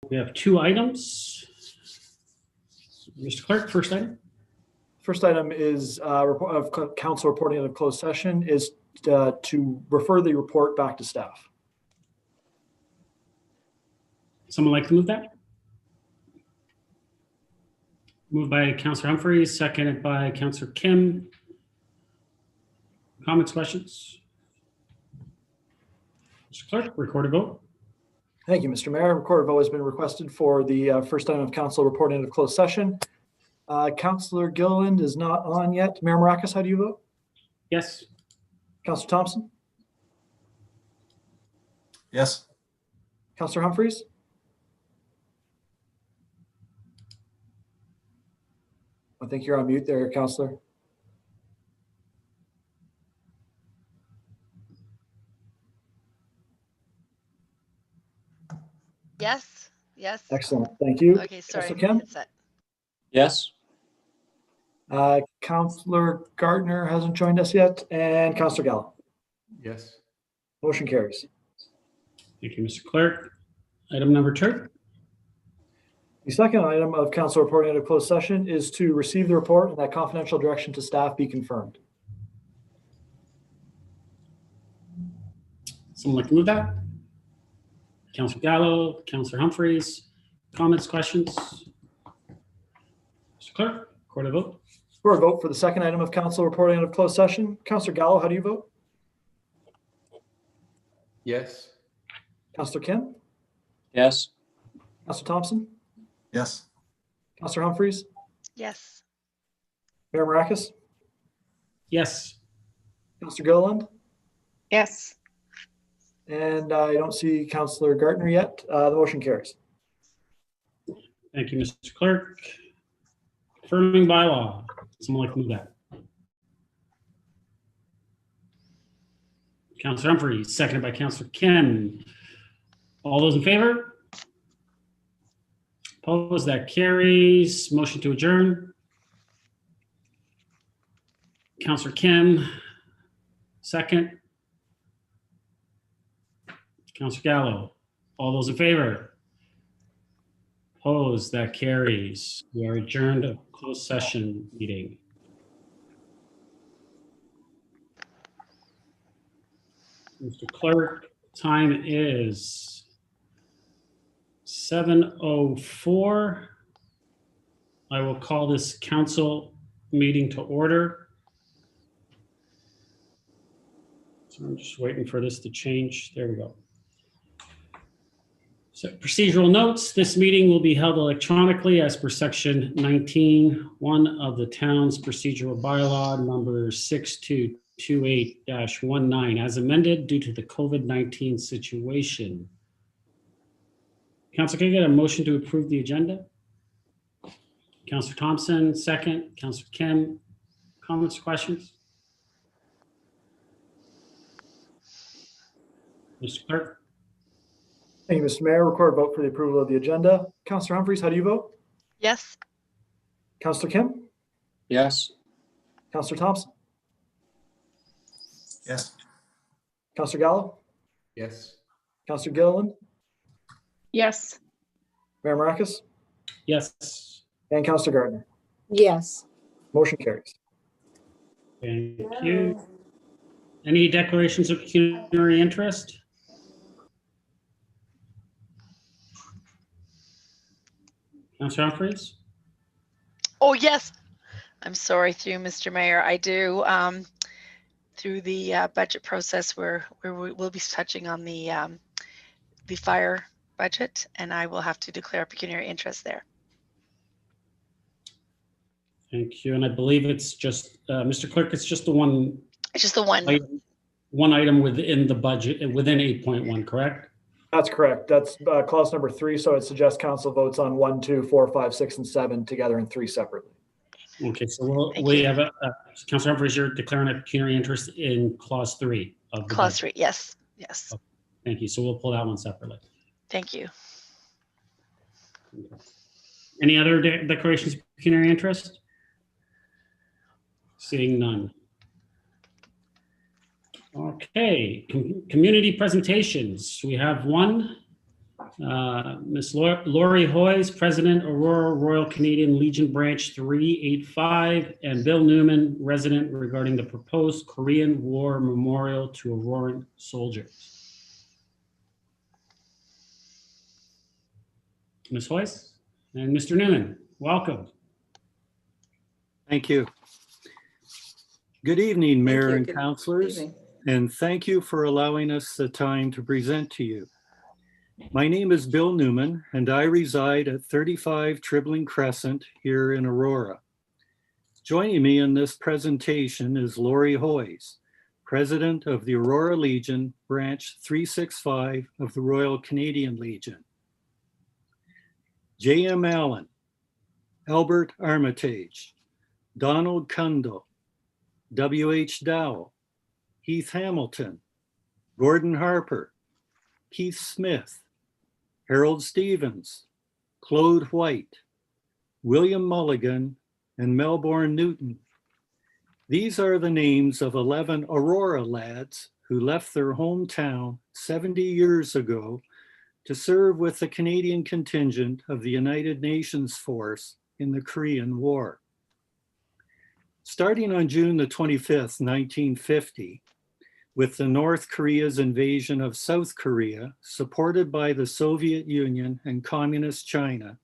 We have two items. Mr. Clerk, first item. First item is report of council reporting of closed session is to refer the report back to staff. Someone like to move that? Moved by Councillor Humphries, seconded by Councillor Kim. Comments, questions? Mr. Clerk, record a vote. Thank you, Mr. Mayor. Recorded vote has been requested for the first item of council reporting of closed session. Councillor Gilliland is not on yet. Mayor Maracas, how do you vote? Yes. Councillor Thompson? Yes. Councillor Humphries? I think you're on mute there, Councillor. Yes. Excellent. Thank you. Okay, sorry. Councillor Kim? Headset. Yes. Councillor Gardner hasn't joined us yet, and Councillor Gallo. Yes. Motion carries. Thank you, Mr. Clerk. Item number 2. The second item of council reporting out of closed session is to receive the report and that confidential direction to staff be confirmed. Someone like to move that? Councillor Gallo, Councillor Humphries. Comments, questions? Mr. Clerk, record a vote. For a vote for the second item of council reporting out of closed session, Councillor Gallo, how do you vote? Yes. Councillor Kim? Yes. Councillor Thompson? Yes. Councillor Humphries? Yes. Mayor Maracas? Yes. Councillor Gilliland? Yes. And I don't see Councillor Gardner yet. The motion carries. Thank you, Mr. Clerk. Confirming bylaw. Someone like to move that? Councillor Humphries, seconded by Councillor Kim. All those in favor? Opposed? That carries. Motion to adjourn. Councillor Kim, second. Councillor Gallo. All those in favor? Opposed? That carries. We are adjourned to closed session meeting. Mr. Clerk, time is 7:04. I will call this council meeting to order. So I'm just waiting for this to change. There we go. So procedural notes, this meeting will be held electronically as per section 19(1) of the town's procedural bylaw number 6228-19 as amended due to the COVID-19 situation. Council, can I get a motion to approve the agenda? Councillor Thompson, second. Councillor Kim, comments, questions? Mr. Clerk? Thank you, Mr. Mayor. Record vote for the approval of the agenda. Councillor Humphries, how do you vote? Yes. Councillor Kim? Yes. Councillor Thompson? Yes. Councillor Gallo? Yes. Councillor Gilliland? Yes. Mayor Maracas? Yes. And Councillor Gardner. Yes. Motion carries. Thank you. Any declarations of pecuniary interest? Councillor Humphries? Oh, yes. I'm sorry, through Mr. Mayor. I do. Through the budget process, where we will be touching on the fire budget, and I will have to declare pecuniary interest there. Thank you. And I believe it's just, Mr. Clerk, it's just the one It's just the one. item within the budget, within 8.1, correct? That's correct. That's clause number 3. So it suggests council votes on 1, 2, 4, 5, 6, and 7 together and 3 separately. Okay, so Thank we you. have Councilor Humphries, you're declaring a pecuniary interest in clause 3 of the Clause budget. 3. Yes. Yes. Thank you. So we'll pull that one separately. Thank you. Any other declarations of pecuniary interest? Seeing none. Okay, community presentations. We have one. Ms. Lori Hoyes, President, Aurora Royal Canadian Legion Branch 385, and Bill Newman, resident, regarding the proposed Korean War Memorial to Auroran soldiers. Ms. Hoyes and Mr. Newman, welcome. Thank you. Good evening, Mayor and Good councilors, evening. and thank you for allowing us the time to present to you. My name is Bill Newman, and I reside at 35 Tribling Crescent here in Aurora. Joining me in this presentation is Lori Hoyes, President of the Aurora Legion, Branch 365 of the Royal Canadian Legion. J.M. Allen, Albert Armitage, Donald Kundal, W.H. Dowell, Heath Hamilton, Gordon Harper, Keith Smith, Harold Stevens, Claude White, William Mulligan, and Melbourne Newton. These are the names of 11 Aurora lads who left their hometown 70 years ago to serve with the Canadian contingent of the United Nations force in the Korean War. Starting on June the 25th, 1950, with the North Korea's invasion of South Korea, supported by the Soviet Union and Communist China,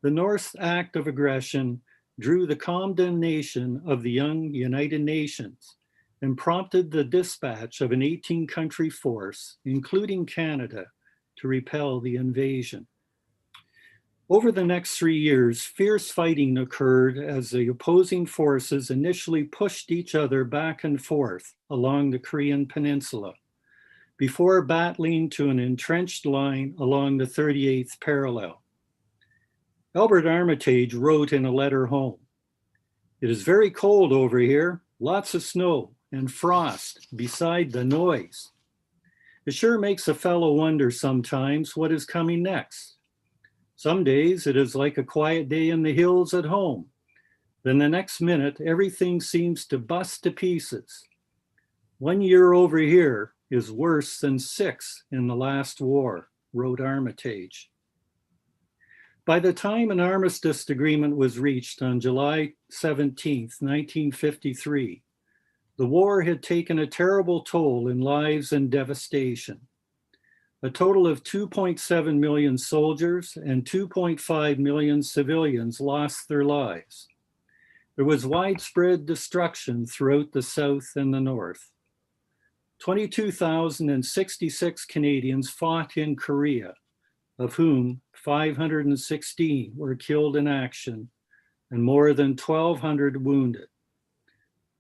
the North's act of aggression drew the condemnation of the young United Nations and prompted the dispatch of an 18-country force, including Canada, to repel the invasion. Over the next 3 years, fierce fighting occurred as the opposing forces initially pushed each other back and forth along the Korean peninsula, before battling to an entrenched line along the 38th parallel. Albert Armitage wrote in a letter home, "It is very cold over here, lots of snow and frost beside the noise. It sure makes a fellow wonder sometimes what is coming next. Some days it is like a quiet day in the hills at home. Then the next minute, everything seems to bust to pieces. 1 year over here is worse than 6 in the last war," wrote Armitage. By the time an armistice agreement was reached on July 17th, 1953, the war had taken a terrible toll in lives and devastation. A total of 2.7 million soldiers and 2.5 million civilians lost their lives. There was widespread destruction throughout the South and the North. 22,066 Canadians fought in Korea, of whom 516 were killed in action and more than 1,200 wounded.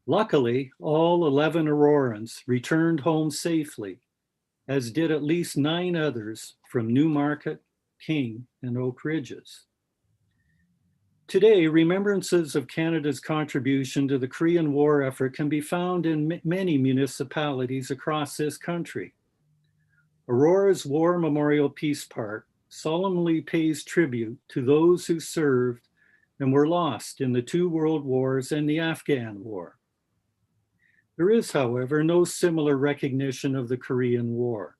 Luckily, all 11 Aurorans returned home safely, as did at least 9 others from Newmarket, King, and Oak Ridges. Today, remembrances of Canada's contribution to the Korean War effort can be found in many municipalities across this country. Aurora's War Memorial Peace Park solemnly pays tribute to those who served and were lost in the 2 world wars and the Afghan War. There is, however, no similar recognition of the Korean War.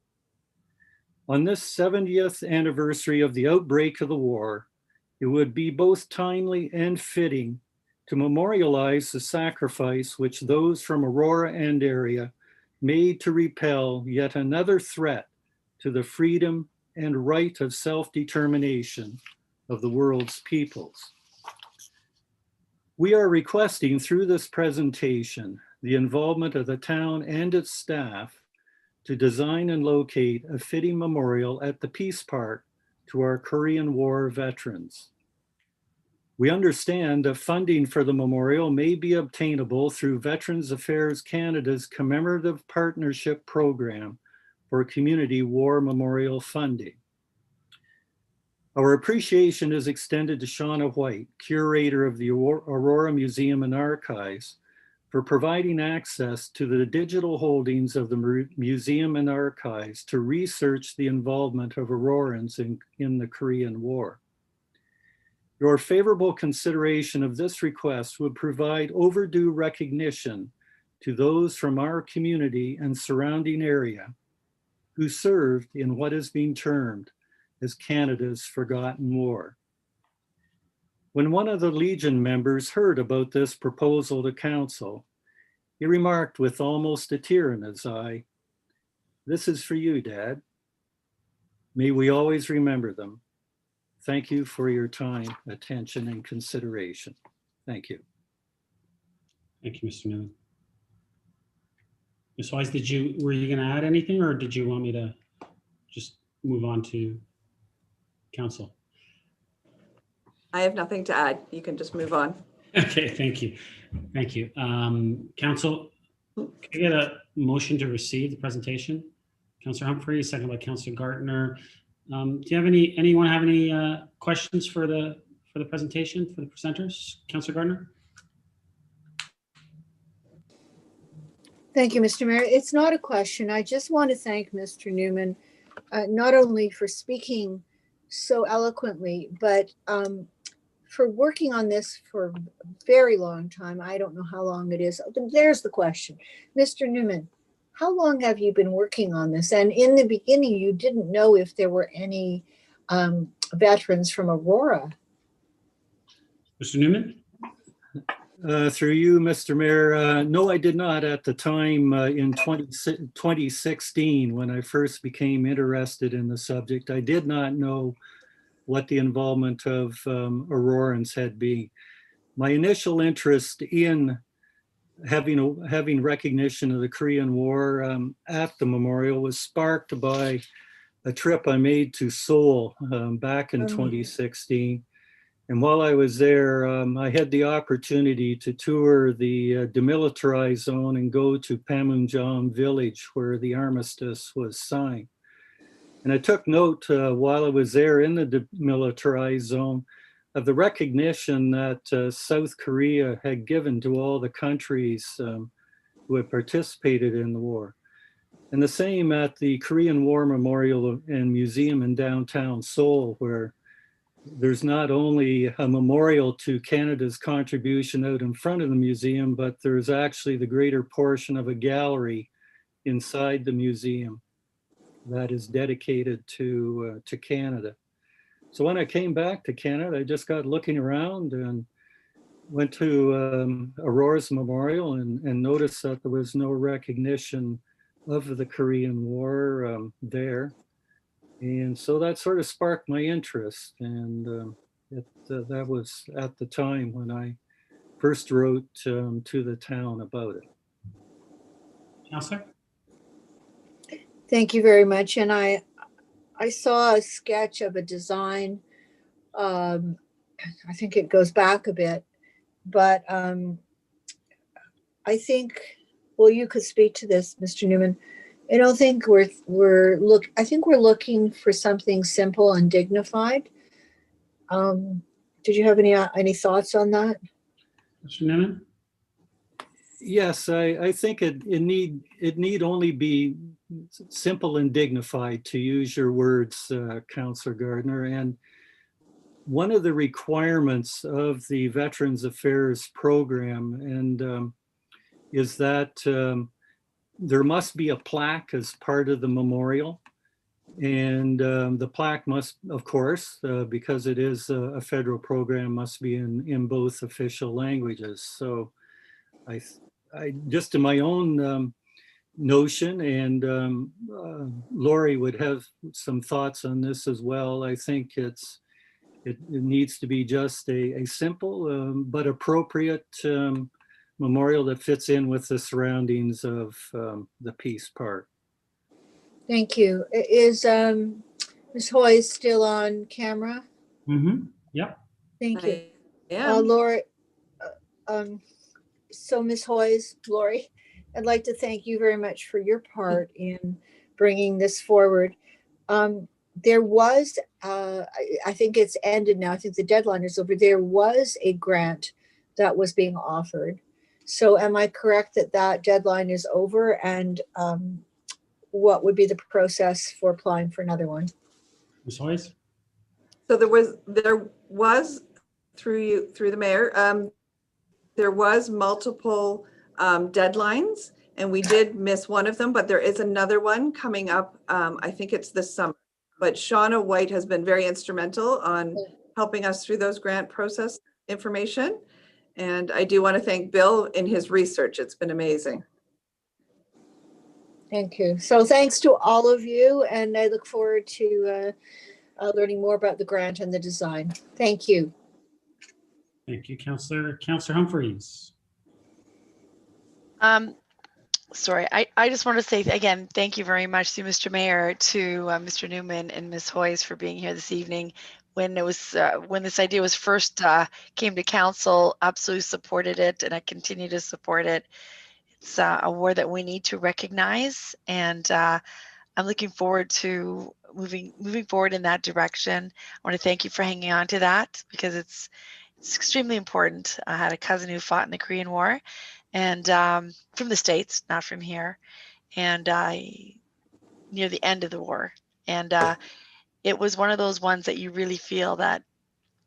On this 70th anniversary of the outbreak of the war, it would be both timely and fitting to memorialize the sacrifice which those from Aurora and area made to repel yet another threat to the freedom and right of self-determination of the world's peoples. We are requesting through this presentation the involvement of the town and its staff to design and locate a fitting memorial at the Peace Park to our Korean War veterans. We understand that funding for the memorial may be obtainable through Veterans Affairs Canada's Commemorative Partnership Program for Community War Memorial Funding. Our appreciation is extended to Shauna White, curator of the Aurora Museum and Archives, for providing access to the digital holdings of the museum and archives to research the involvement of Aurorans in the Korean War. Your favorable consideration of this request would provide overdue recognition to those from our community and surrounding area who served in what is being termed as Canada's forgotten war. When one of the Legion members heard about this proposal to council, he remarked with almost a tear in his eye, "This is for you, Dad. May we always remember them. Thank you for your time, attention, and consideration." Thank you. Thank you, Mr. Newman. Ms. Wise, were you going to add anything, or did you want me to just move on to council? I have nothing to add. You can just move on. Okay, thank you. Thank you. Council, can I get a motion to receive the presentation? Councillor Humphrey, second by Councillor Gartner. Do you have anyone have any questions for the presentation, for the presenters? Councillor Gartner? Thank you, Mr. Mayor. It's not a question. I just want to thank Mr. Newman, not only for speaking so eloquently, but for working on this for a very long time. I don't know how long it is. There's the question. Mr. Newman, how long have you been working on this? And in the beginning, you didn't know if there were any veterans from Aurora. Mr. Newman? Through you, Mr. Mayor, no, I did not at the time in 2016 when I first became interested in the subject. I did not know what the involvement of Aurorans had been. My initial interest in having recognition of the Korean War at the memorial was sparked by a trip I made to Seoul back in 2016. And while I was there, I had the opportunity to tour the demilitarized zone and go to Panmunjom village where the armistice was signed. And I took note while I was there in the demilitarized zone of the recognition that South Korea had given to all the countries who had participated in the war. And the same at the Korean War Memorial and Museum in downtown Seoul, where there's not only a memorial to Canada's contribution out in front of the museum, but there's actually the greater portion of a gallery inside the museum that is dedicated to Canada. So when I came back to Canada, I just got looking around and went to Aurora's Memorial and noticed that there was no recognition of the Korean War there. And so that sort of sparked my interest. And that was at the time when I first wrote to the town about it. Councillor? Thank you very much. And I saw a sketch of a design. I think it goes back a bit, but I think, well, you could speak to this, Mr. Newman. I don't think we're looking for something simple and dignified. Did you have any thoughts on that? Mr. Newman? Yes, I think it need only be simple and dignified, to use your words, Councillor Gardner. And one of the requirements of the Veterans Affairs program is that there must be a plaque as part of the memorial. And the plaque must, of course, because it is a federal program, must be in both official languages. So I just in my own notion, and Lori would have some thoughts on this as well, I think it needs to be just a simple but appropriate memorial that fits in with the surroundings of the Peace Park. Thank you. Is Ms. Hoy still on camera? Mm-hmm. Yep. Thank you. Yeah. Lori, so Ms. Hoyes, Lori, I'd like to thank you very much for your part in bringing this forward. There was, I think it's ended now, I think the deadline is over. There was a grant that was being offered. So am I correct that that deadline is over? And what would be the process for applying for another one? Ms. Hoyes? So there was through the mayor, there was multiple deadlines, and we did miss one of them, but there is another one coming up. I think it's this summer. but Shauna White has been very instrumental on helping us through those grant process information. And I do want to thank Bill in his research. It's been amazing. Thank you. So thanks to all of you, and I look forward to learning more about the grant and the design. Thank you. Thank you, Councillor. Councillor Humphreys. Sorry, I just want to say again, thank you very much to Mr. Mayor, to Mr. Newman and Ms. Hoyes for being here this evening. When it was when this idea was first came to council, absolutely supported it, and I continue to support it. It's a war that we need to recognize, and I'm looking forward to moving forward in that direction. I want to thank you for hanging on to that, because it's extremely important. I had a cousin who fought in the Korean War, and from the States, not from here, and near the end of the war. And it was one of those ones that you really feel that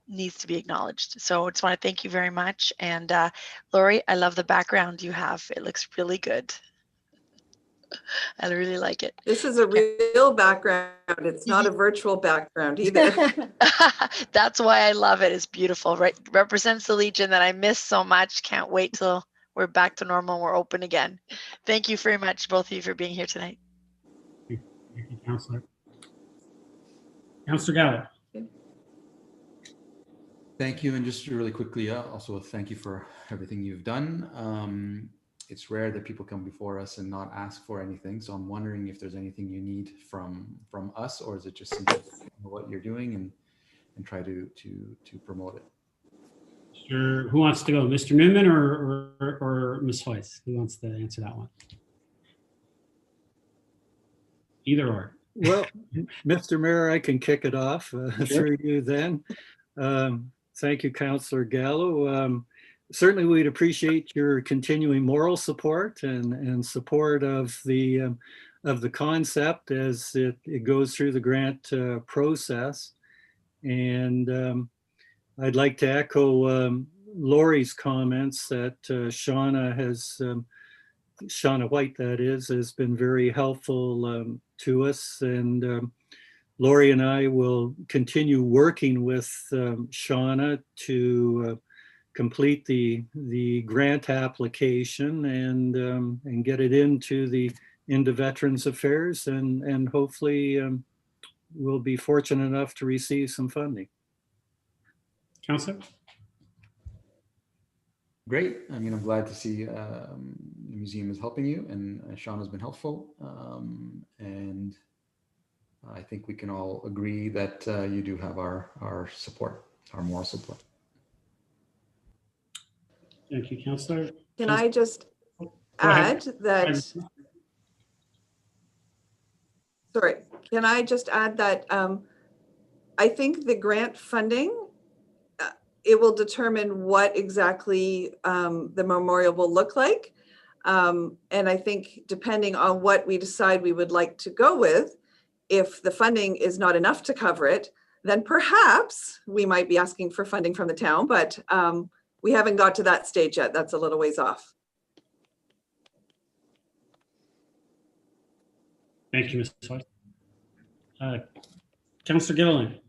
needs to be acknowledged. So I just want to thank you very much. And Lori, I love the background you have. It looks really good. I really like it. This is a real background. It's not a virtual background either. That's why I love it. It's beautiful. Right, represents the Legion that I miss so much. Can't wait till we're back to normal and we're open again. Thank you very much, both of you, for being here tonight. Thank you, Councillor. Councillor Gallo. Thank you. And just really quickly, also thank you for everything you've done. It's rare that people come before us and not ask for anything. So I'm wondering if there's anything you need from us, or is it just simply what you're doing and try to promote it? Sure. Who wants to go, Mr. Newman or Ms. Hoyes? Who wants to answer that one? Either or. Well, Mr. Mayor, I can kick it off through you then. Thank you, Councillor Gallo. Certainly, we'd appreciate your continuing moral support and support of the concept as it goes through the grant process. And I'd like to echo Lori's comments that Shauna White, that is, has been very helpful to us. And Lori and I will continue working with Shauna to complete the grant application and get it into Veterans Affairs, and hopefully we'll be fortunate enough to receive some funding. Councillor? Great. I mean, I'm glad to see the museum is helping you, and Sean has been helpful. And I think we can all agree that you do have our support, our moral support. Thank you, Councillor. Can I just add that? Sorry, can I just add that I think the grant funding, it will determine what exactly the memorial will look like. And I think depending on what we decide we would like to go with, if the funding is not enough to cover it, then perhaps we might be asking for funding from the town, but we haven't got to that stage yet. That's a little ways off. Thank you, Ms. Hoyes. Councillor Gilliland.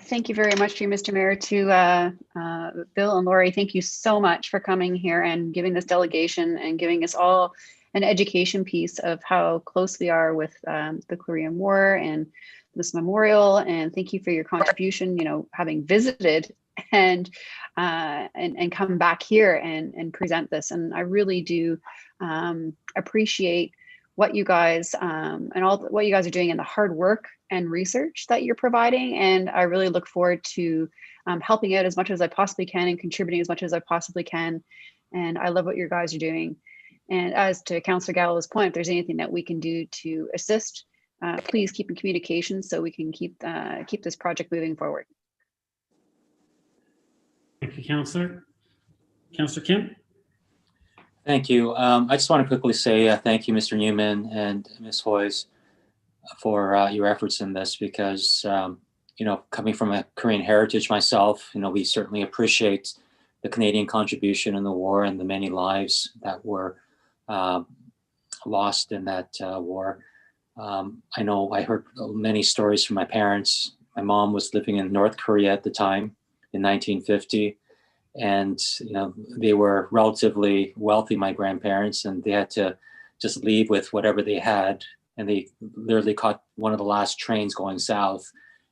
Thank you very much to you, Mr. Mayor. To Bill and Lori, thank you so much for coming here and giving this delegation and giving us all an education piece of how close we are with the Korean War and this memorial. And thank you for your contribution, having visited and come back here and present this. And I really do appreciate what you guys and all what you guys are doing and the hard work and research that you're providing. And I really look forward to helping out as much as I possibly can and contributing as much as I possibly can. And I love what you guys are doing. And as to Councillor Gallo's point, if there's anything that we can do to assist, please keep in communication so we can keep this project moving forward. Thank you, Councillor. Councillor Kim? Thank you. I just want to quickly say thank you, Mr. Newman and Ms. Hoyes, for your efforts in this, because, coming from a Korean heritage myself, we certainly appreciate the Canadian contribution in the war and the many lives that were lost in that war. I know I heard many stories from my parents. My mom was living in North Korea at the time in 1950. And, they were relatively wealthy, my grandparents, and they had to just leave with whatever they had. And they literally caught one of the last trains going south.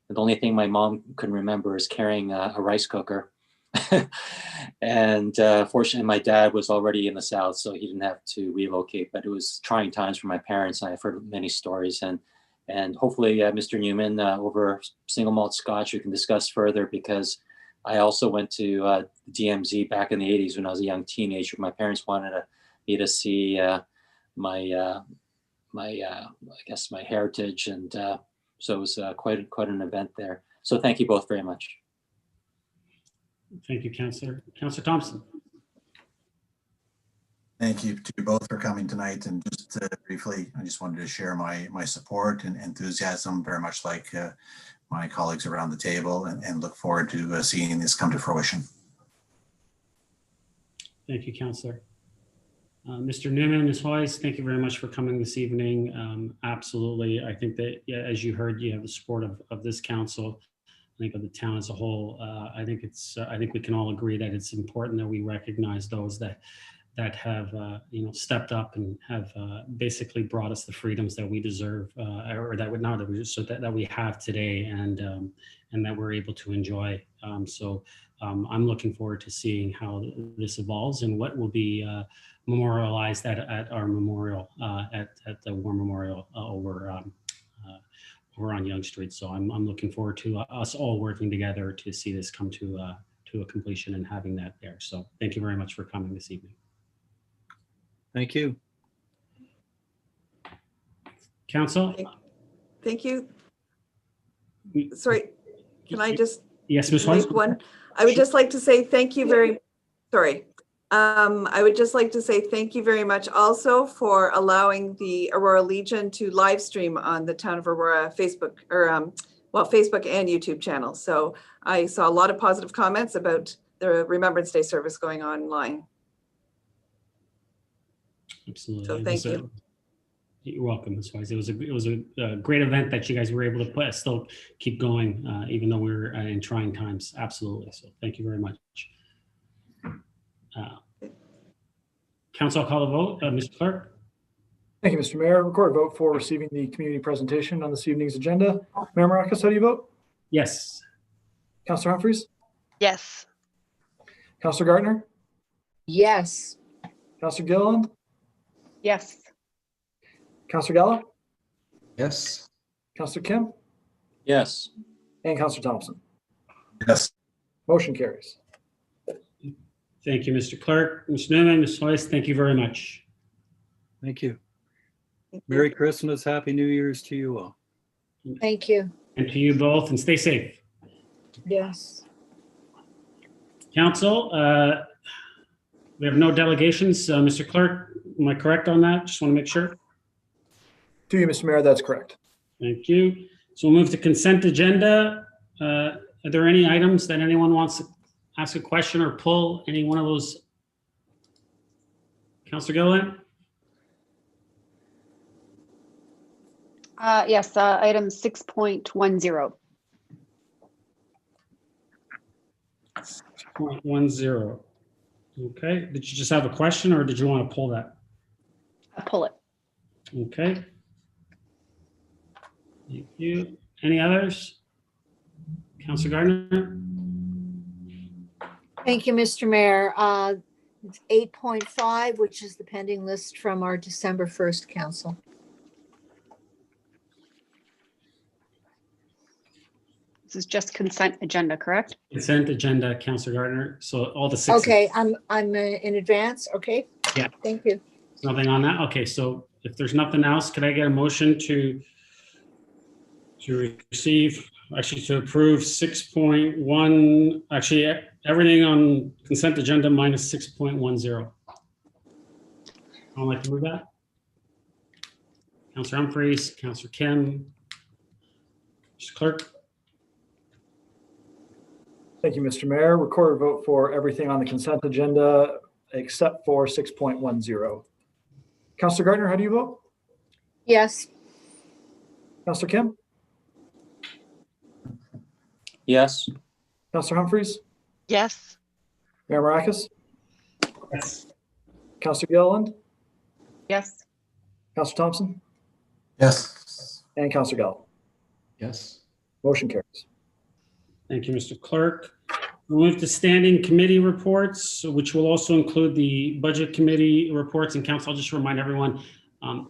And the only thing my mom can remember is carrying a rice cooker. And fortunately, my dad was already in the South, so he didn't have to relocate. But it was trying times for my parents. I've heard many stories. And hopefully, Mr. Newman, over single malt Scotch, we can discuss further, because I also went to DMZ back in the 80s when I was a young teenager. My parents wanted me to see my heritage, and so it was quite an event there. So thank you both very much. Thank you, Councillor. Councillor Thompson. Thank you to you both for coming tonight. And just briefly, I just wanted to share my support and enthusiasm, very much like my colleagues around the table, and look forward to seeing this come to fruition. Thank you, Councillor. Mr. Newman, Ms. Hoyes, thank you very much for coming this evening. Absolutely. I think that, as you heard, you have the support of this council, I think of the town as a whole. I think we can all agree that it's important that we recognize those that have stepped up and have basically brought us the freedoms that we deserve, or that we have today, and that we're able to enjoy. So I'm looking forward to seeing how this evolves and what will be memorialized at our memorial, at the War Memorial over on Yonge Street. So I'm looking forward to us all working together to see this come to a completion and having that there. So thank you very much for coming this evening. Thank you. Council? Thank you. Sorry, can I just Yes, Ms. Hoyes? make one? I would just like to say thank you I would just like to say thank you very much also for allowing the Aurora Legion to live stream on the Town of Aurora Facebook, or Facebook and YouTube channel. So I saw a lot of positive comments about the Remembrance Day service going online. Absolutely. So thank you. You're welcome, Ms. Wise. It was a great event that you guys were able to still keep going, even though we were in trying times. Absolutely. So thank you very much. Council, I'll call the vote. Mr. Clerk? Thank you, Mr. Mayor. Record a vote for receiving the community presentation on this evening's agenda. Mayor Maracus, how do you vote? Yes. Councillor Humphries? Yes. Councillor Gardner? Yes. Councillor Gilliland? Yes. Councillor Gallo? Yes. Councillor Kim? Yes. And Councillor Thompson. Yes. Motion carries. Thank you, Mr. Clerk. Mr. Newman, Ms. Hoyes, thank you very much. Thank you. Merry Christmas. Happy New Year's to you all. Thank you. And to you both, and stay safe. Yes. Council, we have no delegations. Mr. Clerk, am I correct on that? Just want to make sure. To you, Mr. Mayor, that's correct. Thank you. So we'll move to consent agenda. Are there any items that anyone wants to ask a question or pull? Any one of those? Councillor Gilliland? Yes, item 6.10. 6.10. Okay. Did you just have a question, or did you want to pull that? Pull it. Okay. Thank you. Any others? Councillor Gardner? Thank you, Mr. Mayor. It's 8.5, which is the pending list from our December 1st council. This is just consent agenda, correct? Consent agenda, Councillor Gardner. So all the six. Okay, I'm in advance. Okay. Yeah. Thank you. Nothing on that. Okay, so if there's nothing else, could I get a motion to receive, actually to approve 6.1, actually everything on consent agenda minus 6.10. I'd like to move that. Councillor Humphries, Councillor Kim, Mr. Clerk. Thank you, Mr. Mayor. Record a vote for everything on the consent agenda except for 6.10. Counselor Gardner, how do you vote? Yes. Counselor Kim? Yes. Counselor Humphreys? Yes. Mayor Maracus? Yes. Counselor Gilliland? Yes. Counselor Thompson? Yes. And Counselor Gallo. Yes. Motion carries. Thank you, Mr. Clerk. We'll move to standing committee reports, which will also include the budget committee reports. And council, I'll just remind everyone, I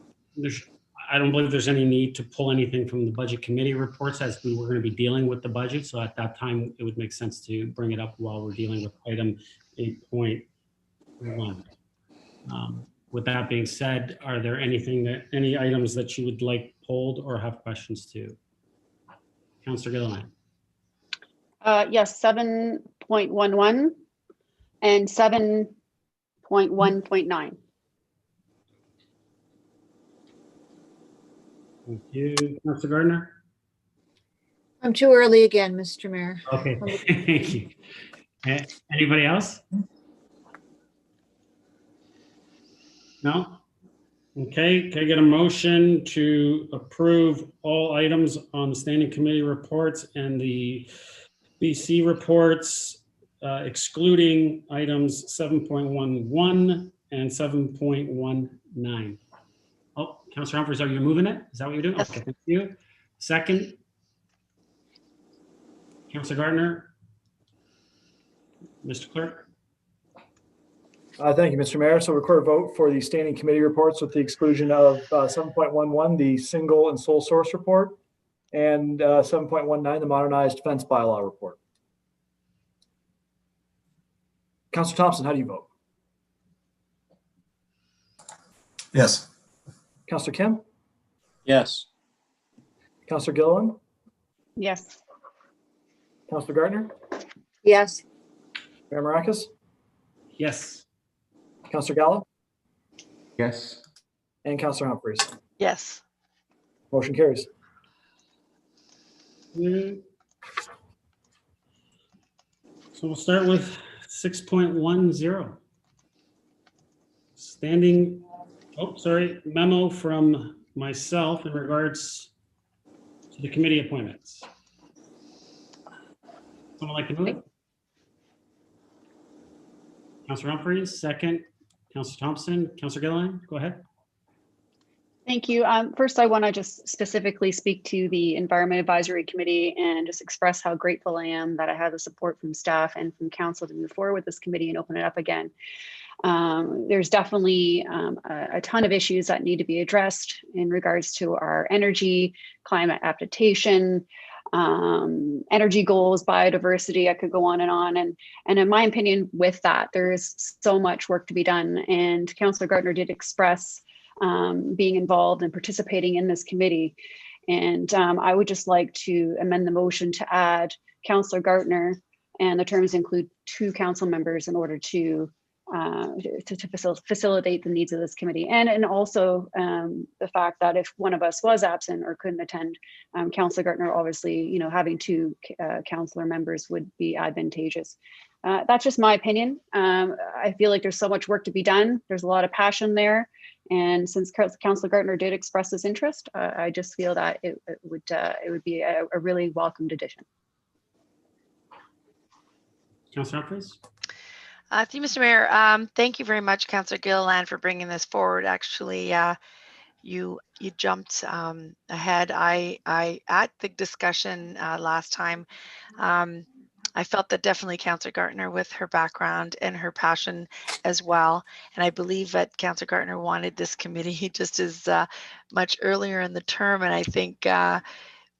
don't believe there's any need to pull anything from the budget committee reports, as we were going to be dealing with the budget. So at that time, it would make sense to bring it up while we're dealing with item 8.1. With that being said, are there any items that you would like pulled or have questions to? Councilor Gilliland. Yes, 7.11 and 7.1.9. Thank you. Councilor Gardner? I'm too early again, Mr. Mayor. Okay, thank you. Anybody else? No? Okay, can I get a motion to approve all items on the standing committee reports and the BC reports, excluding items 7.11 and 7.19? Oh, Councilor Humphries, are you moving it? Is that what you're doing? Yes. Okay, thank you. Second? Councilor Gardner? Mr. Clerk? Thank you, Mr. Mayor. So record a vote for the standing committee reports with the exclusion of 7.11, the single and sole source report, and 7.19, the modernized fence bylaw report. Councilor Thompson, how do you vote? Yes. Councilor Kim? Yes. Councilor Gilliland? Yes. Councilor Gardner? Yes. Mayor Maracus? Yes. Councilor Gallo? Yes. And Councilor Humphreys. Yes. Motion carries. So we'll start with 6.10. Standing, memo from myself in regards to the committee appointments. Someone like to move it? Councilor Humphreys, second. Councilor Thompson, Councilor Gilliland, go ahead. Thank you. First, I want to just specifically speak to the Environment Advisory Committee and just express how grateful I am that I have the support from staff and from council to move forward with this committee and open it up again. There's definitely a ton of issues that need to be addressed in regards to our energy, climate adaptation, energy goals, biodiversity. I could go on. And in my opinion, with that, there is so much work to be done. And Councillor Gardner did express being involved and participating in this committee. And I would just like to amend the motion to add Councillor Gardner, and the terms include 2 council members in order to facilitate the needs of this committee, and also the fact that if one of us was absent or couldn't attend, Councillor Gardner, obviously, having 2 councillor members would be advantageous. That's just my opinion. I feel like there's so much work to be done. There's a lot of passion there, and since Councillor Gardner did express his interest, I just feel that it would be a really welcomed addition. Councilor Humphreys. Thank you, Mr. Mayor. Thank you very much, Councillor Gilliland, for bringing this forward. Actually, you jumped ahead. I at the discussion last time, I felt that definitely Councillor Gardner, with her background and her passion as well, and I believe that Councillor Gardner wanted this committee just as much earlier in the term, and I think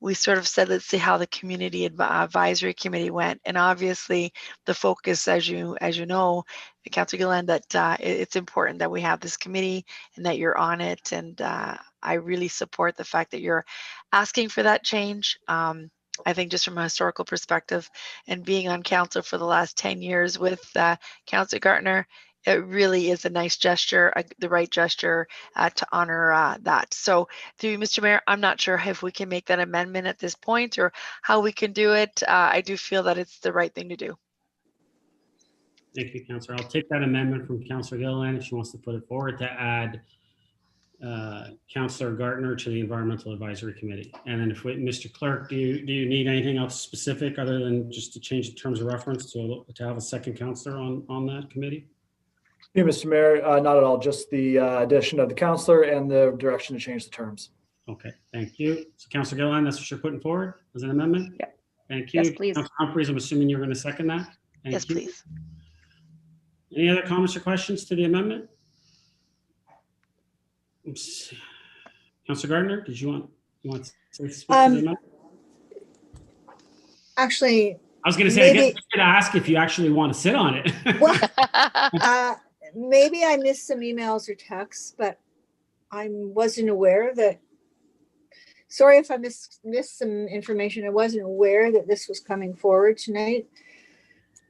we sort of said, let's see how the community advisory committee went. And obviously the focus, as you know, Councillor Gilliland, that it's important that we have this committee and that you're on it. And I really support the fact that you're asking for that change. I think just from a historical perspective and being on council for the last 10 years with Councillor Gardner, it really is a nice gesture, the right gesture to honor that. So through you, Mr. Mayor, I'm not sure if we can make that amendment at this point or how we can do it. I do feel that it's the right thing to do. Thank you, Councillor. I'll take that amendment from Councillor Gilliland if she wants to put it forward to add Councillor Gartner to the Environmental Advisory Committee. And then if Mr. Clerk, do you need anything else specific other than just to change the terms of reference to have a second councillor on that committee? Yeah, Mr. Mayor, not at all, just the addition of the counselor and the direction to change the terms. Okay, thank you. So Councillor Gilliland, that's what you're putting forward as an amendment? Yeah. Thank you. Yes, please. Councillor Humphries, I'm assuming you're going to second that? Thank Yes, you. please. Any other comments or questions to the amendment? Oops. Councillor Gardner, did you want to speak to the amendment? Actually, I was going to say, I guess maybe- we could ask if you actually want to sit on it. well, maybe I missed some emails or texts, but I wasn't aware that, sorry if I missed some information. I wasn't aware that this was coming forward tonight.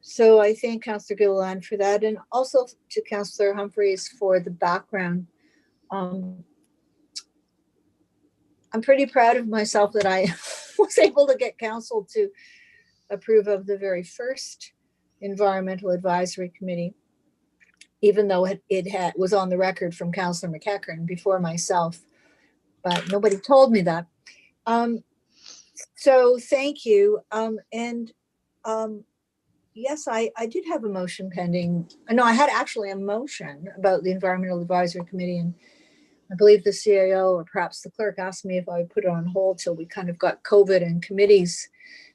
So I thank Councillor Gilliland for that, and also to Councillor Humphries for the background. I'm pretty proud of myself that I was able to get council to approve of the very first Environmental Advisory Committee, even though it was on the record from Councillor McEachern before myself, but nobody told me that. So thank you. Yes, I did have a motion pending. No, I had actually a motion about the Environmental Advisory Committee, and I believe the CAO or perhaps the clerk asked me if I would put it on hold till we kind of got COVID and committees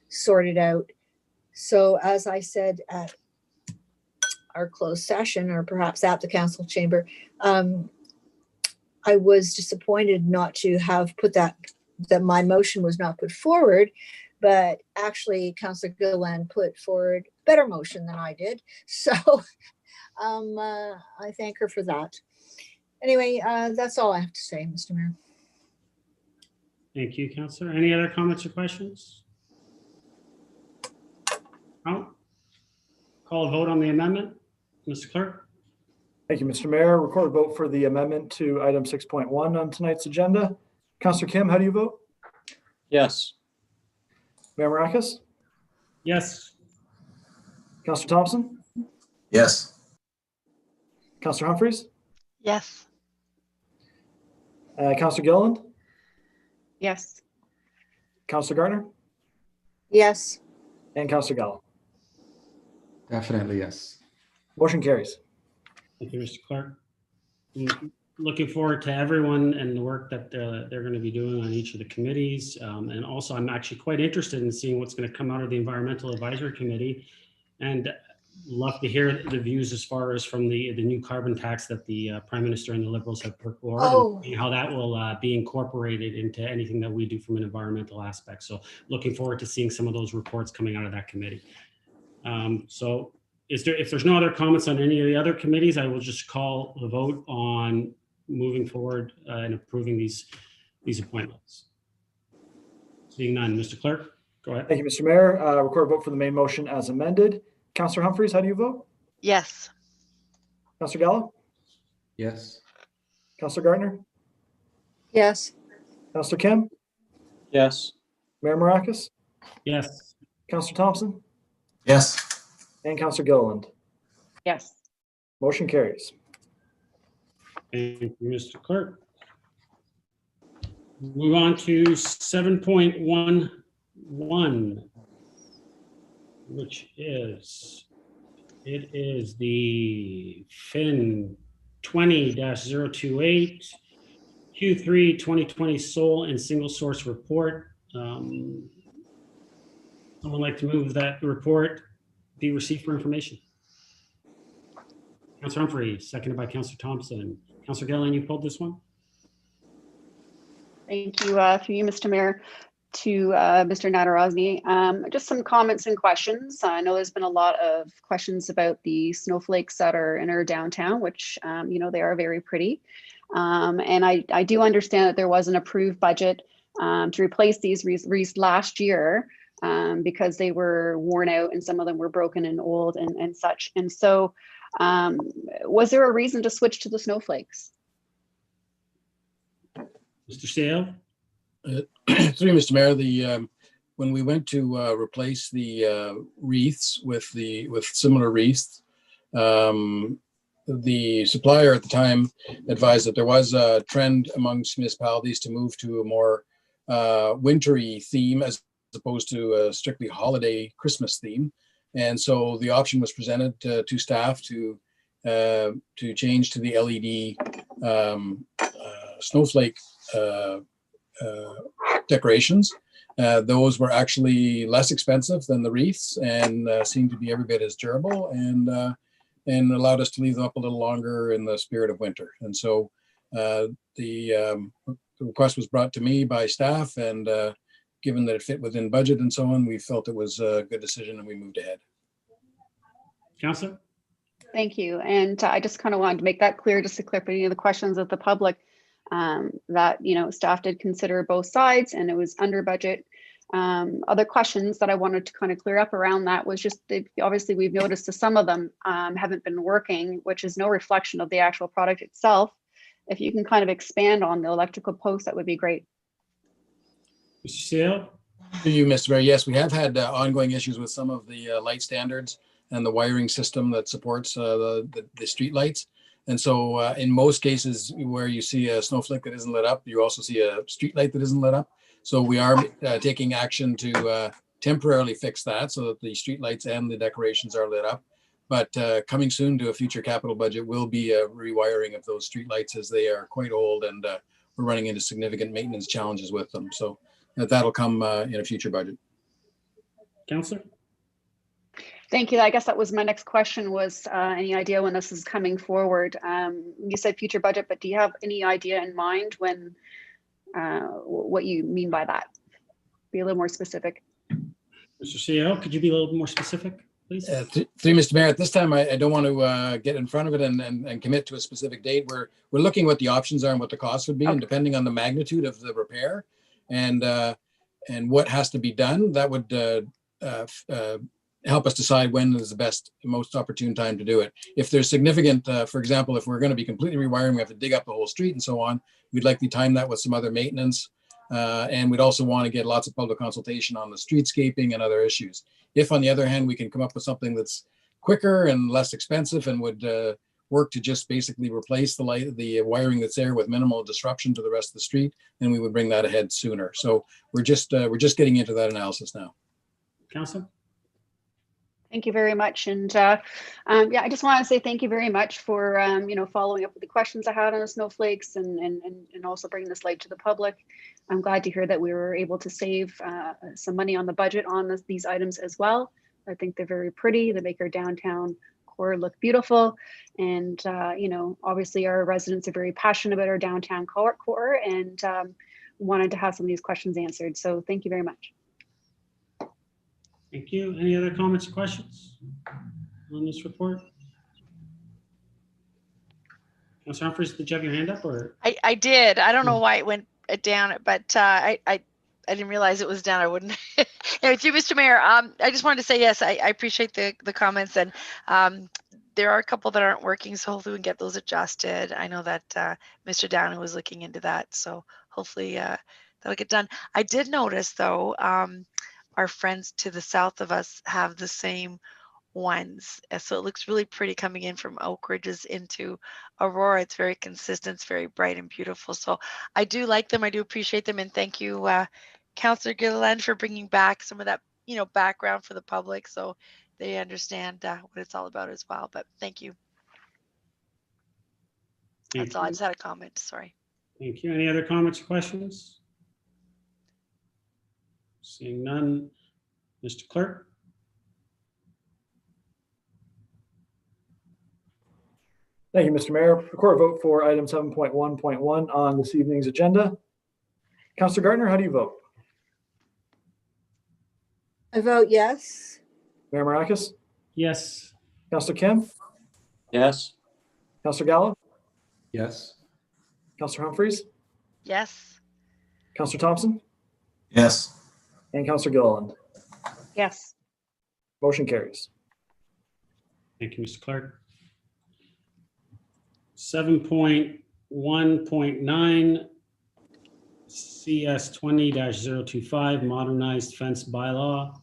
sorted out. So as I said at our closed session, or perhaps at the council chamber, I was disappointed not to have put that my motion was not put forward, but actually Councillor Gilliland put forward a better motion than I did. So I thank her for that. Anyway, that's all I have to say, Mr. Mayor. Thank you, Councillor. Any other comments or questions? No? Call a vote on the amendment. Mr. Clerk? Thank you, Mr. Mayor. Record a vote for the amendment to item 6.1 on tonight's agenda. Councillor Kim, how do you vote? Yes. Mayor Marakis? Yes. Councillor Thompson? Yes. Councillor Humphries? Yes. Councillor Gilliland? Yes. Councillor Gartner? Yes. And Councillor Gallo. Definitely yes. Motion carries. Thank you, Mr. Clerk. Looking forward to everyone and the work that they're going to be doing on each of the committees. And also, I'm actually quite interested in seeing what's going to come out of the Environmental Advisory Committee, and love to hear the views as far as from the new carbon tax that the Prime Minister and the Liberals have put forward, and how that will be incorporated into anything that we do from an environmental aspect. So looking forward to seeing some of those reports coming out of that committee. So if there's no other comments on any of the other committees, I will just call the vote on moving forward and approving these appointments. Seeing none, Mr. Clerk, go ahead. Thank you, Mr. Mayor. Record a vote for the main motion as amended. Councillor Humphries, how do you vote? Yes. Councillor Gallo? Yes. Councillor Gartner? Yes. Councillor Kim? Yes. Mayor Marakis? Yes. Councillor Thompson? Yes. And Councillor Gilliland. Yes. Motion carries. Thank you, Mr. Clerk. Move on to 7.11, which is, it is the FIN 20-028 Q3 2020 sole and single source report. Someone like to move that report be received for information? Councillor Humphries, seconded by Councillor Thompson. Councillor Gilliland, you pulled this one? Thank you, through you, Mr. Mayor, to Mr. Nadarozny. Just some comments and questions. I know there's been a lot of questions about the snowflakes that are in our downtown, which, you know, they are very pretty. And I do understand that there was an approved budget to replace these last year because they were worn out and some of them were broken and old and such. And so was there a reason to switch to the snowflakes? Mr. Sale? Through Mr. Mayor, when we went to replace the wreaths with similar wreaths, the supplier at the time advised that there was a trend amongst municipalities to move to a more wintry theme as opposed to a strictly holiday Christmas theme. And so the option was presented to staff to change to the LED snowflake decorations. Those were actually less expensive than the wreaths and seemed to be every bit as durable and allowed us to leave them up a little longer in the spirit of winter. And so the request was brought to me by staff, and given that it fit within budget and so on, we felt it was a good decision and we moved ahead. Councillor? Thank you. And I just kind of wanted to make that clear, just to clear up any of the questions of the public, that, you know, staff did consider both sides and it was under budget. Other questions that I wanted to kind of clear up around that was just, obviously we've noticed that some of them haven't been working, which is no reflection of the actual product itself. If you can kind of expand on the electrical posts, that would be great. Mr. Seal? To you, Mr. Mayor. Yes, we have had ongoing issues with some of the light standards and the wiring system that supports the street lights. And so in most cases where you see a snowflake that isn't lit up, you also see a street light that isn't lit up. So we are taking action to temporarily fix that so that the street lights and the decorations are lit up. But coming soon to a future capital budget will be a rewiring of those street lights, as they are quite old and we're running into significant maintenance challenges with them. So that'll come in a future budget. Councillor? Thank you. I guess that was my next question, was any idea when this is coming forward? You said future budget, but do you have any idea in mind when, what you mean by that? Be a little more specific. Mr. CEO, could you be a little more specific, please? Through Mr. Mayor, at this time, I don't want to get in front of it and commit to a specific date. We're looking what the options are and what the costs would be, and depending on the magnitude of the repair and what has to be done, that would help us decide when is the best, most opportune time to do it. If there's significant, for example, if we're going to be completely rewiring, we have to dig up the whole street and so on, we'd likely time that with some other maintenance. And we'd also want to get lots of public consultation on the streetscaping and other issues. If, on the other hand, we can come up with something that's quicker and less expensive and would work to just basically replace the wiring that's there with minimal disruption to the rest of the street, then we would bring that ahead sooner. So we're just getting into that analysis now. Councillor? Thank you very much. And yeah, I just want to say thank you very much for, you know, following up with the questions I had on the snowflakes and also bringing this light to the public. I'm glad to hear that we were able to save some money on the budget on these items as well. I think they're very pretty. They make our downtown core look beautiful. And, you know, obviously our residents are very passionate about our downtown core and wanted to have some of these questions answered. So thank you very much. Thank you. Any other comments or questions on this report? Councillor Humphries, did you have your hand up, or? I did. I don't know why it went down, but I didn't realize it was down. I wouldn't. Anyway, through Mr. Mayor, I just wanted to say yes, I appreciate the comments, and there are a couple that aren't working, so hopefully we can get those adjusted. I know that Mr. Downey was looking into that, so hopefully that'll get done. I did notice though, our friends to the south of us have the same ones. So it looks really pretty coming in from Oak Ridges into Aurora. It's very consistent, it's very bright and beautiful. So I do like them, I do appreciate them. And thank you, Councillor Gilliland, for bringing back some of that, you know, background for the public so they understand what it's all about as well. But thank you. That's all. I just had a comment, sorry. Thank you. Any other comments or questions? Seeing none, Mr. Clerk? Thank you, Mr. Mayor. Record a vote for item 7.1.1 on this evening's agenda. Councillor Gardner, how do you vote? I vote yes. Mayor Marakis? Yes. Councillor Kim? Yes. Councillor Gallo? Yes. Councillor Humphries? Yes. Councillor Thompson? Yes. And Councillor Gilliland. Yes. Motion carries. Thank you, Mr. Clerk. 7.1.9 CS 20-025 modernized fence bylaw.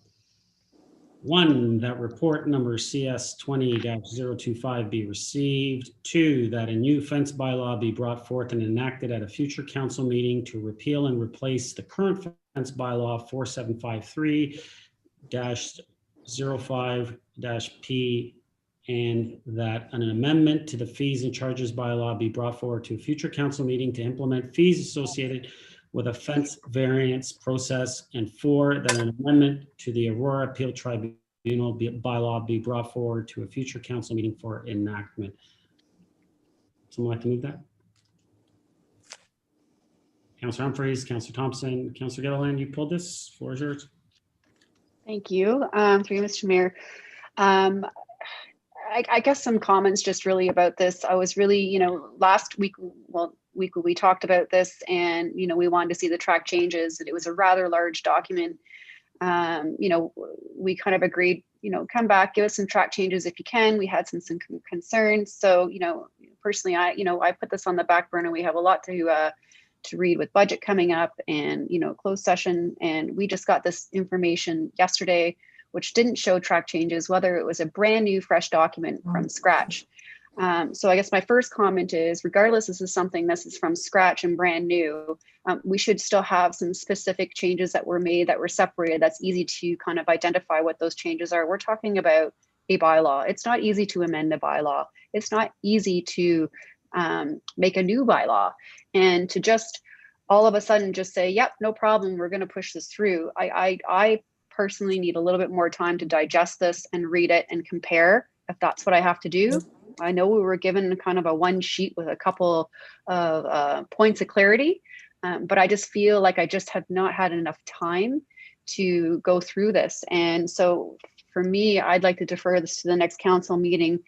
1, that report number CS 20-025 be received. 2, that a new fence bylaw be brought forth and enacted at a future council meeting to repeal and replace the current fence bylaw 4753-05-P, and that an amendment to the fees and charges bylaw be brought forward to a future council meeting to implement fees associated with a fence variance process. And 4, that an amendment to the Aurora Appeal Tribunal bylaw be brought forward to a future council meeting for enactment. Someone like to move that? Councillor Humphreys, Councillor Thompson, Councillor Gilliland, you pulled this. Floor is yours. Thank you. Through you, Mr. Mayor. I guess some comments just really about this. I was really, last week, we talked about this, and, we wanted to see the track changes. And it was a rather large document. We kind of agreed, come back, give us some track changes if you can. We had some concerns. So, personally, I put this on the back burner. We have a lot to read with budget coming up and, closed session. And we just got this information yesterday, which didn't show track changes, whether it was a brand new fresh document from scratch. So I guess my first comment is, regardless, this is from scratch and brand new, we should still have some specific changes that were made, that were separated, that's easy to kind of identify what those changes are. We're talking about a bylaw. It's not easy to amend a bylaw. It's not easy to make a new bylaw, and to just all of a sudden just say, yep, no problem, we're going to push this through. I personally need a little bit more time to digest this and read it and compare, if that's what I have to do. I know we were given kind of a one sheet with a couple of points of clarity, but I just feel like I just have not had enough time to go through this. And so for me, I'd like to defer this to the next council meeting,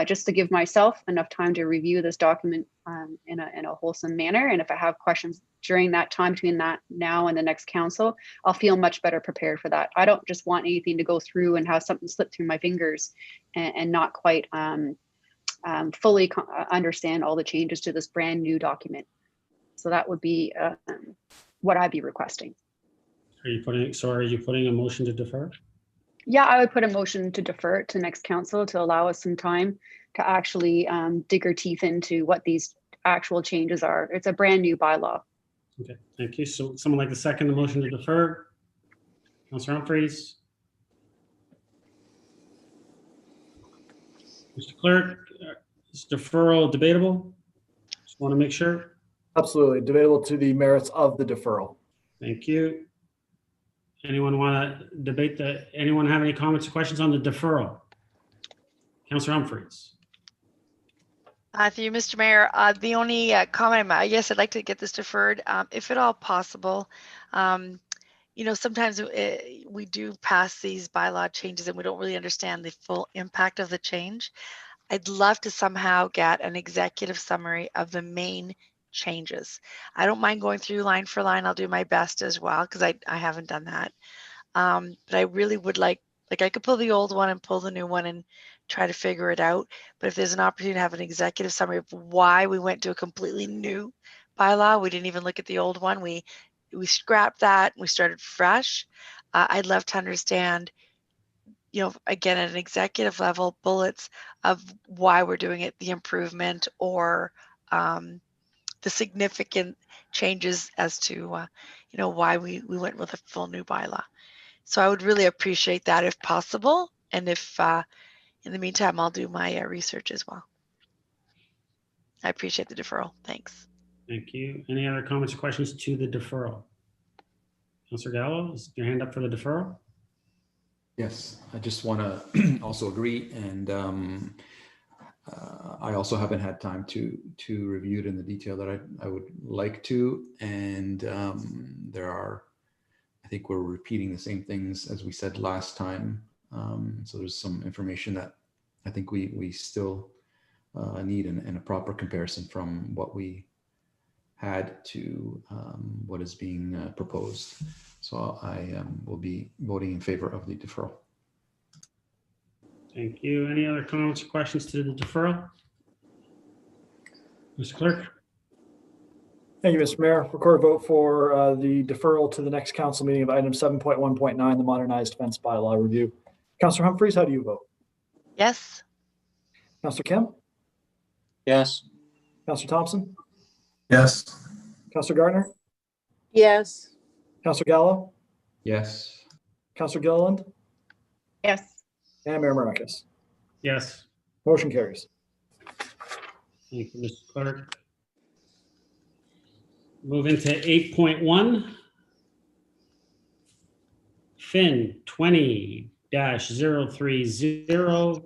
just to give myself enough time to review this document in a wholesome manner. And if I have questions during that time, between that now and the next council, I'll feel much better prepared for that. I don't just want anything to go through and have something slip through my fingers and not quite fully understand all the changes to this brand new document. So that would be what I'd be requesting. Are you putting a motion to defer? Yeah, I would put a motion to defer it to next council to allow us some time to actually dig our teeth into what these actual changes are. It's a brand new bylaw. Okay, thank you. So someone like to second the motion to defer? Councillor Humphreys? Mr. Clerk, is deferral debatable? Just want to make sure. Absolutely. Debatable to the merits of the deferral. Thank you. Anyone want to debate anyone have any comments or questions on the deferral? Councillor Humphreys. Through you, Mr. Mayor, the only comment, yes, I'd like to get this deferred, if at all possible. Sometimes we do pass these bylaw changes and we don't really understand the full impact of the change. I'd love to somehow get an executive summary of the main changes. I don't mind going through line for line. I'll do my best as well, because I haven't done that. But I really would like I could pull the old one and pull the new one and try to figure it out. But if there's an opportunity to have an executive summary of why we went to a completely new bylaw, we didn't even look at the old one. We scrapped that and we started fresh. I'd love to understand, again, at an executive level, bullets of why we're doing it, the improvement, or the significant changes as to, why we went with a full new bylaw. So I would really appreciate that if possible. And if in the meantime, I'll do my research as well. I appreciate the deferral. Thanks. Thank you. Any other comments or questions to the deferral? Councillor Gallo, is your hand up for the deferral? Yes, I just want to also agree, and I also haven't had time to review it in the detail that I would like to, and I think we're repeating the same things as we said last time. So there's some information that I think we still need in a proper comparison from what we had to what is being proposed. So I will be voting in favor of the deferral. Thank you. Any other comments or questions to the deferral? Mr. Clerk? Thank you, Mr. Mayor. Record vote for the deferral to the next council meeting of item 7.1.9, the modernized fence bylaw review. Counselor Humphries, how do you vote? Yes. Counselor Kim? Yes. Counselor Thompson? Yes. Counselor Gardner? Yes. Counselor Gallo? Yes. Counselor Gilliland? Yes. And Mayor Marakis. Yes. Motion carries. Thank you, Mr. Clerk. Moving to 8.1. Fin 20-030,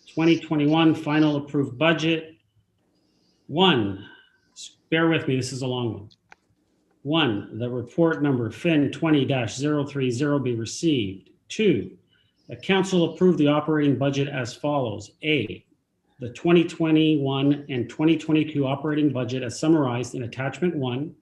2021 final approved budget. 1, bear with me, this is a long one. 1, the report number Fin 20-030 be received. 2, the council approve the operating budget as follows. A, the 2021 and 2022 operating budget as summarized in attachment 1,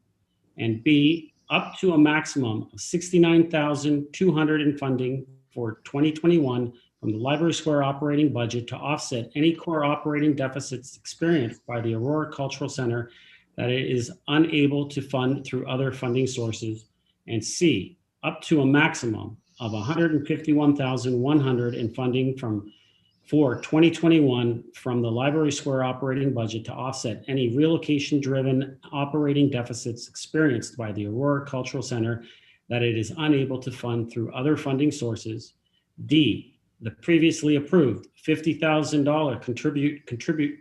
and B, up to a maximum of $69,200 in funding for 2021 from the Library Square operating budget to offset any core operating deficits experienced by the Aurora Cultural Center that it is unable to fund through other funding sources. And C, up to a maximum of $151,100 in funding for 2021 from the Library Square operating budget to offset any relocation-driven operating deficits experienced by the Aurora Cultural Center that it is unable to fund through other funding sources. D, the previously approved $50,000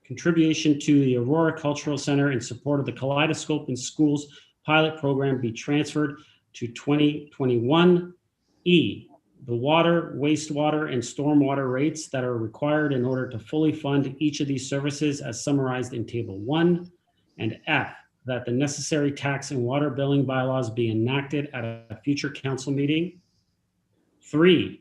contribution to the Aurora Cultural Center in support of the Kaleidoscope in Schools pilot program be transferred to 2021. E, the water, wastewater, and stormwater rates that are required in order to fully fund each of these services as summarized in Table 1. And F, that the necessary tax and water billing bylaws be enacted at a future council meeting. 3,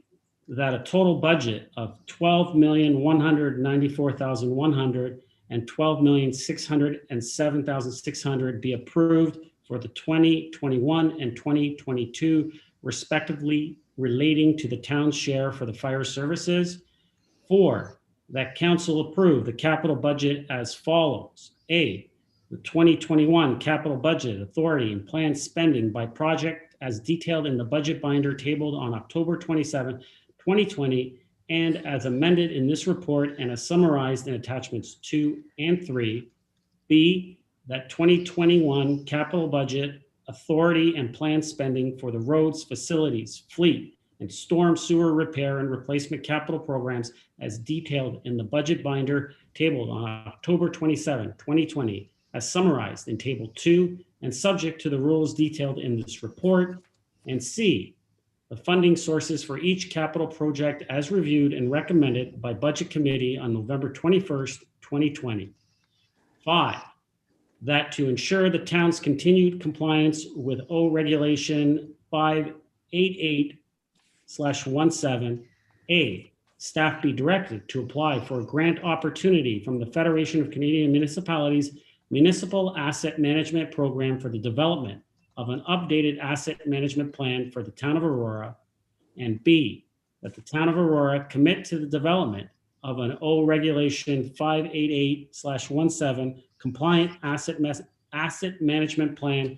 that a total budget of $12,194,100 and $12,607,600 be approved for the 2021 and 2022 respectively, relating to the town's share for the fire services. 4, that council approve the capital budget as follows. A, the 2021 capital budget authority and planned spending by project as detailed in the budget binder tabled on October 27, 2020, and as amended in this report and as summarized in attachments 2 and 3. B, that 2021 capital budget authority and planned spending for the roads, facilities, fleet, and storm sewer repair and replacement capital programs as detailed in the budget binder tabled on October 27, 2020, as summarized in Table 2 and subject to the rules detailed in this report. And C, the funding sources for each capital project as reviewed and recommended by Budget Committee on November 21st, 2020. 5, that to ensure the town's continued compliance with O Regulation 588/17, A, staff be directed to apply for a grant opportunity from the Federation of Canadian Municipalities Municipal Asset Management Program for the development of an updated asset management plan for the town of Aurora, and B, that the town of Aurora commit to the development of an O Regulation 588/17 compliant asset management plan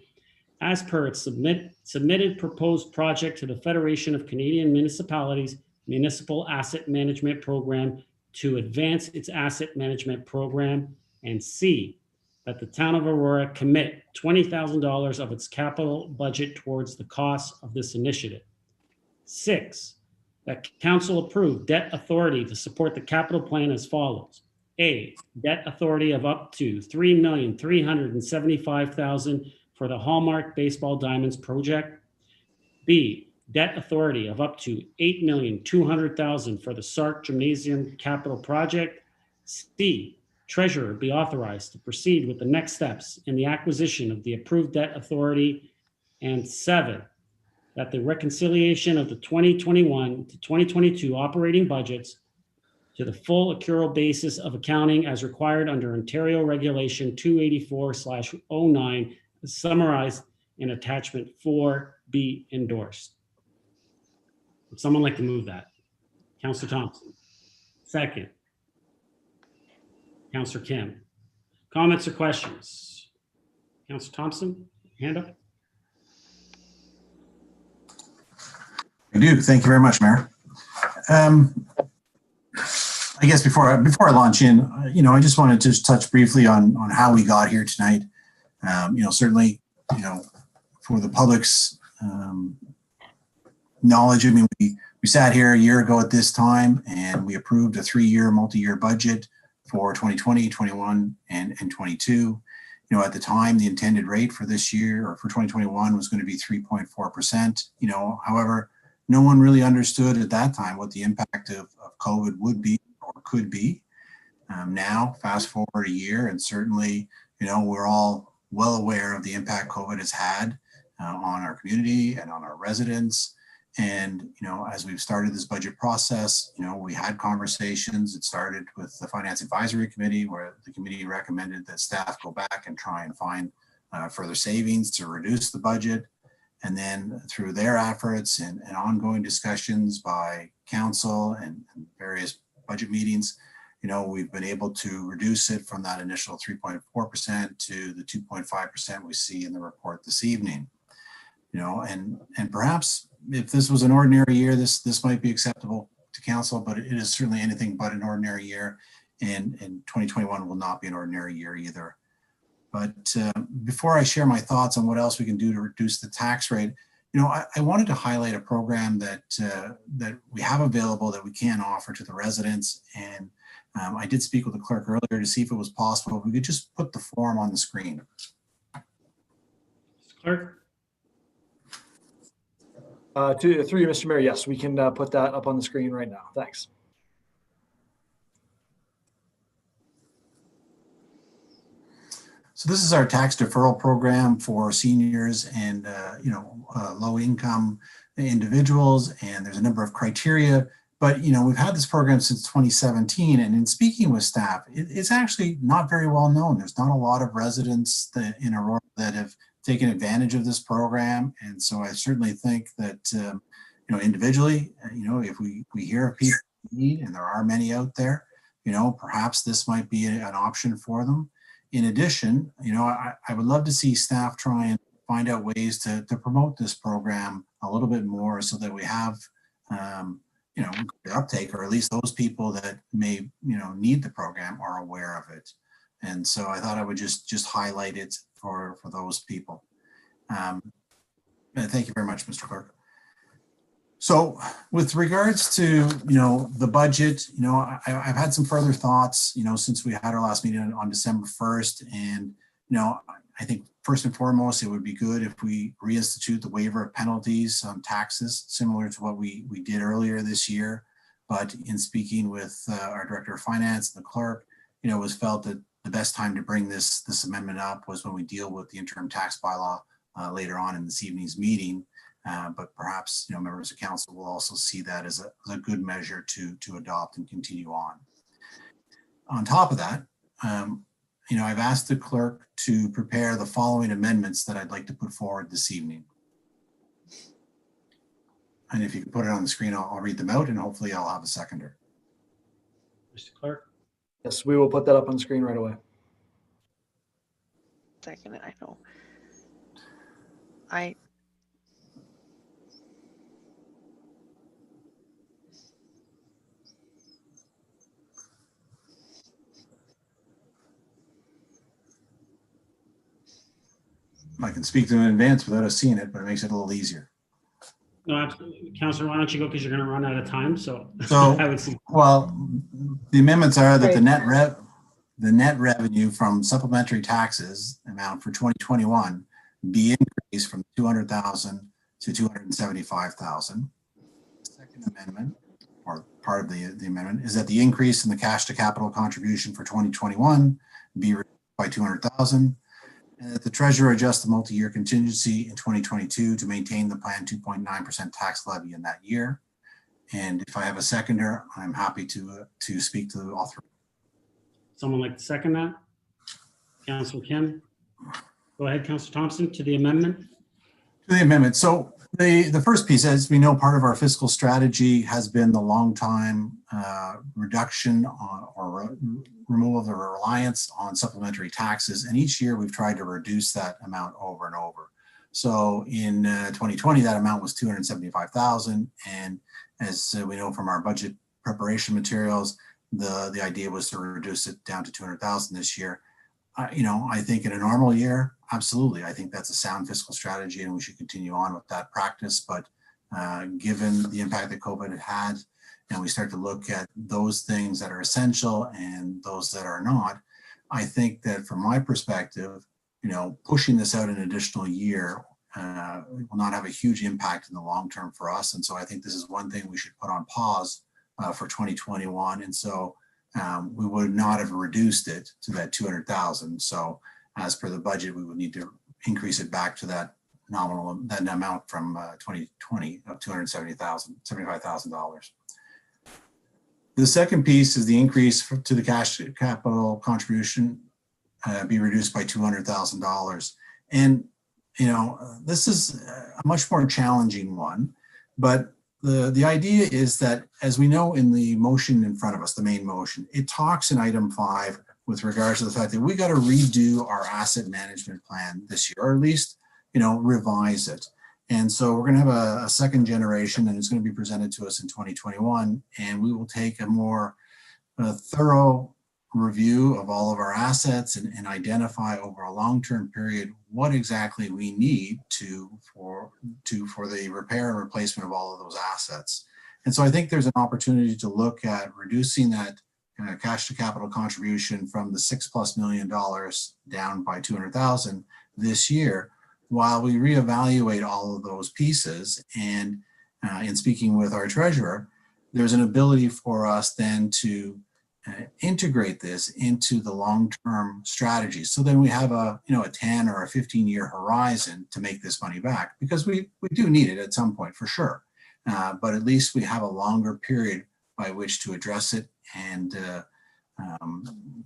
as per its submitted proposed project to the Federation of Canadian Municipalities Municipal Asset Management Program to advance its asset management program. And C, that the town of Aurora commit $20,000 of its capital budget towards the cost of this initiative. 6, that council approve debt authority to support the capital plan as follows. A, debt authority of up to $3,375,000 for the Hallmark Baseball Diamonds project. B, debt authority of up to $8,200,000 for the Sark Gymnasium capital project. C, treasurer be authorized to proceed with the next steps in the acquisition of the approved debt authority. And 7, that the reconciliation of the 2021 to 2022 operating budgets to the full accrual basis of accounting as required under Ontario Regulation 284/09 is summarized in attachment 4 be endorsed. Would someone like to move that? Councillor Thompson. Second. Councillor Kim. Comments or questions? Councillor Thompson, hand up. I do. Thank you very much, Mayor. I guess before I launch in, I just wanted to just touch briefly on how we got here tonight. Certainly, for the public's knowledge, I mean, we sat here a year ago at this time and we approved a 3-year multi-year budget for 2020, 21, and 22. At the time, the intended rate for this year or for 2021 was going to be 3.4%. However, no one really understood at that time what the impact of COVID would be or could be. Now, fast forward a year, and certainly, we're all well aware of the impact COVID has had on our community and on our residents. And, as we've started this budget process, we had conversations. It started with the Finance Advisory Committee, where the committee recommended that staff go back and try and find further savings to reduce the budget. And then through their efforts and ongoing discussions by council and various budget meetings, we've been able to reduce it from that initial 3.4% to the 2.5% we see in the report this evening. And perhaps if this was an ordinary year, this might be acceptable to council, but it is certainly anything but an ordinary year. And 2021 will not be an ordinary year either. But before I share my thoughts on what else we can do to reduce the tax rate, I wanted to highlight a program that we have available that we can offer to the residents. And I did speak with the clerk earlier to see if it was possible if we could just put the form on the screen. Clerk? Through you, Mr. Mayor, yes, we can put that up on the screen right now. Thanks. So this is our tax deferral program for seniors and low income individuals, and there's a number of criteria. But we've had this program since 2017, and in speaking with staff, it's actually not very well known. There's not a lot of residents in Aurora that have taken advantage of this program, and so I certainly think that individually, if we hear of people in need, and there are many out there, perhaps this might be an option for them. In addition, I would love to see staff try and find out ways to promote this program a little bit more so that we have, uptake, or at least those people that may, need the program are aware of it. And so I thought I would just highlight it for those people. Thank you very much, Mr. Clerk. So with regards to, the budget, I've had some further thoughts, since we had our last meeting on December 1st. And, I think first and foremost, it would be good if we reinstitute the waiver of penalties on taxes, similar to what we did earlier this year. But in speaking with our Director of Finance and the clerk, it was felt that the best time to bring this amendment up was when we deal with the interim tax bylaw later on in this evening's meeting. But perhaps members of council will also see that as a good measure to adopt and continue on. On top of that, I've asked the clerk to prepare the following amendments that I'd like to put forward this evening. And if you can put it on the screen, I'll read them out, and hopefully I'll have a seconder. Mr. Clerk? Yes, we will put that up on the screen right away. Second, I know. I can speak to them in advance without us seeing it, but it makes it a little easier. No, absolutely. Councillor, why don't you go, because you're going to run out of time. So I would see. Well, the amendments are that the net revenue from supplementary taxes amount for 2021 be increased from 200,000 to 275,000. The second amendment, or part of the amendment, is that the increase in the cash to capital contribution for 2021 be reduced by 200,000. And that the treasurer adjust the multi-year contingency in 2022 to maintain the planned 2.9% tax levy in that year. And if I have a seconder, I'm happy to speak to all three. Someone like to second that? Councillor Kim? Go ahead, Councillor Thompson, to the amendment. To the amendment. So the first piece, as we know, part of our fiscal strategy has been the long time reduction or removal of the reliance on supplementary taxes. And each year we've tried to reduce that amount over and over. So in 2020, that amount was 275,000. And as we know from our budget preparation materials, the idea was to reduce it down to 200,000 this year. I think in a normal year, absolutely. I think that's a sound fiscal strategy and we should continue on with that practice. But given the impact that COVID had, and we start to look at those things that are essential and those that are not, I think that from my perspective, pushing this out an additional year will not have a huge impact in the long term for us. And so I think this is one thing we should put on pause for 2021. And so we would not have reduced it to that 200,000. So as per the budget, we would need to increase it back to that amount from 2020 of $275,000. The second piece is the increase to the cash capital contribution be reduced by $200,000. And, this is a much more challenging one, but the idea is that, as we know in the motion in front of us, the main motion, it talks in item 5 with regards to the fact that we got to redo our asset management plan this year, or at least, revise it. And so we're going to have a second generation, and it's going to be presented to us in 2021, and we will take a more thorough review of all of our assets and identify over a long-term period what exactly we need for the repair and replacement of all of those assets. And so I think there's an opportunity to look at reducing that cash to capital contribution from the $6+ million down by 200,000 this year, while we reevaluate all of those pieces. And in speaking with our treasurer, there's an ability for us then to integrate this into the long-term strategy. So then we have a 10 or a 15-year horizon to make this money back, because we do need it at some point for sure. But at least we have a longer period by which to address it and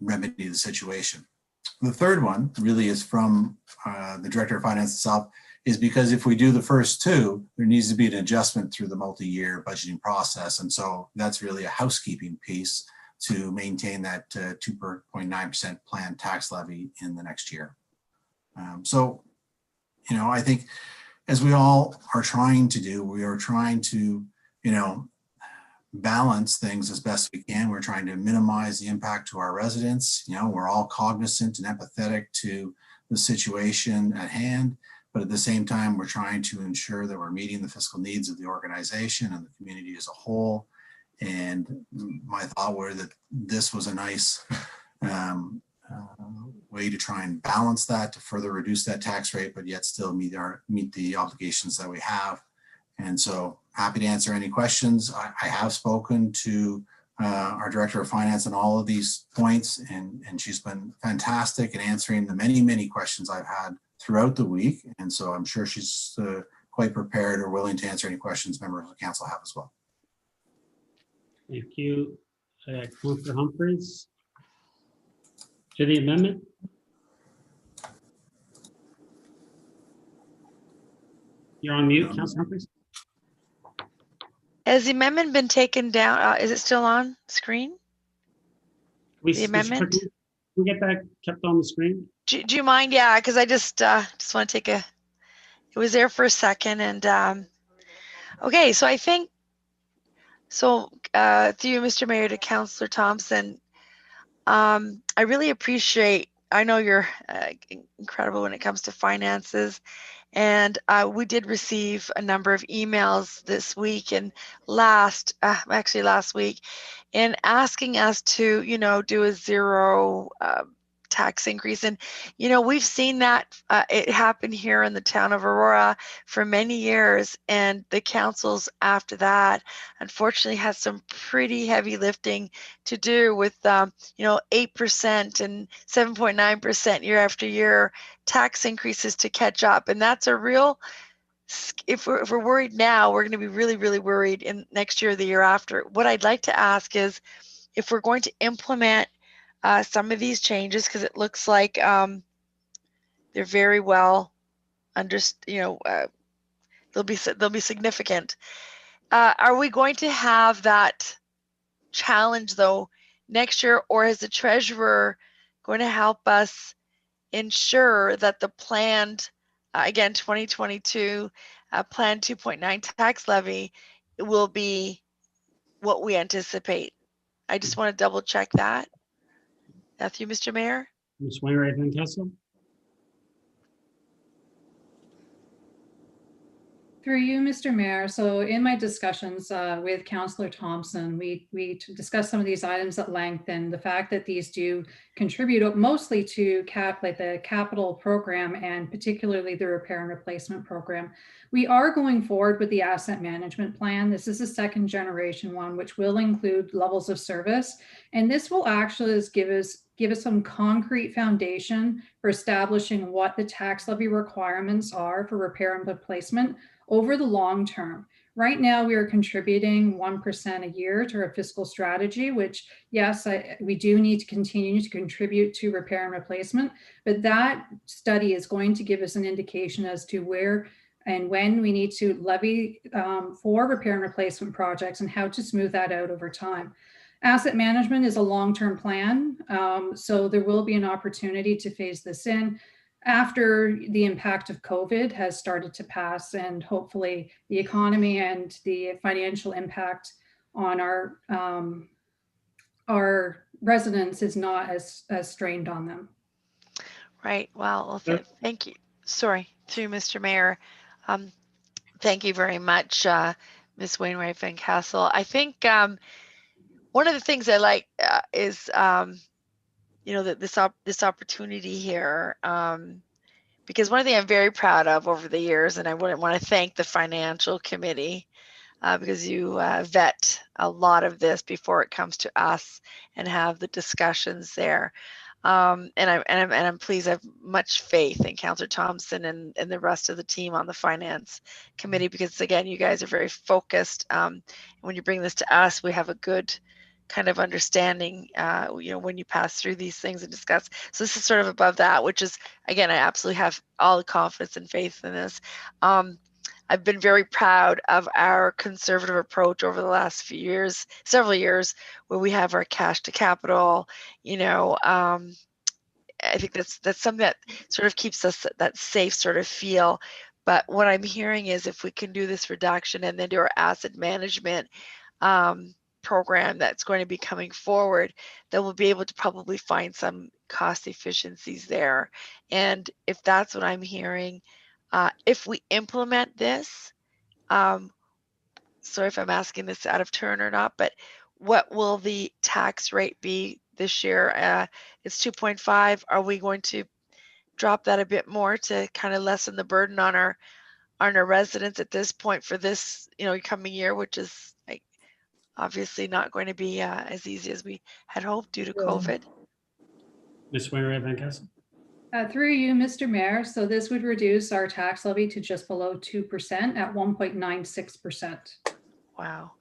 remedy the situation. The third one really is from the Director of Finance itself, is because if we do the first two, there needs to be an adjustment through the multi-year budgeting process. And so that's really a housekeeping piece to maintain that 2.9% planned tax levy in the next year. So, I think as we all are trying to do, we are trying to, balance things as best we can. We're trying to minimize the impact to our residents. We're all cognizant and empathetic to the situation at hand, but at the same time, we're trying to ensure that we're meeting the fiscal needs of the organization and the community as a whole. And my thought were that this was a nice way to try and balance that, to further reduce that tax rate, but yet still meet the obligations that we have. And so happy to answer any questions. I have spoken to our Director of Finance on all of these points, and she's been fantastic in answering the many, many questions I've had throughout the week. And so I'm sure she's quite prepared or willing to answer any questions members of the council have as well. Thank you. Councillor Humphries. To the amendment. You're on mute, Councillor Humphries. Has the amendment been taken down? Is it still on screen? The amendment? Can we get that kept on the screen? Do you mind? Yeah, because I just want to take it was there for a second. And okay, so I think, through you, Mr. Mayor, to Councillor Thompson, I really appreciate, I know you're incredible when it comes to finances. And we did receive a number of emails this week and last week, in asking us to, do a zero tax increase. And, we've seen that it happen here in the town of Aurora for many years. And the councils after that, unfortunately, had some pretty heavy lifting to do with, 8% and 7.9% year after year tax increases to catch up. And that's a real, if we're worried now, we're going to be really, really worried in next year or the year after. What I'd like to ask is, if we're going to implement some of these changes, because it looks like they're very well understood, they'll be significant. Are we going to have that challenge though next year, or is the treasurer going to help us ensure that the planned again, 2022 Plan 2.9 tax levy will be what we anticipate. I just want to double check that. Through Mr. Mayor. Ms. Wainwright Van Kessel. Through you, Mr. Mayor. So in my discussions with Councillor Thompson, we discussed some of these items at length, and the fact that these do contribute mostly to the capital program and particularly the repair and replacement program. We are going forward with the asset management plan. This is a second generation one, which will include levels of service. And this will actually give us some concrete foundation for establishing what the tax levy requirements are for repair and replacement over the long term. Right now, we are contributing 1% a year to our fiscal strategy, which, yes, we do need to continue to contribute to repair and replacement, but that study is going to give us an indication as to where and when we need to levy for repair and replacement projects and how to smooth that out over time. Asset management is a long-term plan, so there will be an opportunity to phase this in after the impact of COVID has started to pass, and hopefully the economy and the financial impact on our residents is not as strained on them. Right. Well, thank you. Sorry, through Mr. Mayor. Thank you very much, Ms. Wainwright Van Kessel. I think one of the things I like is that this opportunity here, because one thing I'm very proud of over the years, and I want to thank the Financial Committee because you vet a lot of this before it comes to us and have the discussions there. And I'm pleased. I have much faith in Councillor Thompson and the rest of the team on the Finance Committee, because again, you guys are very focused. When you bring this to us, we have a good kind of understanding, when you pass through these things and discuss. So this is sort of above that, which is, again, I absolutely have all the confidence and faith in this. I've been very proud of our conservative approach over the last few years, several years, where we have our cash to capital. I think that's something that sort of keeps us that safe sort of feel. But what I'm hearing is if we can do this reduction and then do our asset management program that's going to be coming forward, then we'll be able to probably find some cost efficiencies there. And if that's what I'm hearing, if we implement this, sorry if I'm asking this out of turn or not, but what will the tax rate be this year? It's 2.5. Are we going to drop that a bit more to kind of lessen the burden on our residents at this point for this coming year, which is obviously not going to be as easy as we had hoped due to COVID? Ms. Wainwright Van Kessel. Through you, Mr. Mayor. So this would reduce our tax levy to just below 2% at 1.96%. Wow.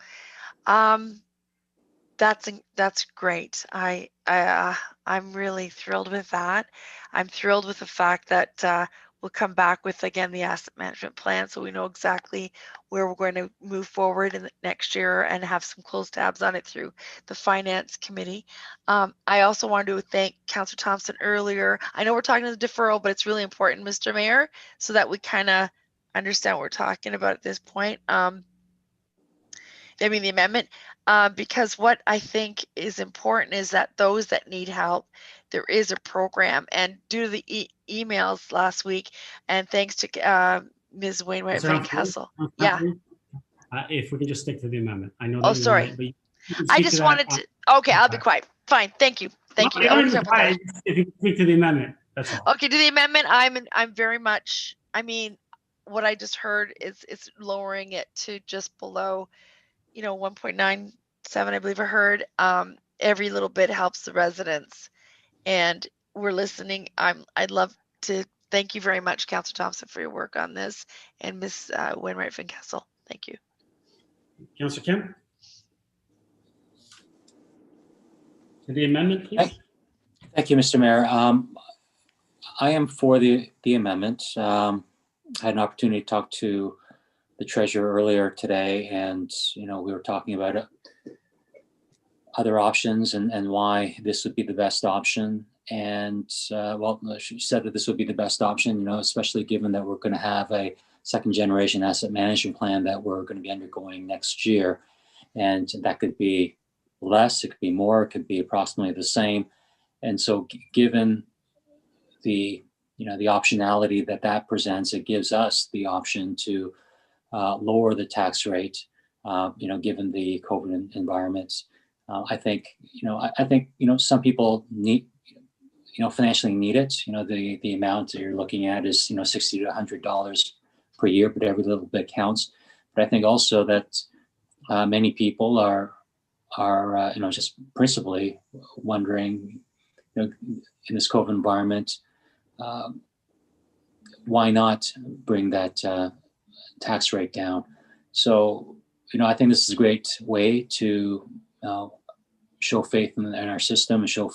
That's great. I'm really thrilled with that. I'm thrilled with the fact that we'll come back with, again, the asset management plan, so we know exactly where we're going to move forward in the next year and have some close tabs on it through the Finance Committee. I also wanted to thank Councillor Thompson earlier. I know we're talking the deferral, but it's really important, Mr. Mayor, so that we kind of understand what we're talking about at this point. The amendment, because what I think is important is that those that need help, there is a program. And due to the emails last week, and thanks to Ms. Wainwright Van Kessel. Yeah. If we can just stick to the amendment. I know. Oh, sorry. I just wanted to. Okay, I'll be quiet. Fine. Thank you. Thank you. If you can speak to the amendment, that's all. Okay, to the amendment, I'm very much. What I just heard is it's lowering it to just below 1.97, I believe I heard. Every little bit helps the residents, and we're listening. I'd love to thank you very much, Councillor Thompson, for your work on this, and Ms. Wainwright Van Kessel. Thank you. Councillor Kemp. To the amendment, please. Thank you, Mr. Mayor. I am for the amendment. I had an opportunity to talk to the treasurer earlier today, and we were talking about other options and why this would be the best option. And well, she said that this would be the best option, you know, especially given that we're going to have a second generation asset management plan that we're going to be undergoing next year. And that could be less, it could be more, it could be approximately the same. And so given the, you know, the optionality that that presents, it gives us the option to lower the tax rate, you know, given the COVID environment. I think, you know, I think, you know, some people need, you know, financially need it. You know, the amount that you're looking at is, you know, $60 to $100 per year, but every little bit counts. But I think also that many people are you know, just principally wondering, you know, in this COVID environment, why not bring that tax rate down? So, you know, I think this is a great way to show faith in our system and show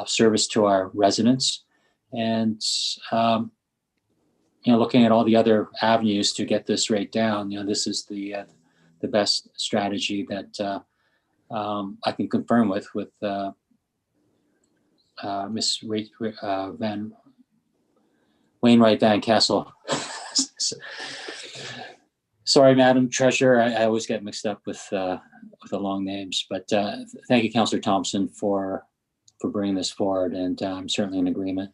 service to our residents. And, you know, looking at all the other avenues to get this rate down, you know, this is the best strategy that I can confirm with Ms. Wainwright Van Kessel. Sorry, Madam Treasurer, I always get mixed up with the long names, but thank you, Councillor Thompson, for bringing this forward, and I'm certainly in agreement.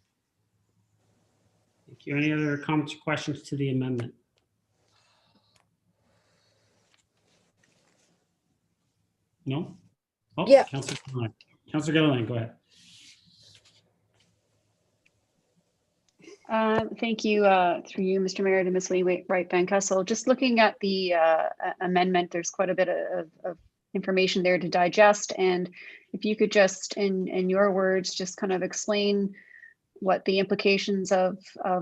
Thank you. Any other comments or questions to the amendment? No? Oh, Yeah. Councillor Gilliland, go ahead. Thank you, through you, Mr. Mayor, to Ms. Wainwright Van Kessel. Just looking at the amendment, there's quite a bit of information there to digest. And if you could just, in your words, just kind of explain what the implications of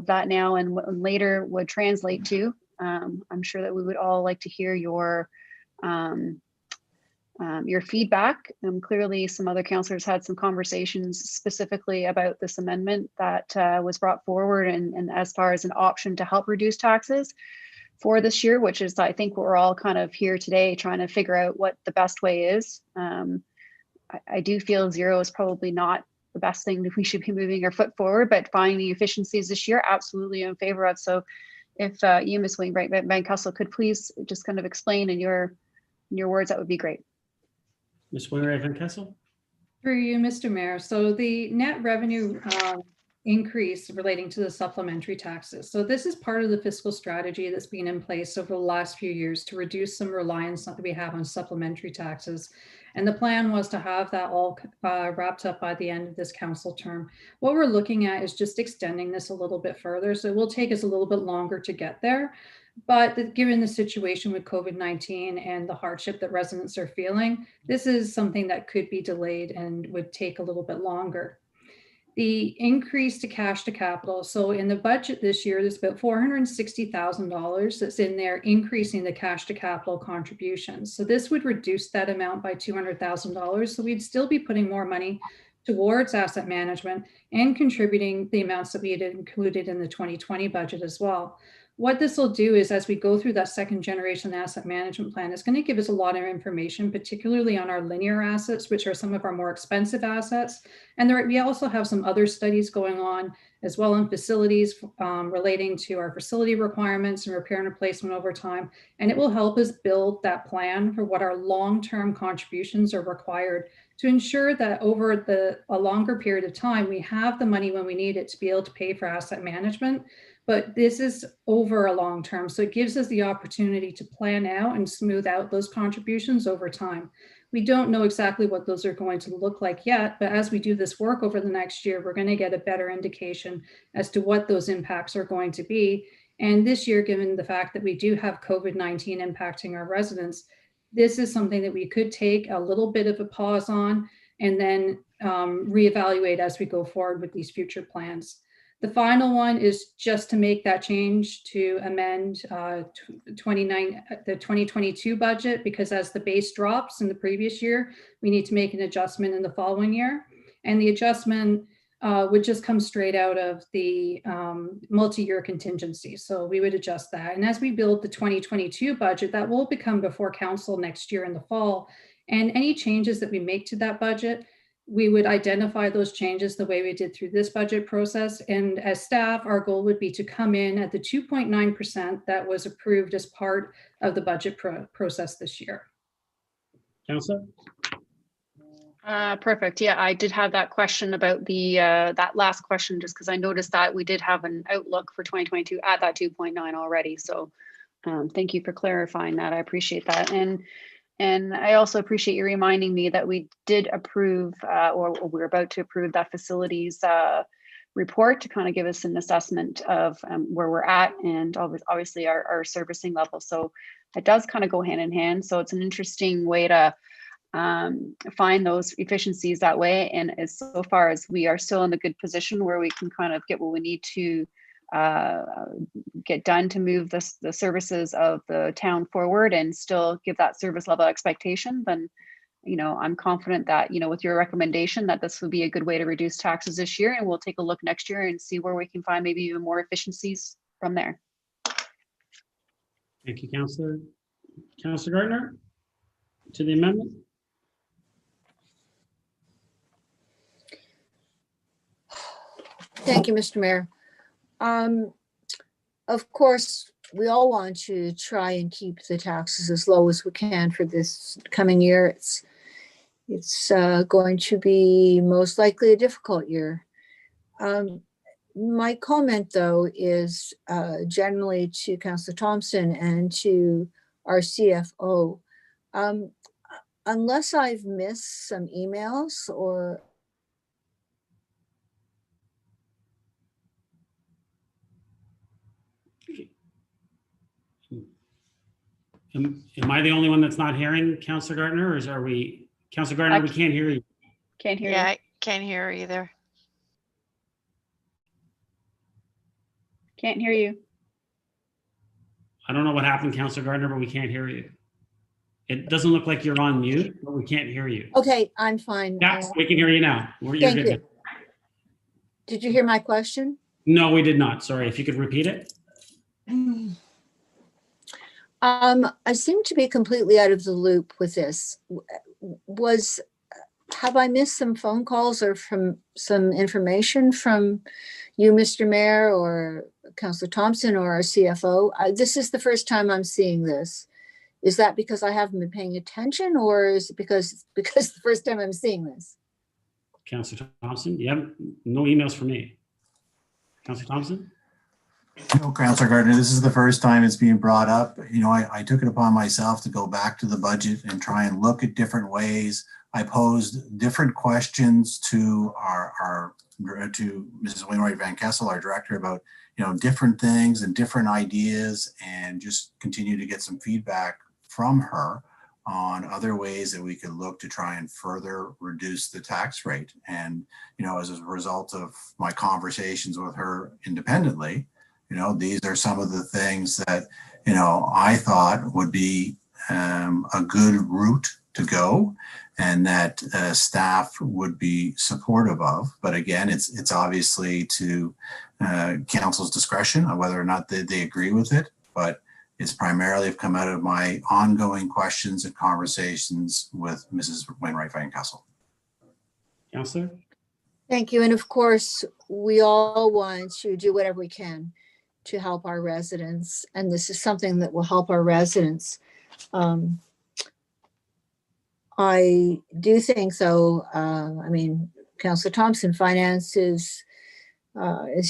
that now and later would translate to. I'm sure that we would all like to hear your feedback. Clearly, some other councillors had some conversations specifically about this amendment that was brought forward, and as far as an option to help reduce taxes for this year, which is, I think, we're all kind of here today trying to figure out what the best way is. I do feel zero is probably not the best thing that we should be moving our foot forward, but finding efficiencies this year, absolutely in favor of. So if you, Ms. Wainwright Van Kessel, could please just kind of explain in your words, that would be great. Ms. Wainwright Van Kessel? Through you, Mr. Mayor. So the net revenue increase relating to the supplementary taxes. So this is part of the fiscal strategy that's been in place over the last few years to reduce some reliance that we have on supplementary taxes. And the plan was to have that all wrapped up by the end of this council term. What we're looking at is just extending this a little bit further. So it will take us a little bit longer to get there. But given the situation with COVID-19 and the hardship that residents are feeling, this is something that could be delayed and would take a little bit longer. The increase to cash to capital. So in the budget this year, there's about $460,000 that's in there, increasing the cash to capital contributions. So this would reduce that amount by $200,000. So we'd still be putting more money towards asset management and contributing the amounts that we had included in the 2020 budget as well. What this will do is, as we go through that second generation asset management plan, it's going to give us a lot of information, particularly on our linear assets, which are some of our more expensive assets. And we also have some other studies going on as well in facilities relating to our facility requirements and repair and replacement over time. And it will help us build that plan for what our long-term contributions are required to ensure that over a longer period of time, we have the money when we need it to be able to pay for asset management. But this is over a long term. So it gives us the opportunity to plan out and smooth out those contributions over time. We don't know exactly what those are going to look like yet, but as we do this work over the next year, we're going to get a better indication as to what those impacts are going to be. And this year, given the fact that we do have COVID-19 impacting our residents, this is something that we could take a little bit of a pause on and then reevaluate as we go forward with these future plans. The final one is just to make that change to amend the 2022 budget, because as the base drops in the previous year, we need to make an adjustment in the following year. And the adjustment would just come straight out of the multi-year contingency. So we would adjust that. And as we build the 2022 budget, that will become before council next year in the fall. And any changes that we make to that budget we would identify those changes the way we did through this budget process. And as staff, our goal would be to come in at the 2.9% that was approved as part of the budget process this year. Counselor? Perfect. Yeah, I did have that question about the that last question, just because I noticed that we did have an outlook for 2022 at that 2.9 already. So thank you for clarifying that. I appreciate that. And I also appreciate you reminding me that we did approve, or we're about to approve that facilities report to kind of give us an assessment of where we're at and obviously our servicing level. So it does kind of go hand in hand. So it's an interesting way to find those efficiencies that way. And as so far as we are still in a good position where we can kind of get what we need to get done to move the services of the town forward and still give that service level expectation, then, you know, I'm confident that, you know, with your recommendation that this would be a good way to reduce taxes this year, and we'll take a look next year and see where we can find maybe even more efficiencies from there. Thank you, Councillor. Councillor Gardner, to the amendment. Thank you, Mr. Mayor. Of course, we all want to try and keep the taxes as low as we can for this coming year. It's going to be most likely a difficult year. My comment, though, is generally to Councillor Thompson and to our CFO. Unless I've missed some emails or Am I the only one that's not hearing Councillor Gardner, or are we, Councillor Gardner, we can't hear you. Can't hear you. Yeah, I can't hear either. Can't hear you. I don't know what happened, Councillor Gardner, but we can't hear you. It doesn't look like you're on mute, but we can't hear you. okay, I'm fine. Yeah, we can hear you now. You're Thank good you. now. Did you hear my question? No, we did not. Sorry, if you could repeat it. I seem to be completely out of the loop with this. Have I missed some phone calls or from some information from you, Mr. Mayor, or Councillor Thompson, or our CFO? This is the first time I'm seeing this. Is that because I haven't been paying attention, or is it because the first time I'm seeing this? Councillor Thompson, you have no emails from me. Councillor Thompson? No, Councillor Gardner, this is the first time it's being brought up. You know, I took it upon myself to go back to the budget and try and look at different ways. I posed different questions to to Mrs. Wainwright Van Kessel, our director, about, you know, different things and different ideas, and just continue to get some feedback from her on other ways that we could look to try and further reduce the tax rate. And, you know, as a result of my conversations with her independently, you know, these are some of the things that, you know, I thought would be a good route to go, and that staff would be supportive of. But again, it's obviously to council's discretion on whether or not they agree with it. But it's primarily come out of my ongoing questions and conversations with Mrs. Wainwright Van Kessel. Councillor? Thank you. And of course, we all want to do whatever we can to help our residents. And this is something that will help our residents. I do think, though, I mean, Councillor Thompson, finance is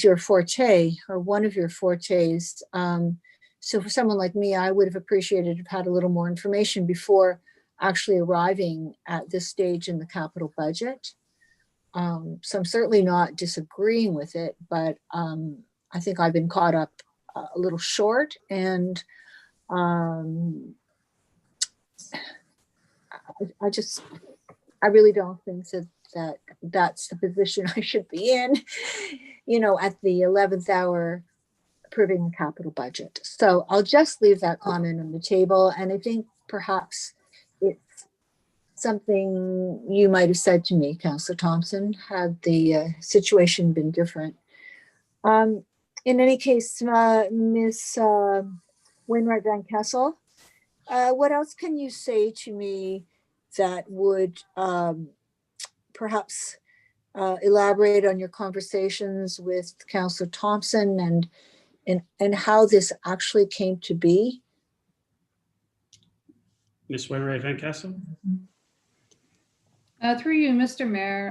your forte, or one of your fortes. So for someone like me, I would have appreciated to have had a little more information before actually arriving at this stage in the capital budget. So I'm certainly not disagreeing with it, but I think I've been caught up a little short, and I really don't think that that's the position I should be in, you know, at the 11th hour approving the capital budget. So I'll just leave that comment on the table. And I think perhaps it's something you might have said to me, Councillor Thompson, had the situation been different. In any case, Ms. Wainwright Van Kessel, what else can you say to me that would perhaps elaborate on your conversations with Councillor Thompson and how this actually came to be? Ms. Wainwright Van Kessel? Through you, Mr. Mayor,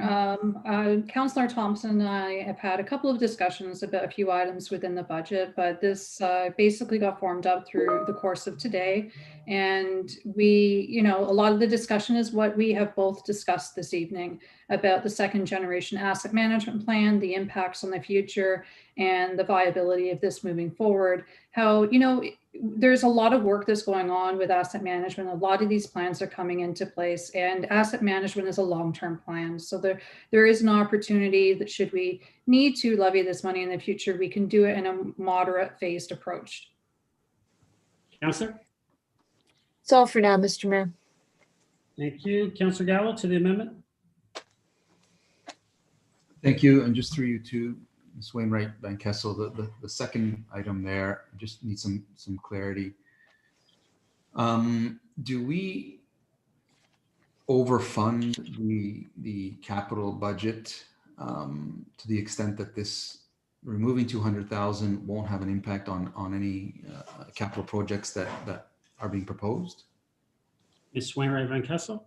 Councillor Thompson and I have had a couple of discussions about a few items within the budget, but this basically got formed up through the course of today. And we, a lot of the discussion is what we have both discussed this evening about the second generation asset management plan, the impacts on the future, and the viability of this moving forward. How, there's a lot of work that's going on with asset management. A lot of these plans are coming into place, and asset management is a long-term plan. So there is an opportunity that should we need to levy this money in the future, we can do it in a moderate phased approach. Councillor? That's all for now, Mr. Mayor. Thank you. Councillor Gallo to the amendment. Thank you. And just through you to Ms. Wainwright Van Kessel, the second item there, I just need some clarity. Do we overfund the capital budget to the extent that this removing 200,000 won't have an impact on any capital projects that are being proposed? Ms. Wainwright Van Kessel?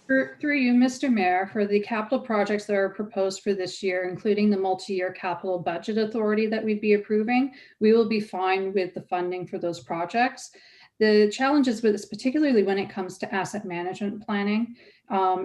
Through you, Mr. Mayor, for the capital projects that are proposed for this year, including the multi-year capital budget authority that we'd be approving, we will be fine with the funding for those projects. The challenges with this, particularly when it comes to asset management planning,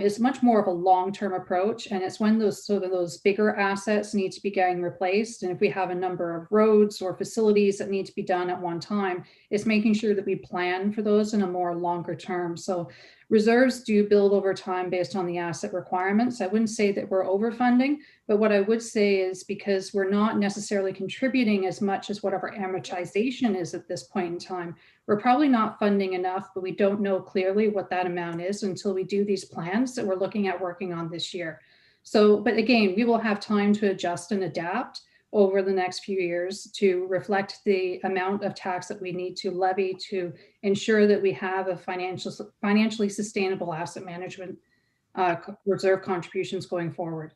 is much more of a long-term approach, and it's when those bigger assets need to be getting replaced. And if we have a number of roads or facilities that need to be done at one time, it's making sure that we plan for those in a more longer term. So reserves do build over time based on the asset requirements. I wouldn't say that we're overfunding, but what I would say is because we're not necessarily contributing as much as whatever amortization is at this point in time, we're probably not funding enough, but we don't know clearly what that amount is until we do these plans that we're looking at working on this year. So, but again, we will have time to adjust and adapt over the next few years to reflect the amount of tax that we need to levy to ensure that we have a financially sustainable asset management reserve contributions going forward.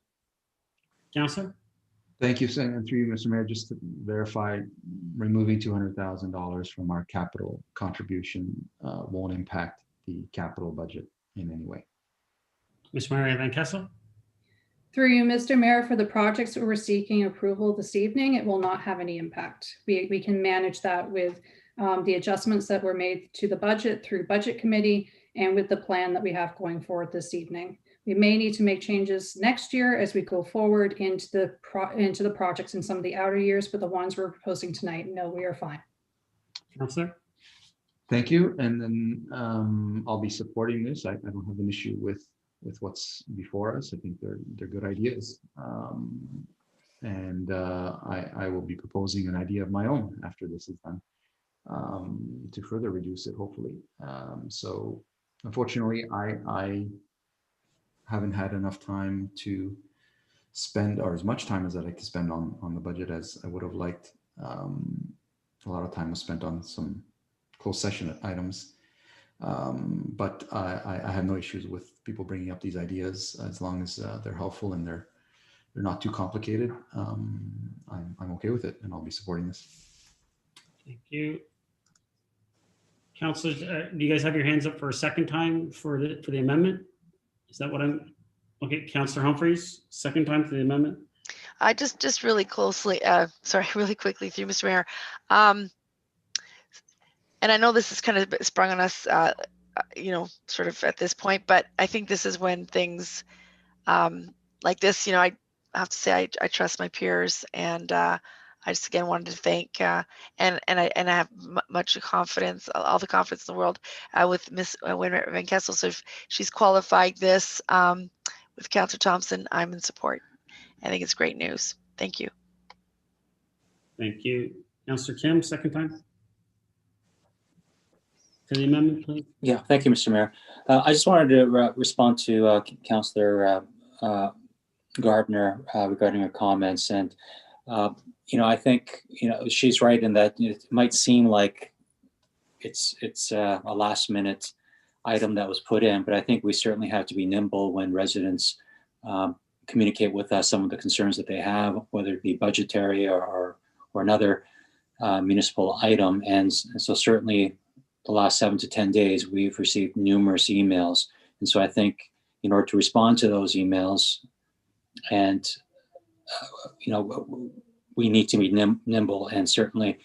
Councillor? Thank you, and through you, Mr. Mayor, just to verify, removing $200,000 from our capital contribution won't impact the capital budget in any way. Ms. Wainwright Van Kessel? Through you, Mr. Mayor, for the projects that we're seeking approval this evening, it will not have any impact. We can manage that with the adjustments that were made to the budget through Budget Committee and with the plan that we have going forward this evening. We may need to make changes next year as we go forward into the projects in some of the outer years, but the ones we're proposing tonight, no, we are fine. Councillor? Thank you. And then I'll be supporting this. I don't have an issue with what's before us. I think they're good ideas. And I will be proposing an idea of my own after this is done to further reduce it, hopefully. So unfortunately, I haven't had enough time to spend, or as much time as I'd like to spend on the budget as I would have liked. A lot of time was spent on some closed session items. But I have no issues with people bringing up these ideas as long as they're helpful and they're not too complicated. I'm okay with it, and I'll be supporting this. Thank you. Councillors, do you guys have your hands up for a second time for the amendment? Is that what I'm? Okay, Councillor Humphreys, second time for the amendment. I just really closely, really quickly through Mr. Mayor. And I know this is kind of sprung on us, sort of at this point, but I think this is when things like this, I have to say I trust my peers, and I just again wanted to thank and I have much confidence, all the confidence in the world with Ms. Wainwright Van Kessel. So if she's qualified this with Councillor Thompson, I'm in support. I think it's great news. Thank you. Thank you. Councillor Kim, second time. To the amendment, please. Yeah, thank you, Mr. Mayor. I just wanted to respond to Councillor Gardner regarding her comments. And, I think, she's right in that it might seem like it's a last minute item that was put in, but I think we certainly have to be nimble when residents communicate with us some of the concerns that they have, whether it be budgetary or another municipal item. And so certainly the last 7 to 10 days, we've received numerous emails. And so I think in order to respond to those emails, and we need to be nimble, and certainly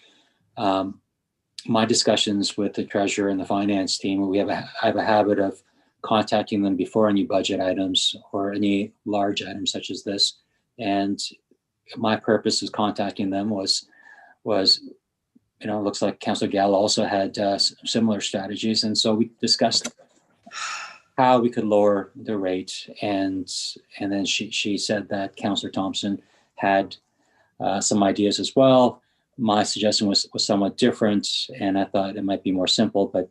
my discussions with the treasurer and the finance team, I have a habit of contacting them before any budget items or any large items such as this. And my purpose of contacting them was it looks like Councillor Gallo also had similar strategies. And so we discussed how we could lower the rate. And then she said that Councillor Thompson had some ideas as well. My suggestion was somewhat different, and I thought it might be more simple, but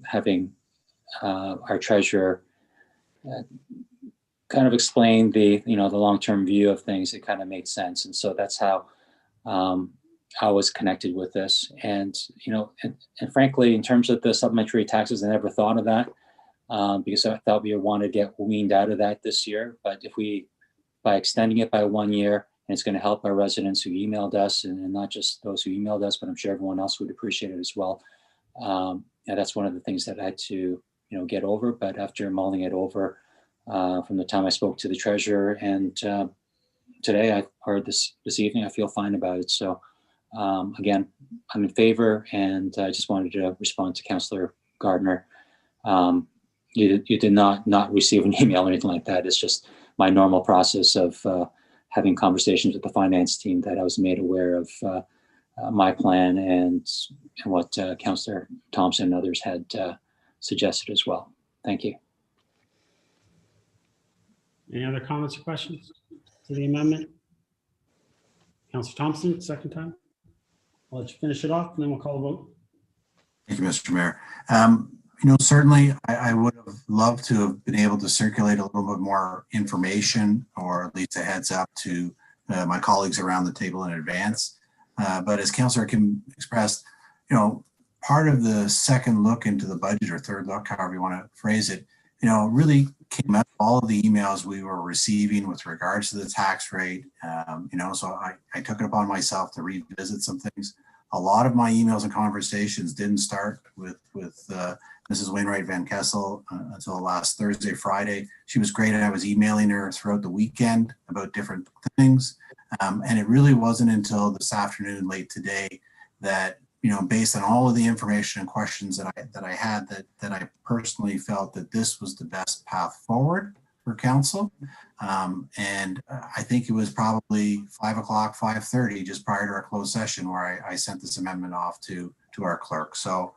having our treasurer kind of explain the long-term view of things, it kind of made sense. And so that's how I was connected with this. And frankly, in terms of the supplementary taxes, I never thought of that because I thought we wanted to get weaned out of that this year. But by extending it by 1 year, and it's going to help our residents who emailed us, and not just those who emailed us, but I'm sure everyone else would appreciate it as well. And that's one of the things that I had to get over. But after mulling it over from the time I spoke to the treasurer and today or this evening, I feel fine about it. So again, I'm in favor, and I just wanted to respond to Councillor Gardner. You did not receive an email or anything like that. It's just my normal process of having conversations with the finance team that I was made aware of my plan and what Councillor Thompson and others had suggested as well. Thank you. Any other comments or questions to the amendment? Councillor Thompson, second time. I'll let you finish it off, and then we'll call a vote. Thank you, Mr. Mayor. Certainly I would have loved to have been able to circulate a little bit more information, or at least a heads up to my colleagues around the table in advance. But as Councillor Kim expressed, part of the second look into the budget, or third look, however you want to phrase it, really came out of all of the emails we were receiving with regards to the tax rate. So I took it upon myself to revisit some things. A lot of my emails and conversations didn't start with Mrs. Wainwright Van Kessel until last Thursday, Friday. She was great, and I was emailing her throughout the weekend about different things. And it really wasn't until this afternoon, late today, that based on all of the information and questions that I had, that I personally felt that this was the best path forward for council. And I think it was probably 5 o'clock, 5:30, just prior to our closed session, where I sent this amendment off to our clerk. So,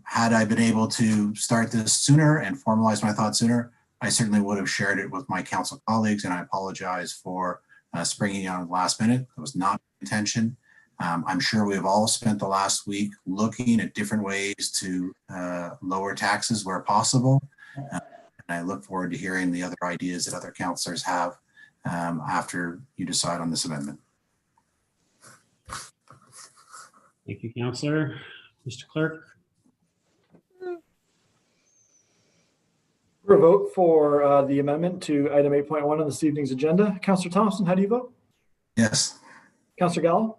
had I been able to start this sooner and formalize my thoughts sooner, I certainly would have shared it with my council colleagues, and I apologize for springing it on the last minute. That was not my intention. I'm sure we've all spent the last week looking at different ways to lower taxes where possible. And I look forward to hearing the other ideas that other councillors have after you decide on this amendment. Thank you, Councillor. Mr. Clerk? For a vote for the amendment to item 8.1 on this evening's agenda, Councillor Thompson, how do you vote? Yes. Councillor Gallo?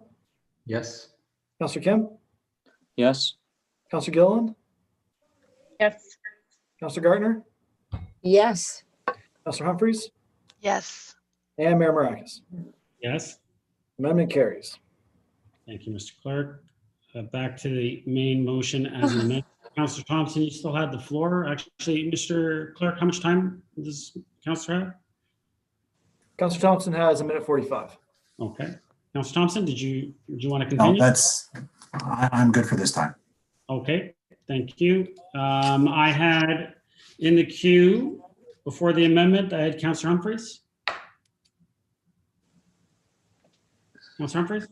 Yes. Councillor Kim? Yes. Councillor Gilliland? Yes. Councillor Gardner? Yes. Councillor Humphreys? Yes. And Mayor Marakis. Yes. Amendment carries. Thank you, Mr. Clerk. Back to the main motion as amended. Councillor Thompson, you still had the floor. Actually, Mr. Clerk, how much time does Councillor have? Councillor Thompson has 1:45. Okay. Councillor Thompson, did you want to No, continue? I'm good for this time. Okay, thank you. I had in the queue before the amendment, I had Councillor Humphreys. Councillor Humphreys?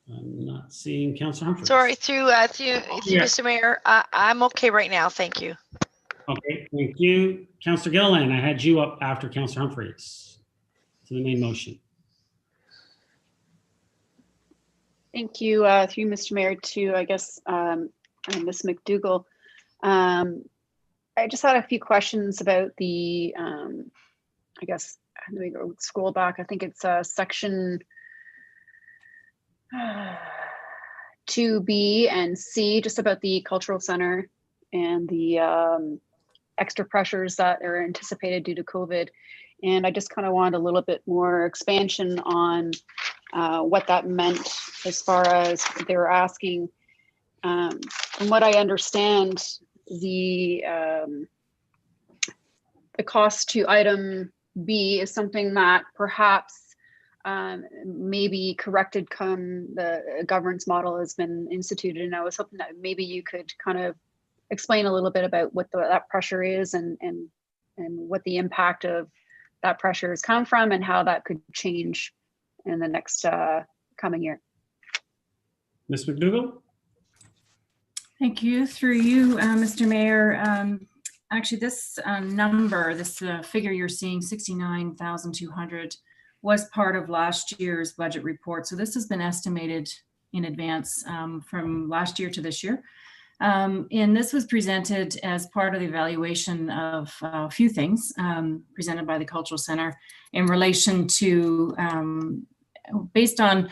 I'm not seeing Councillor Humphreys. Sorry, through Yeah. Mr. Mayor, I'm okay right now. Thank you. Okay, thank you. Councillor Gilliland, I had you up after Councillor Humphreys to the main motion. Thank you, through Mr. Mayor, to, I guess, and Ms. McDougall. I just had a few questions about the, I guess, let me go scroll back. I think it's section 2B and C, just about the cultural center and the extra pressures that are anticipated due to COVID. And I just kind of wanted a little bit more expansion on what that meant as far as they were asking. From what I understand, the cost to item B is something that perhaps may be corrected come the governance model has been instituted. And I was hoping that maybe you could kind of explain a little bit about what that pressure is and what the impact of that pressure has come from and how that could change in the next coming year. Ms. McDougall? Thank you. Through you, Mr. Mayor. Actually, this number, this figure you're seeing, 69,200, was part of last year's budget report. So this has been estimated in advance from last year to this year. And this was presented as part of the evaluation of a few things presented by the Cultural Center in relation to, based on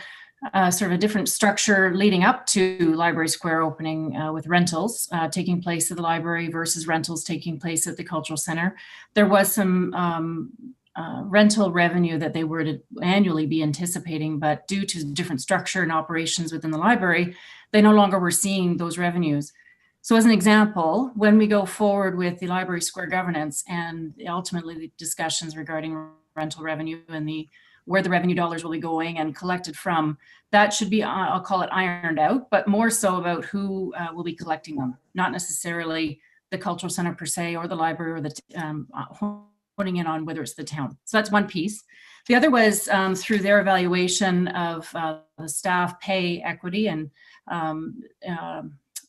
sort of a different structure leading up to Library Square opening with rentals taking place at the library versus rentals taking place at the Cultural Center. There was some rental revenue that they were to annually be anticipating, but due to different structure and operations within the library, they no longer were seeing those revenues. So as an example, when we go forward with the Library Square governance and ultimately the discussions regarding rental revenue and where the revenue dollars will be going and collected from, that should be, I'll call it ironed out, but more so about who will be collecting them, not necessarily the Cultural Center per se or the library or the putting in on whether it's the town. So that's one piece. The other was through their evaluation of the staff pay equity and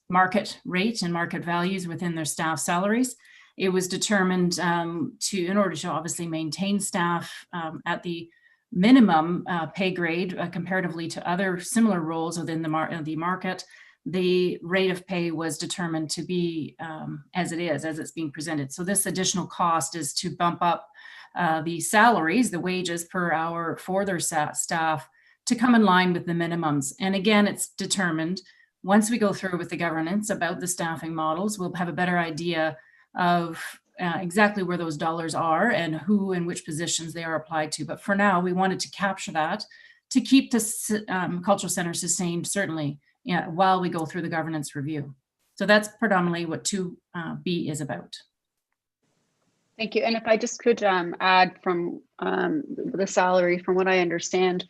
market rate and market values within their staff salaries. It was determined in order to obviously maintain staff at the minimum pay grade comparatively to other similar roles within the market, the rate of pay was determined to be as it's being presented. So this additional cost is to bump up the salaries, the wages per hour for their staff to come in line with the minimums. And again, it's determined once we go through with the governance about the staffing models, we'll have a better idea of exactly where those dollars are and who and which positions they are applied to. But for now, we wanted to capture that to keep the Cultural Center sustained, certainly, while we go through the governance review. So that's predominantly what 2B is about. Thank you. And if I just could add from the salary, from what I understand,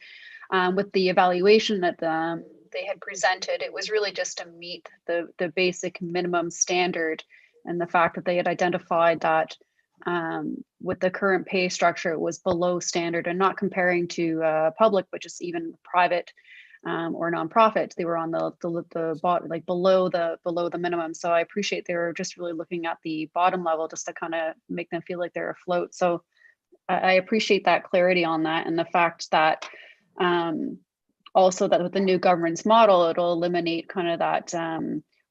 with the evaluation that they had presented, it was really just to meet the basic minimum standard, and the fact that they had identified that with the current pay structure, it was below standard, and not comparing to public, but just even private or nonprofit, they were on the bottom, like below the minimum. So I appreciate they were just really looking at the bottom level just to kind of make them feel like they're afloat. So I appreciate that clarity on that, and the fact that also that with the new governance model, it'll eliminate kind of that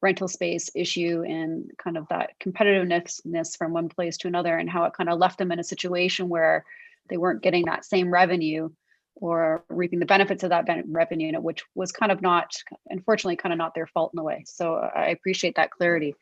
rental space issue and kind of that competitiveness from one place to another, and how it kind of left them in a situation where they weren't getting that same revenue or reaping the benefits of that revenue, which was kind of not, unfortunately, kind of not their fault in a way. So I appreciate that clarity.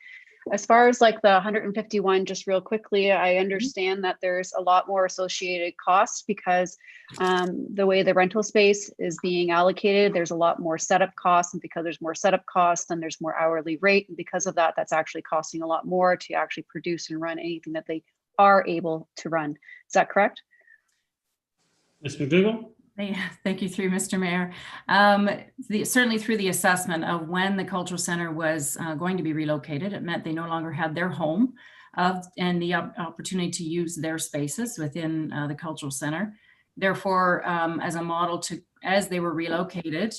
As far as like the 151, just real quickly, I understand that there's a lot more associated costs because the way the rental space is being allocated, there's a lot more setup costs, and because there's more setup costs, then there's more hourly rate. And because of that, that's actually costing a lot more to actually produce and run anything that they are able to run. Is that correct? Ms. McDougall? Thank you, through Mr. Mayor. Certainly through the assessment of when the Cultural Center was going to be relocated, it meant they no longer had their home and the opportunity to use their spaces within the Cultural Center. Therefore, as a model as they were relocated,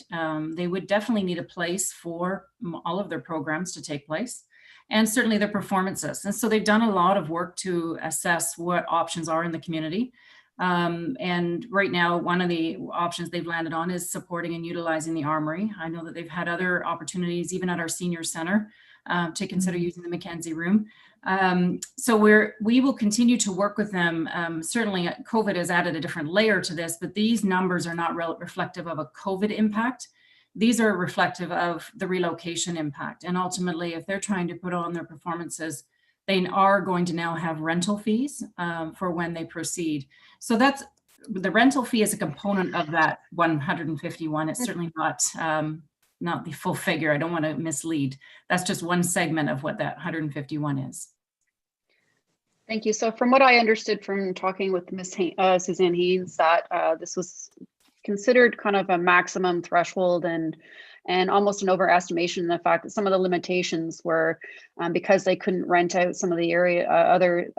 they would definitely need a place for all of their programs to take place, and certainly their performances. And so they've done a lot of work to assess what options are in the community. And right now, one of the options they've landed on is supporting and utilizing the Armory. I know that they've had other opportunities, even at our senior center, to consider using the Mackenzie room. So we will continue to work with them. Certainly COVID has added a different layer to this, but these numbers are not reflective of a COVID impact. These are reflective of the relocation impact. And ultimately, if they're trying to put on their performances, they are going to now have rental fees for when they proceed. So that's the rental fee is a component of that 151. It's certainly not the full figure. I don't want to mislead. That's just one segment of what that 151 is. Thank you. So from what I understood from talking with Ms. Suzanne Haynes, that this was considered kind of a maximum threshold and almost an overestimation in the fact that some of the limitations were because they couldn't rent out some of the area, other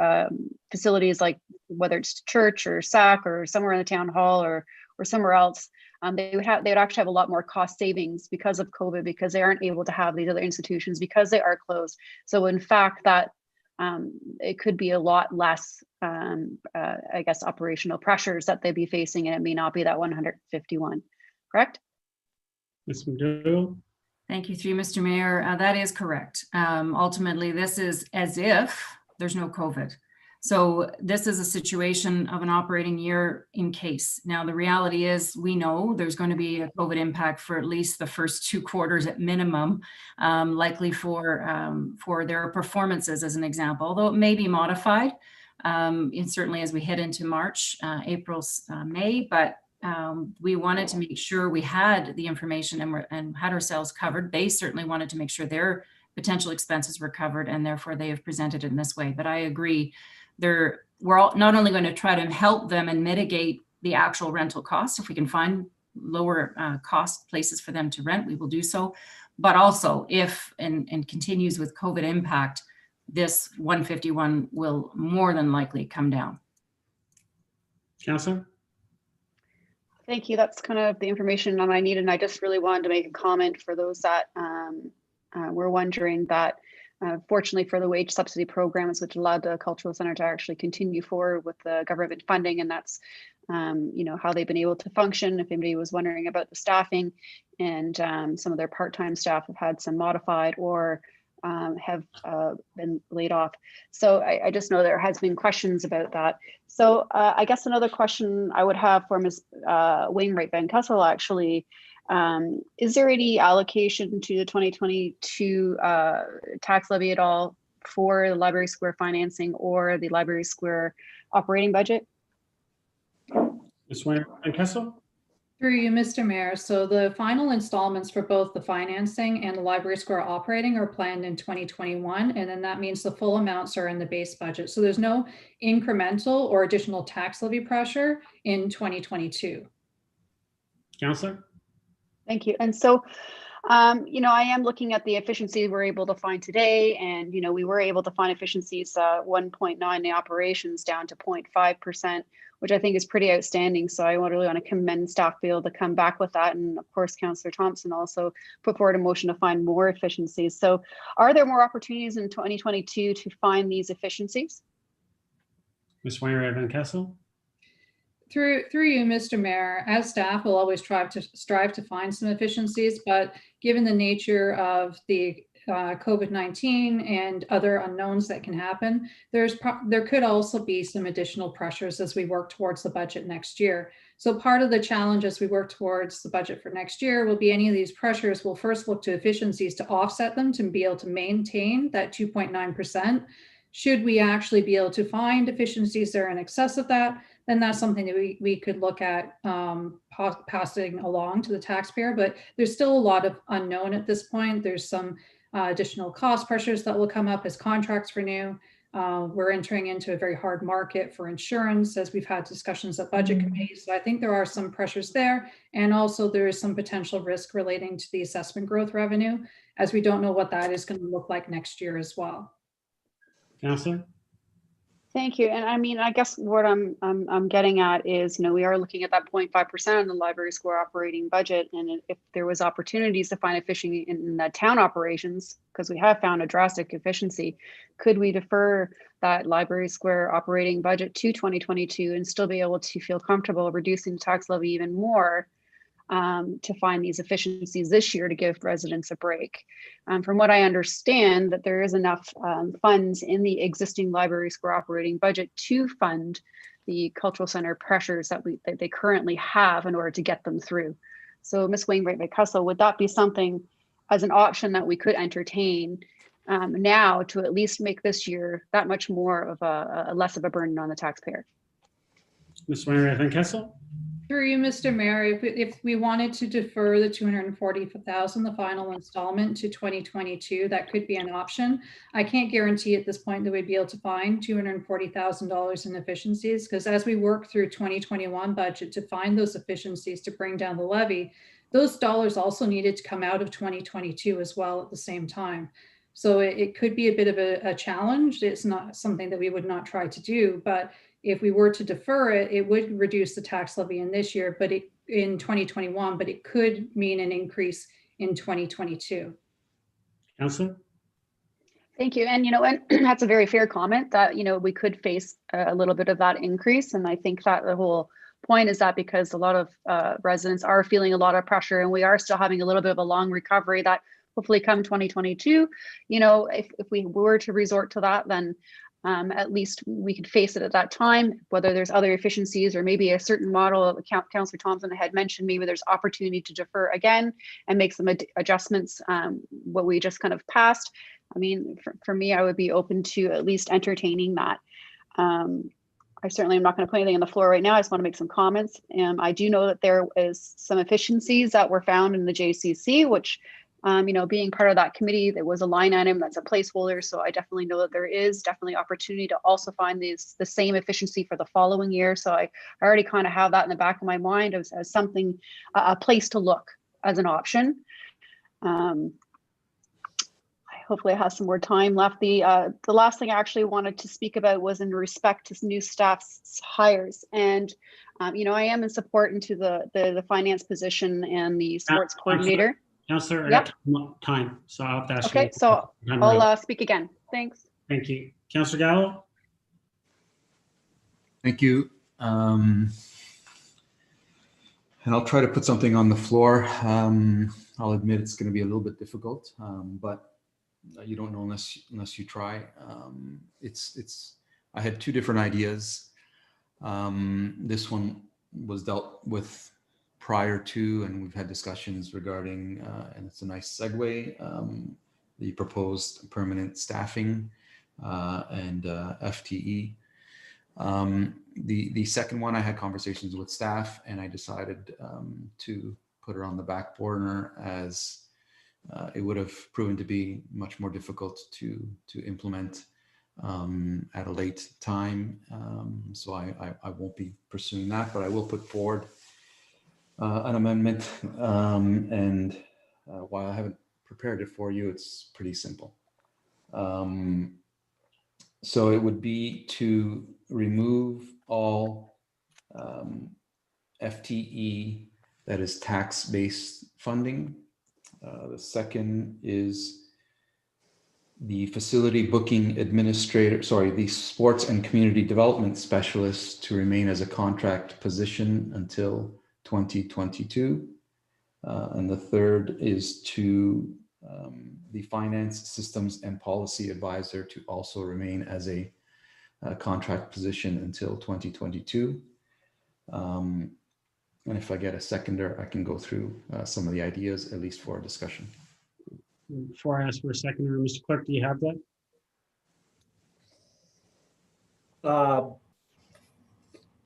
facilities, like whether it's church or SAC or somewhere in the town hall or somewhere else. They would actually have a lot more cost savings because of COVID, because they aren't able to have these other institutions because they are closed. So in fact, that it could be a lot less, I guess, operational pressures that they'd be facing, and it may not be that 151, correct? Ms. McDougall? Thank you, through Mr. Mayor. That is correct. Ultimately, this is as if there's no COVID. So this is a situation of an operating year in case. Now, the reality is we know there's going to be a COVID impact for at least the first 2 quarters at minimum, likely for their performances as an example, although it may be modified, and certainly as we head into March, April, May, but we wanted to make sure we had the information and had ourselves covered. They certainly wanted to make sure their potential expenses were covered, and therefore they have presented it in this way. But I agree, we're all not only going to try to help them and mitigate the actual rental costs. If we can find lower cost places for them to rent, we will do so. But also, if and continues with COVID impact, this 151 will more than likely come down. Councillor? Thank you. That's kind of the information that I needed. And I just really wanted to make a comment for those that were wondering that fortunately for the wage subsidy programs, which allowed the cultural center to actually continue forward with the government funding, and that's how they've been able to function. If anybody was wondering about the staffing, and some of their part-time staff have had some modified or have been laid off. So I just know there has been questions about that. So I guess another question I would have for Ms. Wainwright Van Kessel actually, is there any allocation to the 2022 tax levy at all for the Library Square financing or the Library Square operating budget? Ms. Wainwright Van Kessel? Through you, Mr. Mayor. So the final installments for both the financing and the Library Square operating are planned in 2021. And then that means the full amounts are in the base budget. So there's no incremental or additional tax levy pressure in 2022. Councillor? Thank you. And so, I am looking at the efficiency we're able to find today. And, we were able to find efficiencies 1.9, the operations down to 0.5%, which I think is pretty outstanding. So I really want to commend staff to be able to come back with that. And of course, Councillor Thompson also put forward a motion to find more efficiencies. So are there more opportunities in 2022 to find these efficiencies? Ms. Wainwright Van Kessel? Through you, Mr. Mayor, as staff will always strive to find some efficiencies, but given the nature of the COVID-19 and other unknowns that can happen, there could also be some additional pressures as we work towards the budget next year. So part of the challenge as we work towards the budget for next year will be any of these pressures. We'll first look to efficiencies to offset them to be able to maintain that 2.9%. Should we actually be able to find efficiencies that are in excess of that, then that's something that we could look at passing along to the taxpayer. But there's still a lot of unknown at this point. There's some additional cost pressures that will come up as contracts renew. We're entering into a very hard market for insurance, as we've had discussions at budget committees. So I think there are some pressures there. And also there is some potential risk relating to the assessment growth revenue, as we don't know what that is going to look like next year as well. Councillor? Thank you. And I mean, I guess what I'm getting at is, we are looking at that 0.5% on the Library Square operating budget. And if there was opportunities to find efficiency in the town operations, because we have found a drastic efficiency, could we defer that Library Square operating budget to 2022 and still be able to feel comfortable reducing the tax levy even more to find these efficiencies this year to give residents a break. From what I understand, that there is enough funds in the existing library square operating budget to fund the cultural center pressures that they currently have in order to get them through. So Ms. Wainwright-Vicusseau, would that be something as an option that we could entertain now to at least make this year that much more of a less of a burden on the taxpayer? Ms. Wainwright-Vicusseau? Through you, Mr. Mayor, if we wanted to defer the $240,000, the final installment to 2022, that could be an option. I can't guarantee at this point that we'd be able to find $240,000 in efficiencies, because as we work through 2021 budget to find those efficiencies to bring down the levy, those dollars also needed to come out of 2022 as well at the same time. So it could be a bit of a challenge. It's not something that we would not try to do, but if we were to defer it, it would reduce the tax levy in this year, but in 2021, but it could mean an increase in 2022. Councillor? Thank you. And, and that's a very fair comment that, we could face a little bit of that increase. And I think that the whole point is that because a lot of residents are feeling a lot of pressure and we are still having a little bit of a long recovery, that hopefully come 2022, if we were to resort to that, then at least we could face it at that time, whether there's other efficiencies or maybe a certain model of Councillor Thompson had mentioned, maybe there's opportunity to defer again and make some adjustments, what we just kind of passed. I mean, for me, I would be open to at least entertaining that. I certainly am not going to put anything on the floor right now. I just want to make some comments. I do know that there is some efficiencies that were found in the JCC, which being part of that committee, there was a line item that's a placeholder. So I definitely know that there is definitely opportunity to also find the same efficiency for the following year. So I already kind of have that in the back of my mind as something, a place to look as an option. Hopefully I have some more time left. The last thing I actually wanted to speak about was in respect to new staff's hires. And, I am in support into the finance position and the sports coordinator. Councillor, Yep. I got time, so I'll have to ask you. Okay, so I'll speak again. Thanks. Thank you. Councillor Gallo? Thank you. And I'll try to put something on the floor. I'll admit it's going to be a little bit difficult, but you don't know unless you try. I had two different ideas. This one was dealt with prior to, and we've had discussions regarding, and it's a nice segue, the proposed permanent staffing and FTE. The second one, I had conversations with staff and I decided to put it on the back burner as it would have proven to be much more difficult to implement at a late time. So I won't be pursuing that, but I will put forward an amendment, and while I haven't prepared it for you, it's pretty simple. So it would be to remove all FTE that is tax-based funding. The second is the facility booking administrator, the sports and community development specialist to remain as a contract position until 2022. And the third is to the finance systems and policy advisor to also remain as a contract position until 2022. And if I get a seconder, I can go through some of the ideas, at least for a discussion. Before I ask for a seconder, Mr. Clerk, do you have that?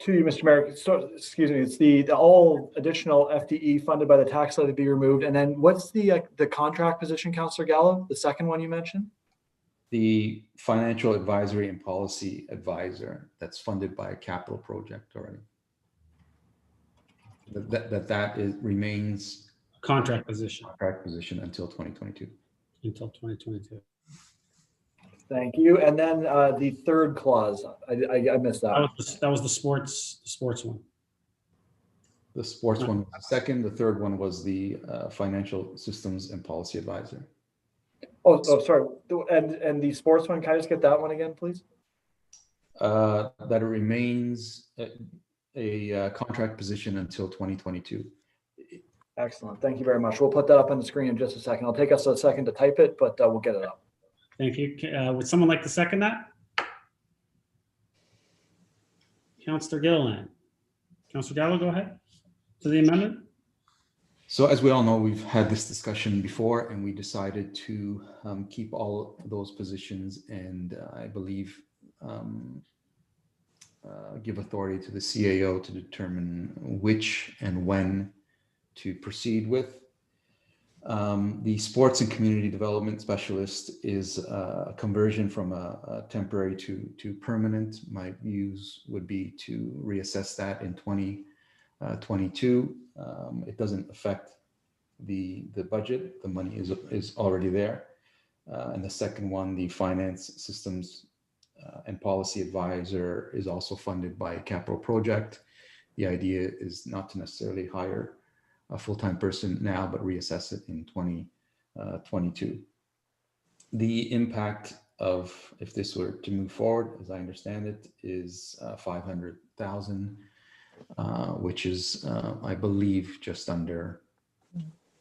To you, Mr. Mayor, so, excuse me, it's the all additional FTE funded by the tax levy be removed. And then what's the contract position, Councillor Gallo, the second one you mentioned? The financial advisory and policy advisor that's funded by a capital project already. That remains contract position until 2022. Until 2022. Thank you. And then the third clause, I missed that. That was the sports one. The sports one was the second. The third one was the financial systems and policy advisor. Oh, sorry. And the sports one, can I just get that one again, please? That it remains a contract position until 2022. Excellent. Thank you very much. We'll put that up on the screen in just a second. It'll take us a second to type it, but we'll get it up. Thank you. Would someone like to second that? Councillor Gilliland. Councillor Gallo, go ahead. To the amendment. So as we all know, we've had this discussion before and we decided to keep all those positions and I believe give authority to the CAO to determine which and when to proceed with. The sports and community development specialist is a conversion from a temporary to permanent. My views would be to reassess that in 2022. It doesn't affect the budget. The money is already there. And the second one, the finance systems and policy advisor, is also funded by a capital project. The idea is not to necessarily hire a full-time person now, but reassess it in 2022. The impact of, if this were to move forward, as I understand it, is 500,000, which is, I believe, just under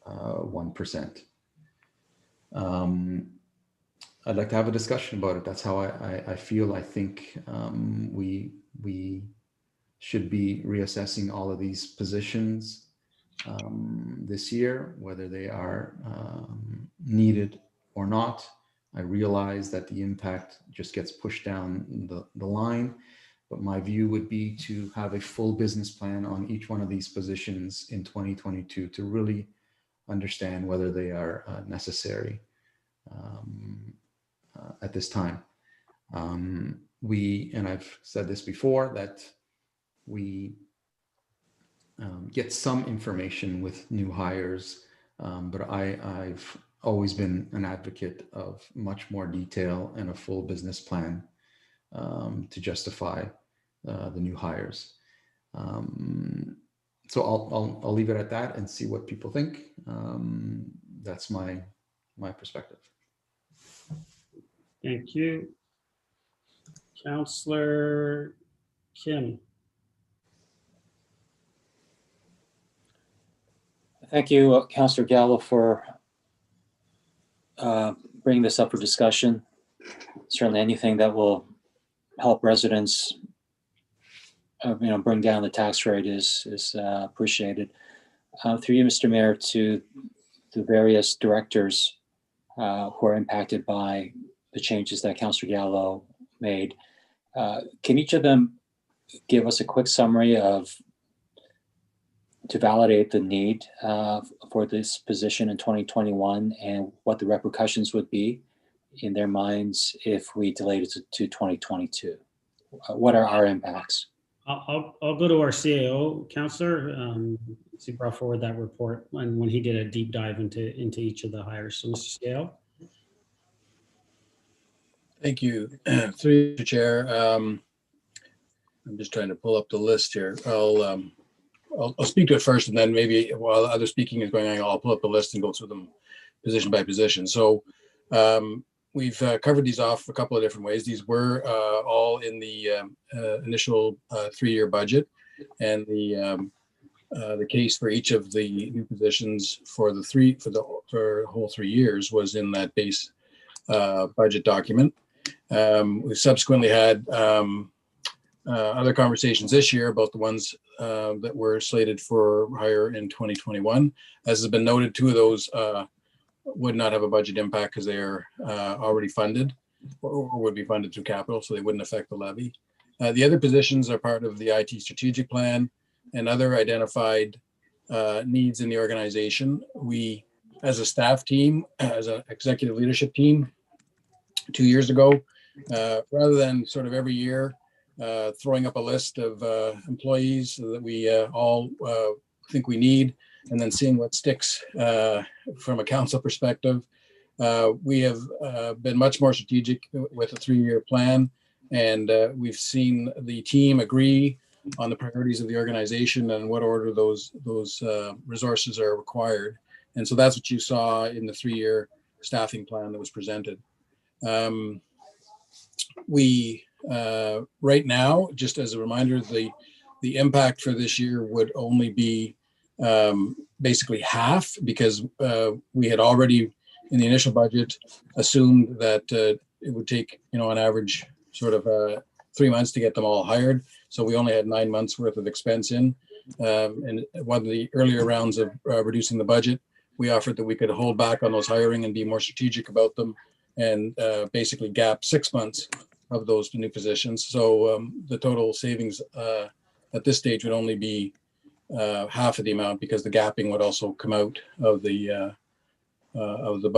1%. I'd like to have a discussion about it. That's how I feel. I think we should be reassessing all of these positions this year, whether they are needed or not. I realize that the impact just gets pushed down the line, but my view would be to have a full business plan on each one of these positions in 2022 to really understand whether they are necessary at this time. And I've said this before, that we get some information with new hires, but I've always been an advocate of much more detail and a full business plan to justify the new hires. So I'll leave it at that and see what people think. That's my perspective. Thank you. Councillor Kim. Thank you, Councillor Gallo, for bringing this up for discussion. Certainly anything that will help residents bring down the tax rate is appreciated. Through you, Mr. Mayor, to the various directors who are impacted by the changes that Councillor Gallo made, can each of them give us a quick summary to validate the need for this position in 2021 and what the repercussions would be in their minds if we delayed it to 2022? What are our impacts? I'll go to our CAO, Councillor. He brought forward that report when he did a deep dive into each of the hires. So, Mr. CAO. Thank you. Through the chair. I'm just trying to pull up the list here. I'll speak to it first, and then maybe while other speaking is going on, I'll pull up the list and go through them position by position. So we've covered these off a couple of different ways. These were all in the initial 3-year budget, and the case for each of the new positions for the whole 3 years was in that base budget document. We subsequently had other conversations this year about the ones that were slated for hire in 2021. As has been noted, 2 of those would not have a budget impact because they are already funded or would be funded through capital, so they wouldn't affect the levy. The other positions are part of the IT strategic plan and other identified needs in the organization. We, as a staff team, as an executive leadership team, 2 years ago, rather than sort of every year throwing up a list of employees that we all think we need, and then seeing what sticks from a council perspective. We have been much more strategic with a 3-year plan, and we've seen the team agree on the priorities of the organization and what order those resources are required. And so that's what you saw in the 3-year staffing plan that was presented. Right now, just as a reminder, the impact for this year would only be basically half because we had already in the initial budget assumed that it would take, on average sort of 3 months to get them all hired. So we only had 9 months worth of expense in. And one of the earlier rounds of reducing the budget, we offered that we could hold back on those hiring and be more strategic about them and basically gap 6 months of those new positions. So the total savings at this stage would only be half of the amount because the gapping would also come out of the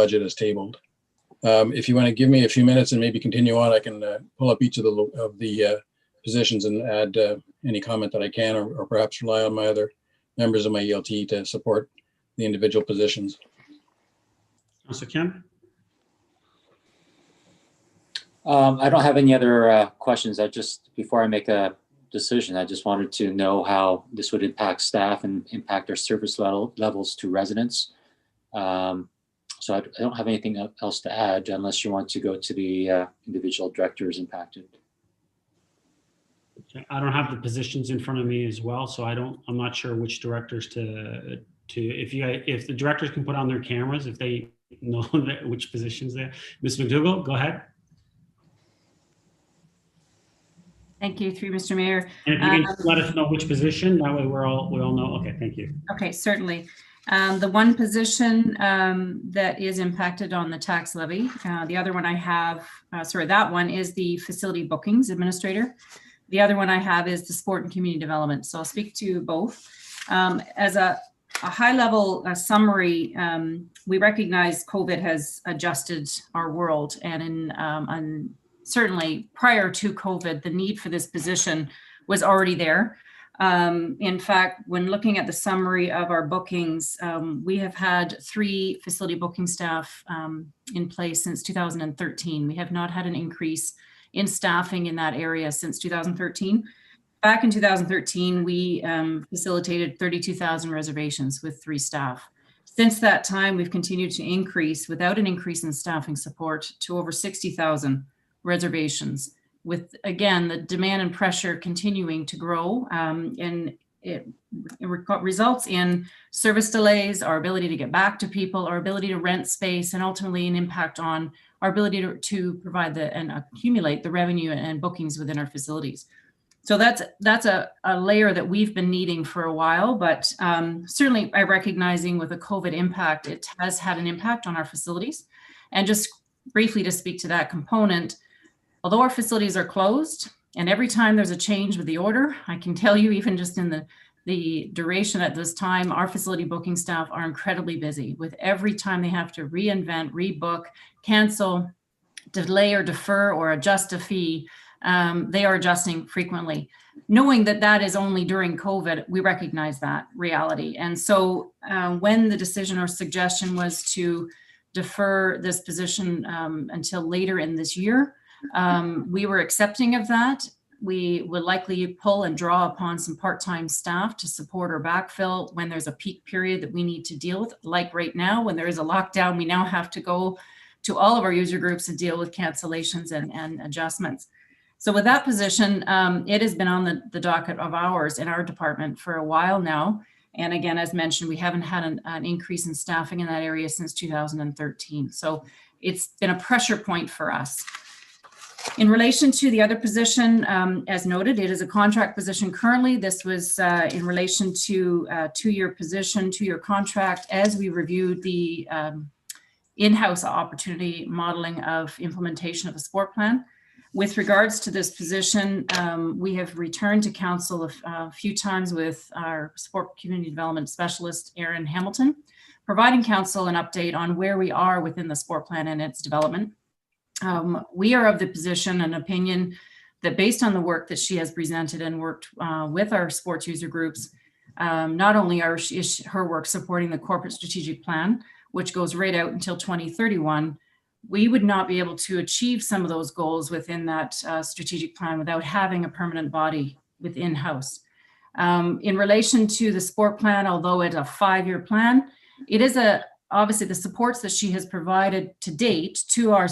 budget as tabled. If you want to give me a few minutes and maybe continue on, I can pull up each of the positions and add any comment that I can, or perhaps rely on my other members of my ELT to support the individual positions. Councilor Kim? I don't have any other questions. Before I make a decision, I just wanted to know how this would impact staff and impact our service levels to residents. So I don't have anything else to add unless you want to go to the individual directors impacted. I don't have the positions in front of me as well, so I'm not sure which directors if the directors can put on their cameras, if they know which positions there. Ms. McDougall, go ahead. Thank you, through Mr. Mayor. And if you can let us know which position, that way we all know. Okay, thank you. Okay, certainly. The one position that is impacted on the tax levy, the other one I have, that one is the facility bookings administrator. The other one I have is the sport and community development. So I'll speak to both. As a high level summary, we recognize COVID has adjusted our world, and certainly prior to COVID, the need for this position was already there. In fact, when looking at the summary of our bookings, we have had 3 facility booking staff in place since 2013. We have not had an increase in staffing in that area since 2013. Back in 2013, we facilitated 32,000 reservations with 3 staff. Since that time, we've continued to increase without an increase in staffing support to over 60,000 reservations, with, again, the demand and pressure continuing to grow, and it results in service delays, our ability to get back to people, our ability to rent space, and ultimately an impact on our ability to provide and accumulate the revenue and bookings within our facilities. So that's a layer that we've been needing for a while, but certainly by recognizing with the COVID impact, it has had an impact on our facilities. And just briefly to speak to that component, although our facilities are closed, and every time there's a change with the order, I can tell you, even just in the duration at this time, our facility booking staff are incredibly busy with every time they have to reinvent, rebook, cancel, delay or defer or adjust a fee. They are adjusting frequently. Knowing that that is only during COVID, we recognize that reality. And so when the decision or suggestion was to defer this position until later in this year, we were accepting of that. We would likely pull and draw upon some part-time staff to support or backfill when there's a peak period that we need to deal with. Like right now, when there is a lockdown, we now have to go to all of our user groups and deal with cancellations and adjustments. So with that position, it has been on the docket of ours in our department for a while now. And again, as mentioned, we haven't had an increase in staffing in that area since 2013. So it's been a pressure point for us. In relation to the other position, as noted, it is a contract position currently. This was in relation to a 2-year position, 2-year contract, as we reviewed the in-house opportunity modeling of implementation of a sport plan. With regards to this position, we have returned to council a few times with our sport community development specialist, Erin Hamilton, providing council an update on where we are within the sport plan and its development. We are of the position and opinion that based on the work that she has presented and worked with our sports user groups, not only is her work supporting the corporate strategic plan, which goes right out until 2031, we would not be able to achieve some of those goals within that strategic plan without having a permanent body within house. In relation to the sport plan, although it's a 5-year plan, it is obviously the supports that she has provided to date to our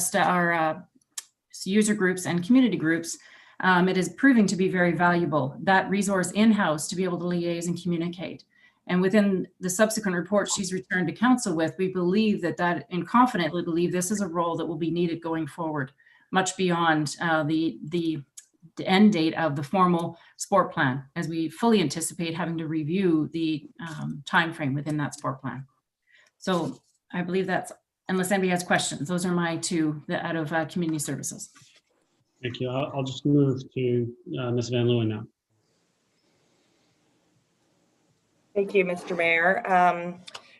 user groups and community groups, it is proving to be very valuable, that resource in-house to be able to liaise and communicate. And within the subsequent report she's returned to council with, we believe that and confidently believe this is a role that will be needed going forward, much beyond the end date of the formal sport plan, as we fully anticipate having to review the timeframe within that sport plan. So I believe that's, unless anybody has questions, those are my two out of community services. Thank you. I'll just move to Ms. Van Leeuwen now. Thank you, Mr. Mayor.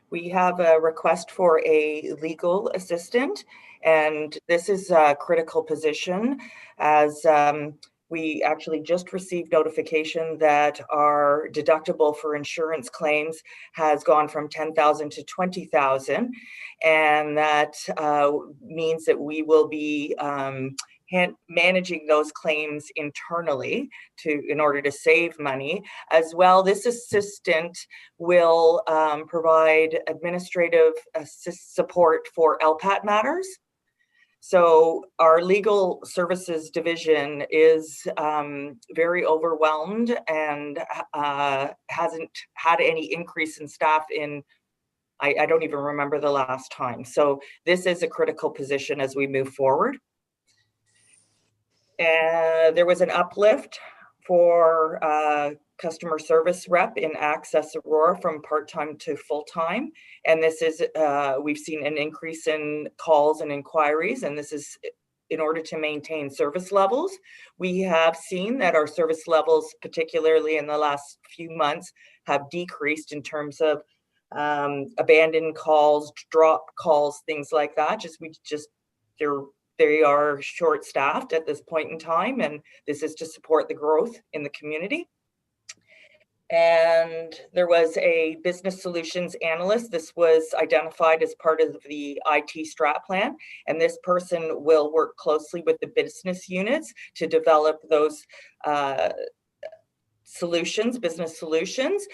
We have a request for a legal assistant, and this is a critical position as we actually just received notification that our deductible for insurance claims has gone from 10,000 to 20,000, and that means that we will be managing those claims internally in order to save money. As well, this assistant will provide administrative support for LPAT matters. So our legal services division is very overwhelmed and hasn't had any increase in staff in, I don't even remember the last time. So this is a critical position as we move forward. And there was an uplift for customer service rep in Access Aurora from part-time to full-time. And this is, we've seen an increase in calls and inquiries, and this is in order to maintain service levels. We have seen that our service levels, particularly in the last few months, have decreased in terms of abandoned calls, drop calls, things like that. They are short-staffed at this point in time, and this is to support the growth in the community. And there was a business solutions analyst. This was identified as part of the IT strat plan, and this person will work closely with the business units to develop those business solutions.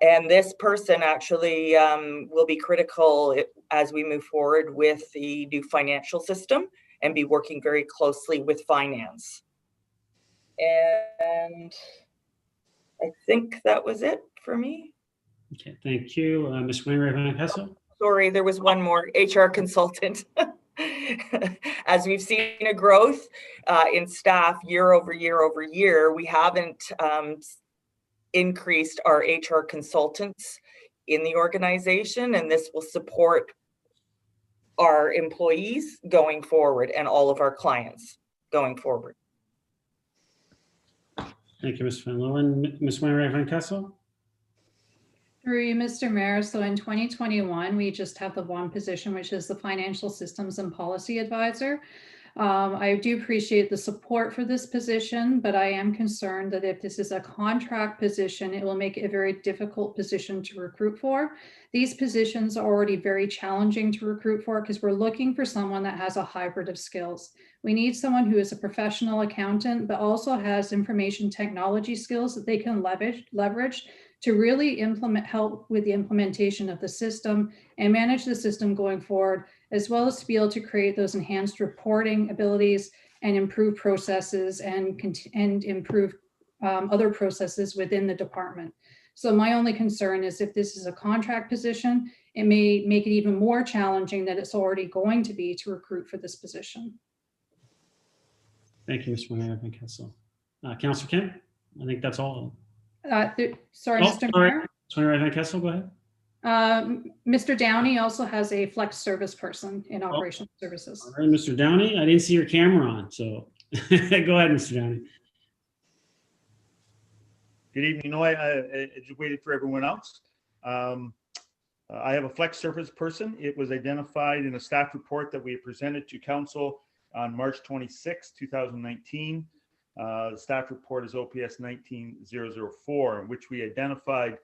And this person actually will be critical as we move forward with the new financial system and be working very closely with finance. And I think that was it for me. Okay, thank you. Ms. Wainwright Van Kessel. Sorry, there was one more, HR consultant. As we've seen a growth in staff year over year, we haven't increased our HR consultants in the organization, and this will support our employees going forward and all of our clients going forward. Thank you, Ms. Van Leeuwen. Ms. Wainwright Van Kessel. Through you, Mr. Mayor. So in 2021, we just have the one position, which is the Financial Systems and Policy Advisor. I do appreciate the support for this position, but I am concerned that if this is a contract position, it will make it a very difficult position to recruit for. These positions are already very challenging to recruit for because we're looking for someone that has a hybrid of skills. We need someone who is a professional accountant, but also has information technology skills that they can leverage to really help with the implementation of the system and manage the system going forward, as well as to be able to create those enhanced reporting abilities and improve processes and improve other processes within the department. So my only concern is if this is a contract position, it may make it even more challenging than it's already going to be to recruit for this position. Thank you, Ms. Van Kessel. Councilor Kemp, I think that's all. Sorry, Mr. Mayor. Ms. Van Kessel, go ahead. Mr. Downey also has a flex service person in operations services. All right, Mr. Downey, I didn't see your camera on, so go ahead, Mr. Downey. Good evening. No, I just waited for everyone else. I have a flex service person. It was identified in a staff report that we presented to council on March 26, 2019. The staff report is OPS 19004, in which we identified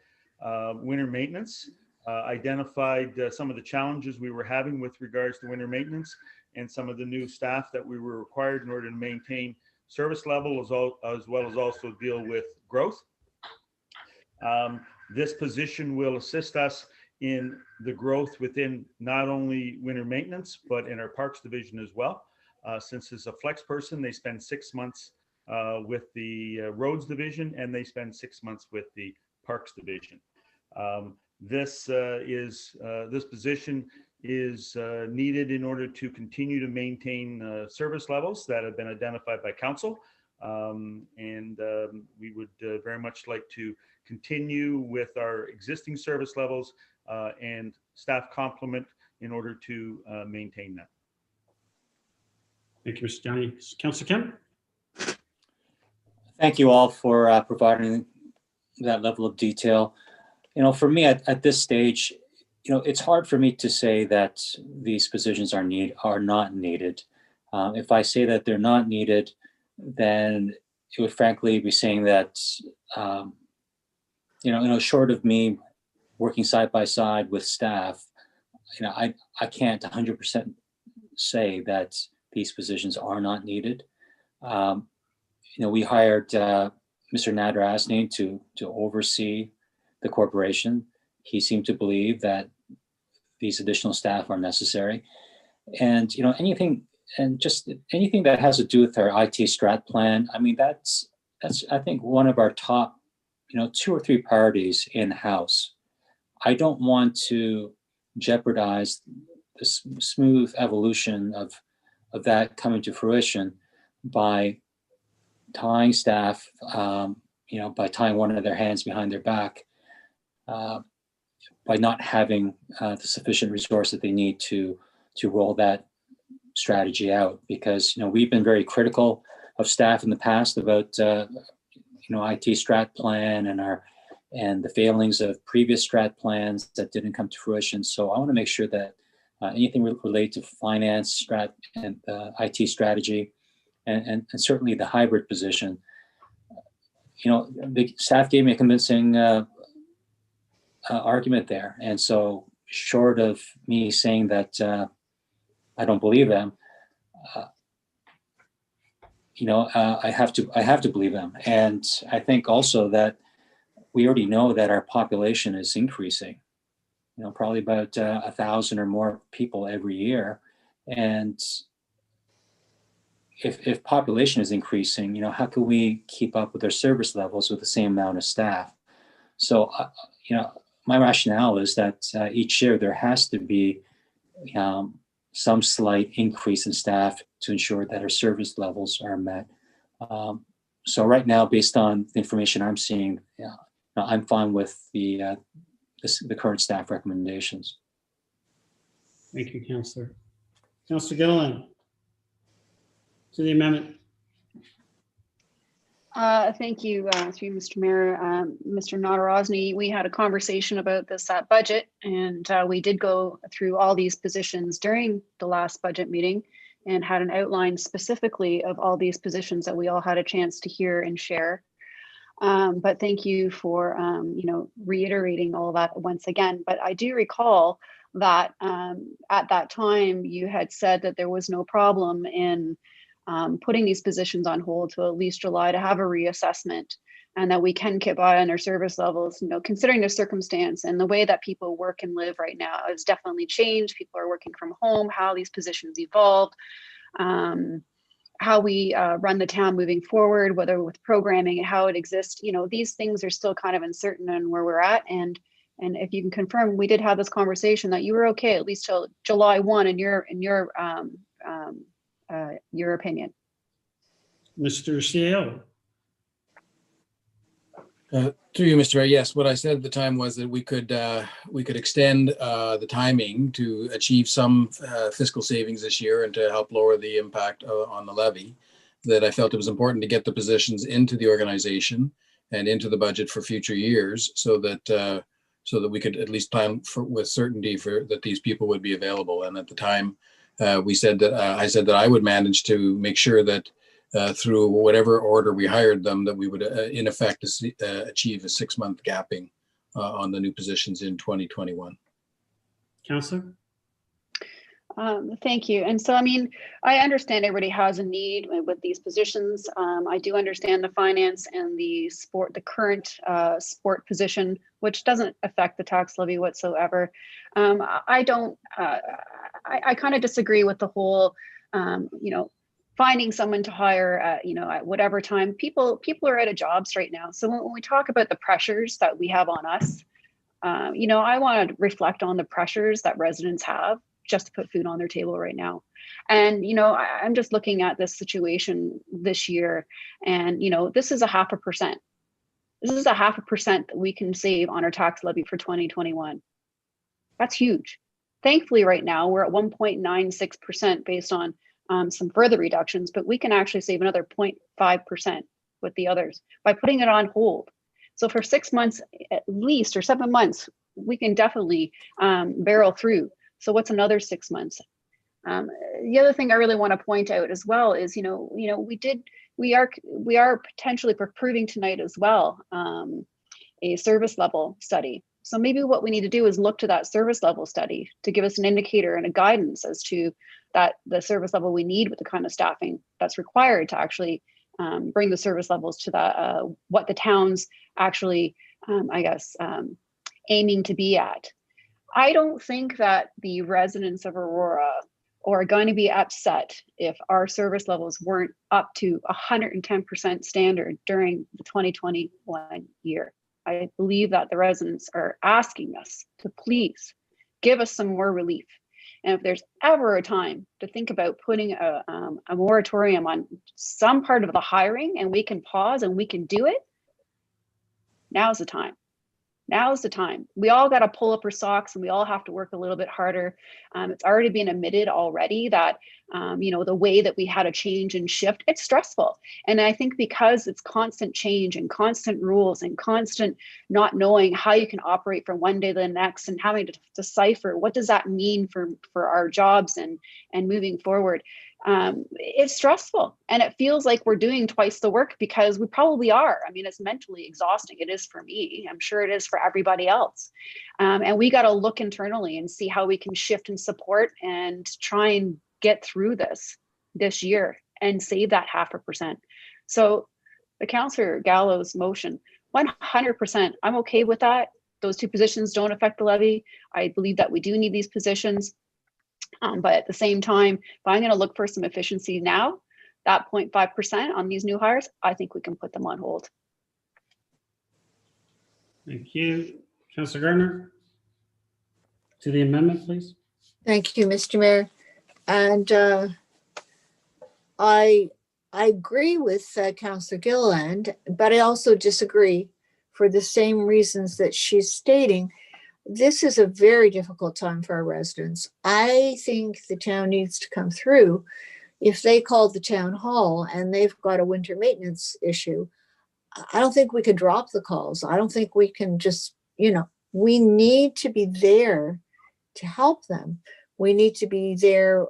winter maintenance, identified some of the challenges we were having with regards to winter maintenance, and some of the new staff that we were required in order to maintain service level as well as also deal with growth. This position will assist us in the growth within not only winter maintenance, but in our parks division as well. Since it's a flex person, they spend 6 months with the roads division, and they spend 6 months with the parks division. This position is needed in order to continue to maintain service levels that have been identified by council. We would very much like to continue with our existing service levels and staff complement in order to maintain that. Thank you, Mr. Downey. Councillor Kemp? Thank you all for providing that level of detail. You know, for me at this stage, you know, it's hard for me to say that these positions are not needed. If I say that they're not needed, then it would frankly be saying that, short of me working side by side with staff, you know, I can't 100% say that these positions are not needed. We hired Mr. Nader Asni to oversee the corporation. He seemed to believe that these additional staff are necessary. And, you know, anything that has to do with our IT strat plan, I mean, that's I think one of our top, 2 or 3 priorities in-house. I don't want to jeopardize the smooth evolution of that coming to fruition by tying staff, by tying one of their hands behind their back, by not having the sufficient resource that they need to roll that strategy out. Because we've been very critical of staff in the past about IT strat plan and the failings of previous strat plans that didn't come to fruition. So I want to make sure that anything related to finance strat and IT strategy and certainly the hybrid position, the staff gave me a convincing argument there. And so short of me saying that I don't believe them, I have to believe them. And I think also that we already know that our population is increasing, probably about 1,000 or more people every year. And if population is increasing, how can we keep up with our service levels with the same amount of staff? So, my rationale is that each year there has to be some slight increase in staff to ensure that our service levels are met. So right now, based on the information I'm seeing, I'm fine with the current staff recommendations. Thank you, Councillor. Councillor Gilliland, to the amendment. Thank you, through Mr. Mayor. Mr. Nader, we had a conversation about this budget, and we did go through all these positions during the last budget meeting and had an outline specifically of all these positions that we all had a chance to hear and share. But thank you for, reiterating all that once again. But I do recall that at that time you had said that there was no problem in putting these positions on hold till at least July to have a reassessment, and that we can keep eye on our service levels, considering the circumstance and the way that people work and live right now has definitely changed. People are working from home, how these positions evolved, how we run the town moving forward, whether with programming and how it exists, these things are still kind of uncertain on where we're at. And if you can confirm, we did have this conversation that you were okay at least till July 1 in your opinion. Mr. CEO. Through you, Mr. Mayor, yes, what I said at the time was that we could extend the timing to achieve some fiscal savings this year and to help lower the impact on the levy. That I felt it was important to get the positions into the organization and into the budget for future years, so that we could at least plan with certainty that these people would be available. And at the time, I said that I would manage to make sure that through whatever order we hired them, that we would in effect achieve a 6-month gapping on the new positions in 2021. Councillor? Thank you. And so, I understand everybody has a need with these positions. I do understand the finance and the current sport position, which doesn't affect the tax levy whatsoever. I kind of disagree with the whole, finding someone to hire at whatever time. People are out of jobs right now. So when we talk about the pressures that we have on us, You know, I want to reflect on the pressures that residents have just to put food on their table right now. And, you know, I'm just looking at this situation this year, and, you know, this is a 0.5%. This is a 0.5% that we can save on our tax levy for 2021. That's huge. Thankfully, right now we're at 1.96% based on some further reductions, but we can actually save another 0.5% with the others by putting it on hold. So for 6 months at least, or 7 months, we can definitely barrel through. So what's another 6 months? The other thing I really want to point out as well is, we are potentially approving tonight as well a service level study. So maybe what we need to do is look to that service level study to give us an indicator and a guidance as to the service level we need with the kind of staffing that's required to actually bring the service levels to that what the town's actually, aiming to be at. I don't think that the residents of Aurora are going to be upset if our service levels weren't up to 110% standard during the 2021 year. I believe that the residents are asking us to please give us some more relief. And if there's ever a time to think about putting a moratorium on some part of the hiring, and we can pause and we can do it, now's the time. Now's the time. We all got to pull up our socks and we all have to work a little bit harder. It's already been admitted already that, the way that we had a change and shift, it's stressful. And I think because it's constant change and constant rules and constant not knowing how you can operate from one day to the next and having to decipher what does that mean for our jobs and moving forward. It's stressful and it feels like we're doing twice the work because we probably are. I mean, it's mentally exhausting. It is for me. I'm sure it is for everybody else. And we got to look internally and see how we can shift and support and try and get through this year and save that 0.5%. So the Councillor Gallo's motion, 100%, I'm okay with that. Those two positions don't affect the levy. I believe that we do need these positions. But at the same time, if I'm going to look for some efficiency now, that 0.5% on these new hires, I think we can put them on hold. Thank you. Councillor Gardner, to the amendment, please. Thank you, Mr. Mayor. And I agree with Councillor Gilliland, but I also disagree for the same reasons that she's stating. This is a very difficult time for our residents. I think the town needs to come through. If they called the town hall and they've got a winter maintenance issue, I don't think we could drop the calls. I don't think we can just, we need to be there to help them. We need to be there.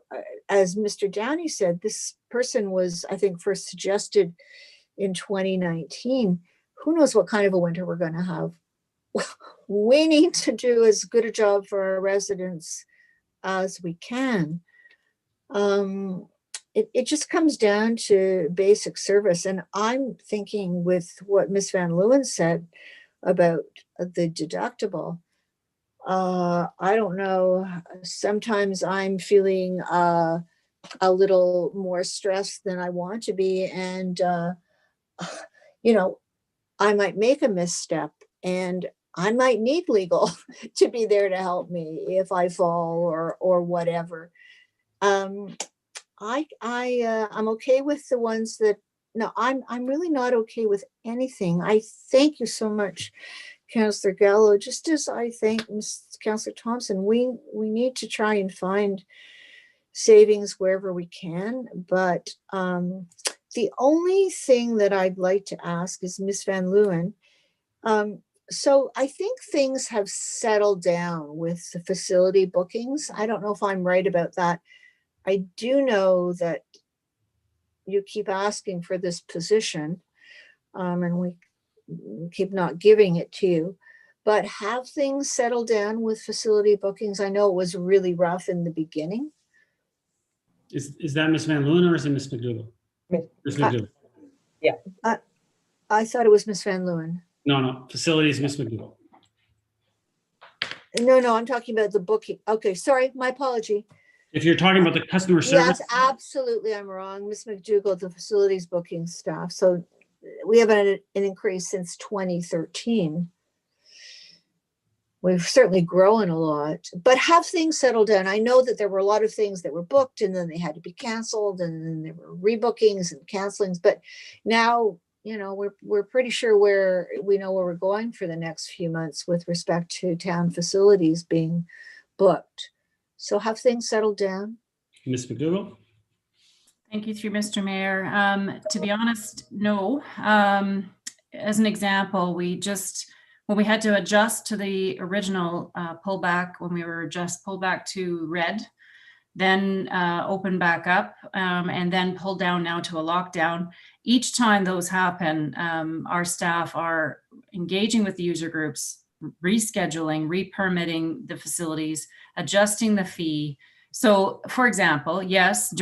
As Mr. Downey said, this person was, I think, first suggested in 2019. Who knows what kind of a winter we're going to have? We need to do as good a job for our residents as we can. It just comes down to basic service. And I'm thinking with what Ms. Van Leeuwen said about the deductible. I don't know, sometimes I'm feeling a little more stressed than I want to be. And, I might make a misstep and I might need legal to be there to help me if I fall or whatever. I'm okay with the ones that, no, I'm really not okay with anything. I thank you so much, Councillor Gallo. Just as I thank Councillor Thompson, we need to try and find savings wherever we can. But the only thing that I'd like to ask is Ms. Van Leeuwen. So I think things have settled down with the facility bookings. I don't know if I'm right about that. I do know that you keep asking for this position, and we keep not giving it to you. But have things settled down with facility bookings? I know it was really rough in the beginning. Is that Ms. Van Leeuwen or is it Ms. McDougall? Ms. McDougall. Yeah. I thought it was Ms. Van Leeuwen. No, facilities, Ms. McDougall. No, I'm talking about the booking. Okay, sorry, my apology. If you're talking about the customer service. Yes, absolutely, I'm wrong. Ms. McDougall, the facilities booking staff. So we have an increase since 2013. we've certainly grown a lot, but have things settled down? I know that there were a lot of things that were booked and then they had to be canceled, and then there were rebookings and cancelings, but now, you know, we're pretty sure where we're going for the next few months with respect to town facilities being booked. So have things settled down? Ms. McDougall? Thank you, through Mr. Mayor. To be honest, no. As an example, when we had to adjust to the original pullback, when we were just pulled back to red, then open back up, and then pull down now to a lockdown. Each time those happen, our staff are engaging with the user groups, rescheduling, re-permitting the facilities, adjusting the fee. So for example, yes,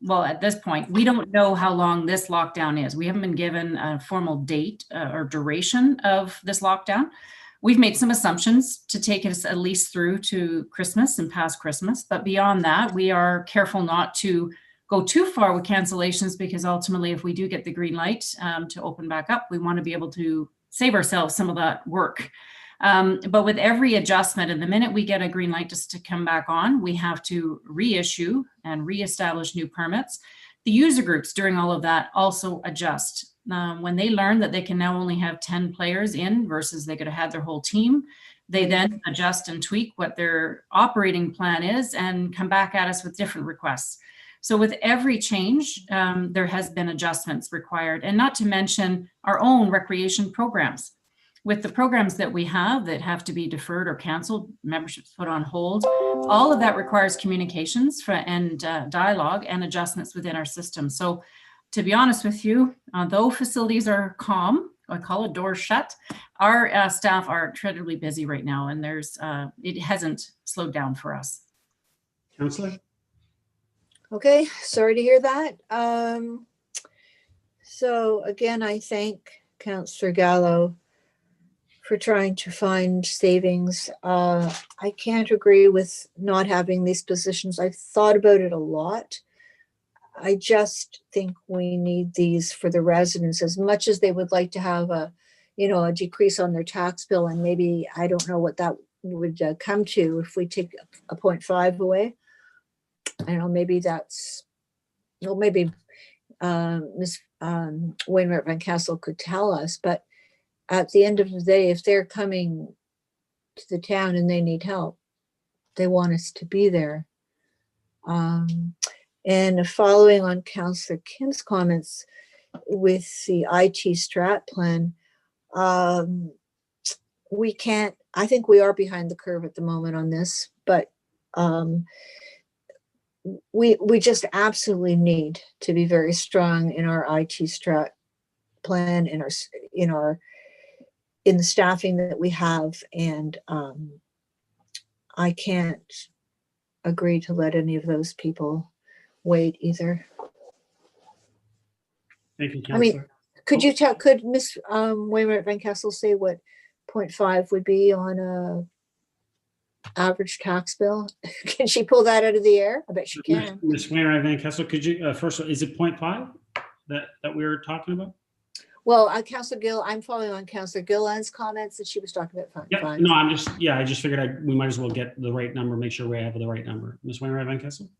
at this point, we don't know how long this lockdown is. We haven't been given a formal date or duration of this lockdown. We've made some assumptions to take us at least through to Christmas and past Christmas. But beyond that, we are careful not to go too far with cancellations, because ultimately, if we do get the green light to open back up, we want to be able to save ourselves some of that work. But with every adjustment, and the minute we get a green light just to come back on, we have to reissue and reestablish new permits. The user groups during all of that also adjust. When they learn that they can now only have 10 players in versus they could have had their whole team, they then adjust and tweak what their operating plan is and come back at us with different requests. So with every change, there has been adjustments required, and not to mention our own recreation programs. With the programs that we have that have to be deferred or canceled, memberships put on hold, all of that requires communications and dialogue and adjustments within our system. So to be honest with you, though facilities are calm, I call it doors shut, our staff are incredibly busy right now, and it hasn't slowed down for us. Councillor? Okay, sorry to hear that. So again, I thank Councillor Gallo for trying to find savings. I can't agree with not having these positions. I've thought about it a lot. I just think we need these for the residents, as much as they would like to have a decrease on their tax bill, and maybe, I don't know what that would come to if we take a 0.5 away. I don't know, maybe maybe Ms. Wainwright Van Castle could tell us, but at the end of the day, if they're coming to the town and they need help, they want us to be there. And following on Councillor Kim's comments with the IT strat plan, I think we are behind the curve at the moment on this, but we just absolutely need to be very strong in our IT strat plan, in the staffing that we have, and I can't agree to let any of those people wait either. Thank you, I mean, Councillor. could Ms. Wainwright Van Castle say what 0.5 would be on a average tax bill? Can she pull that out of the air? I bet she can. Ms. Wainwright Van Castle, could you, first of all, is it 0.5 that we were talking about? Well, Councillor Gill, I'm following on Councillor Gillan's comments that she was talking about 0.5. No, I just figured we might as well get the right number, make sure we have the right number. Ms. Wainwright Van Castle?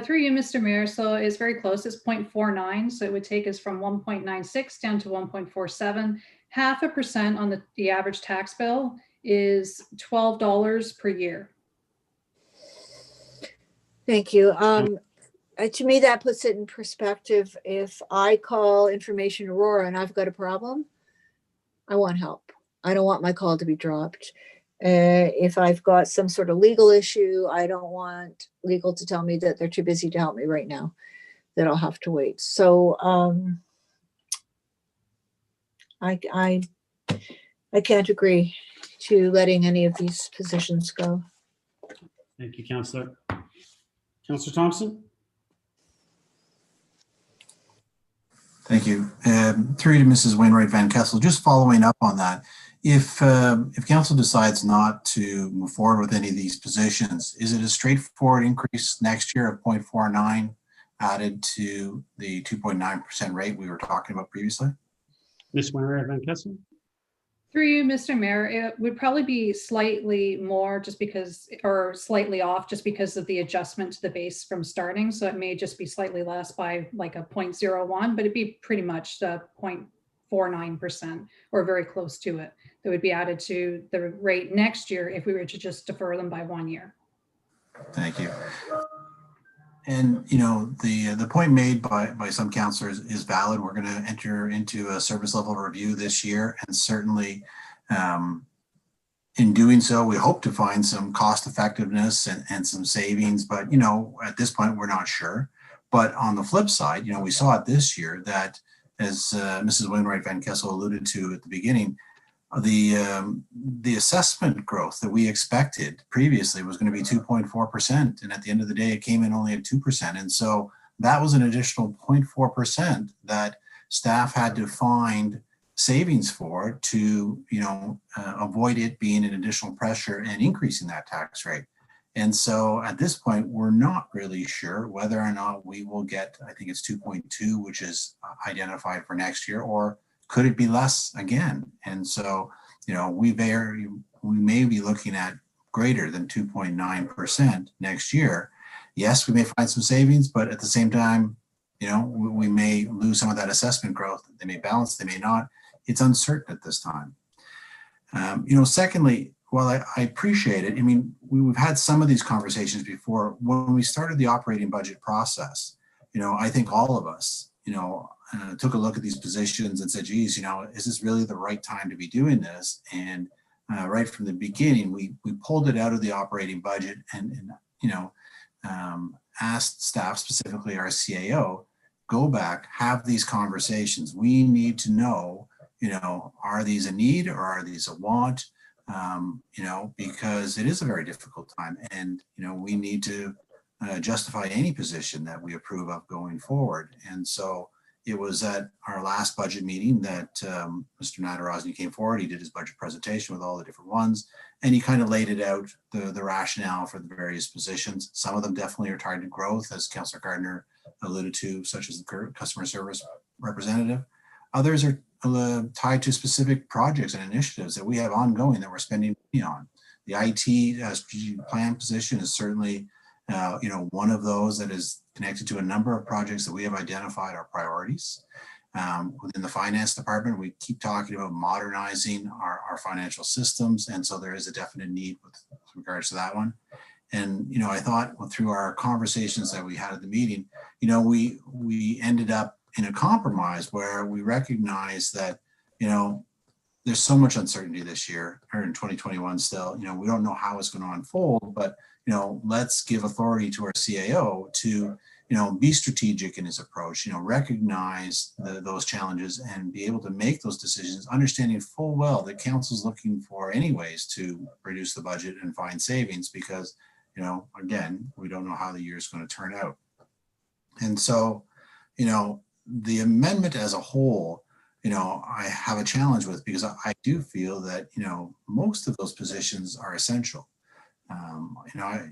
Through you, Mr. Mayor, so it's very close. It's 0.49, so it would take us from 1.96 down to 1.47. 0.5% on the average tax bill is $12 per year. Thank you. To me, that puts it in perspective. If I call Information Aurora and I've got a problem, I want help. I don't want my call to be dropped. If I've got some sort of legal issue, I don't want legal to tell me that they're too busy to help me right now, that I'll have to wait. So I can't agree to letting any of these positions go. Thank you, Councillor. Councillor Thompson? Thank you. Through to Mrs. Wainwright Van Castle, just following up on that. If council decides not to move forward with any of these positions, is it a straightforward increase next year of 0.49 added to the 2.9% rate we were talking about previously? Ms. Wainwright Van Castle? Through you, Mr. Mayor, it would probably be slightly more just because, or slightly off just because of the adjustment to the base from starting. So it may just be slightly less by like a 0.01, but it'd be pretty much the 0.49% or very close to it that would be added to the rate next year if we were to just defer them by 1 year. Thank you. And, you know, the point made by some counselors is valid. We're going to enter into a service level review this year. And certainly in doing so, we hope to find some cost effectiveness and some savings. But, you know, at this point, we're not sure. But on the flip side, you know, we saw it this year that, as Mrs. Wainwright Van Kessel alluded to at the beginning, the assessment growth that we expected previously was going to be 2.4%, and at the end of the day it came in only at 2%. And so that was an additional 0.4% that staff had to find savings for to, you know, avoid it being an additional pressure and increasing that tax rate. And so at this point, we're not really sure whether or not we will get, I think it's 2.2, which is identified for next year, or could it be less again? And so, you know, we may be looking at greater than 2.9% next year. Yes, we may find some savings, but at the same time, you know, we may lose some of that assessment growth. They may balance, they may not. It's uncertain at this time. You know, secondly, while I appreciate it, I mean, we've had some of these conversations before. When we started the operating budget process, you know, I think all of us, you know, took a look at these positions and said, geez, you know, is this really the right time to be doing this? And right from the beginning, we pulled it out of the operating budget and you know, asked staff, specifically our CAO, go back, have these conversations. We need to know, you know, are these a need or are these a want? You know, because it is a very difficult time, and, you know, we need to justify any position that we approve of going forward. And so it was at our last budget meeting that Mr. Nadarozny came forward. He did his budget presentation with all the different ones, and he kind of laid it out, the rationale for the various positions. Some of them definitely are tied to growth, as Councillor Gardner alluded to, such as the customer service representative. Others are tied to specific projects and initiatives that we have ongoing that we're spending money on. The IT strategic plan position is certainly you know, one of those that is connected to a number of projects that we have identified are priorities. Within the finance department, we keep talking about modernizing our financial systems. And so there is a definite need with regards to that one. And, you know, I thought through our conversations that we had at the meeting, you know, we ended up in a compromise where we recognize that, you know, there's so much uncertainty this year, or in 2021 still. You know, we don't know how it's going to unfold, but, you know, let's give authority to our CAO to, you know, be strategic in his approach, you know, recognize those challenges and be able to make those decisions, understanding full well that council's looking for any ways to reduce the budget and find savings because, you know, again, we don't know how the year is going to turn out. And so, you know, the amendment as a whole, you know, I have a challenge with because I do feel that, you know, most of those positions are essential. You know,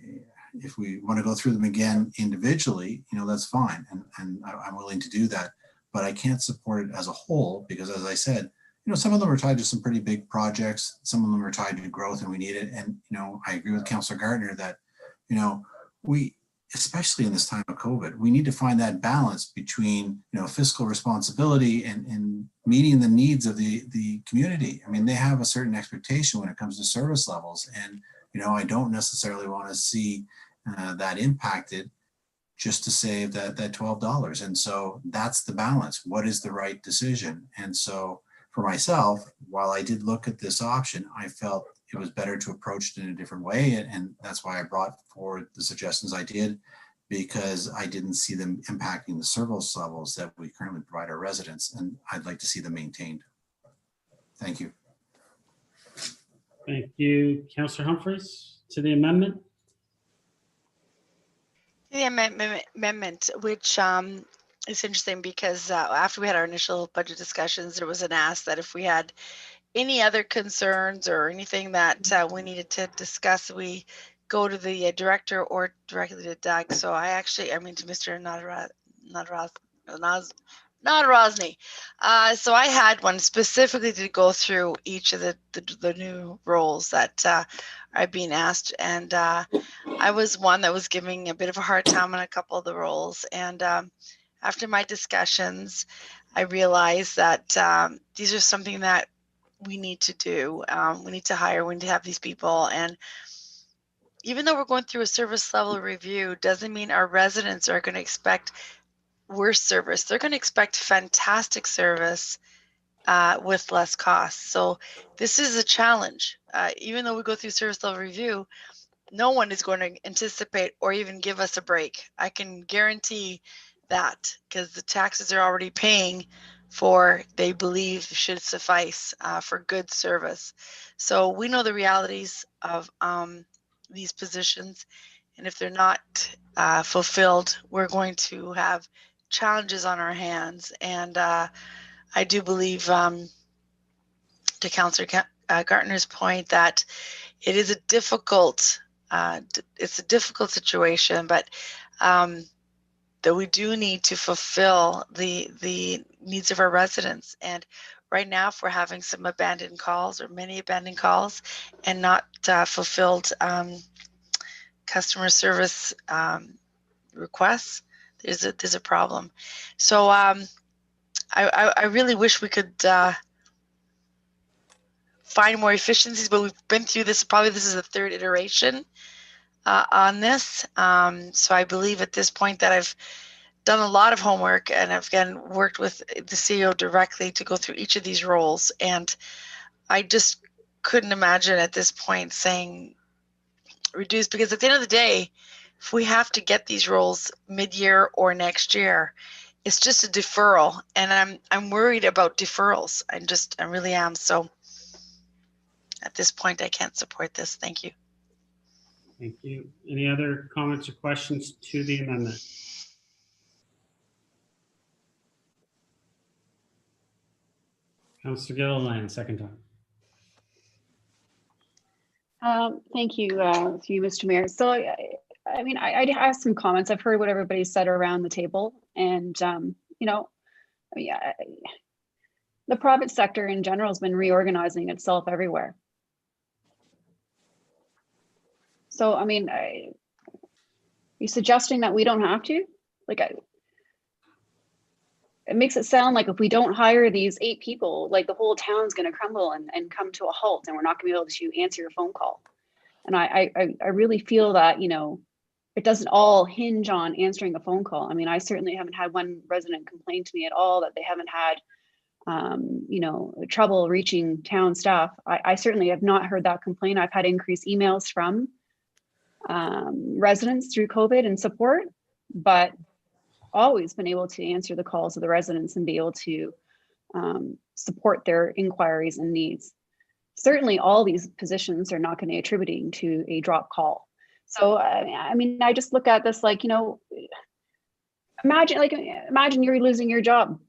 if we want to go through them again individually, you know, that's fine. And I'm willing to do that, but I can't support it as a whole because, as I said, you know, some of them are tied to some pretty big projects. Some of them are tied to growth and we need it. And, you know, I agree with Councillor Gardner that, you know, we, especially in this time of COVID, we need to find that balance between, you know, fiscal responsibility and meeting the needs of the community. I mean, they have a certain expectation when it comes to service levels. And, you know, I don't necessarily want to see that impacted just to save that $12. And so that's the balance. What is the right decision? And so for myself, while I did look at this option, I felt it was better to approach it in a different way. And that's why I brought forward the suggestions I did, because I didn't see them impacting the service levels that we currently provide our residents. And I'd like to see them maintained. Thank you. Thank you. Councillor Humphries, to the amendment. The amendment, which is interesting because after we had our initial budget discussions, there was an ask that if we had any other concerns or anything that we needed to discuss, we go to the director or directly to Doug. So I mean to Mr. not Rosny. So I had one specifically to go through each of the new roles that are being asked, and I was one that was giving a bit of a hard time on a couple of the roles. And after my discussions, I realized that these are something that we need to do. We need to hire. We need to have these people. And even though we're going through a service level review, doesn't mean our residents are going to expect worse service. They're going to expect fantastic service with less cost. So this is a challenge. Even though we go through service level review, no one is going to anticipate or even give us a break. I can guarantee that, because the taxes they're already paying for, they believe should suffice for good service. So we know the realities of these positions, and if they're not fulfilled, we're going to have challenges on our hands. And I do believe, to Councillor Gartner's point, that it is a difficult situation, but that we do need to fulfill the needs of our residents. And right now, if we're having some abandoned calls or many abandoned calls and not fulfilled customer service requests, there's a problem. So I really wish we could find more efficiencies, but we've been through this. Probably this is the third iteration on this. So I believe at this point that I've done a lot of homework, and I've again worked with the CEO directly to go through each of these roles. And I just couldn't imagine at this point saying reduce, because at the end of the day, if we have to get these roles mid-year or next year, it's just a deferral. And I'm worried about deferrals. I really am. So at this point, I can't support this. Thank you. Thank you. Any other comments or questions to the amendment? Councillor Gilliland, second time. Thank you, Mr. Mayor. So, I mean, I have some comments. I've heard what everybody said around the table, and you know, the private sector in general has been reorganizing itself everywhere. So, I mean, are you suggesting that we don't have to? Like, it makes it sound like if we don't hire these 8 people, like the whole town's going to crumble and come to a halt, and we're not going to be able to answer your phone call. And I really feel that, you know, it doesn't all hinge on answering a phone call. I mean, I certainly haven't had one resident complain to me at all that they haven't had, you know, trouble reaching town staff. I certainly have not heard that complaint. I've had increased emails from residents through COVID and support, but always been able to answer the calls of the residents and be able to support their inquiries and needs. Certainly all these positions are not going to be attributing to a drop call. So, I mean, I just look at this like, you know, imagine you're losing your job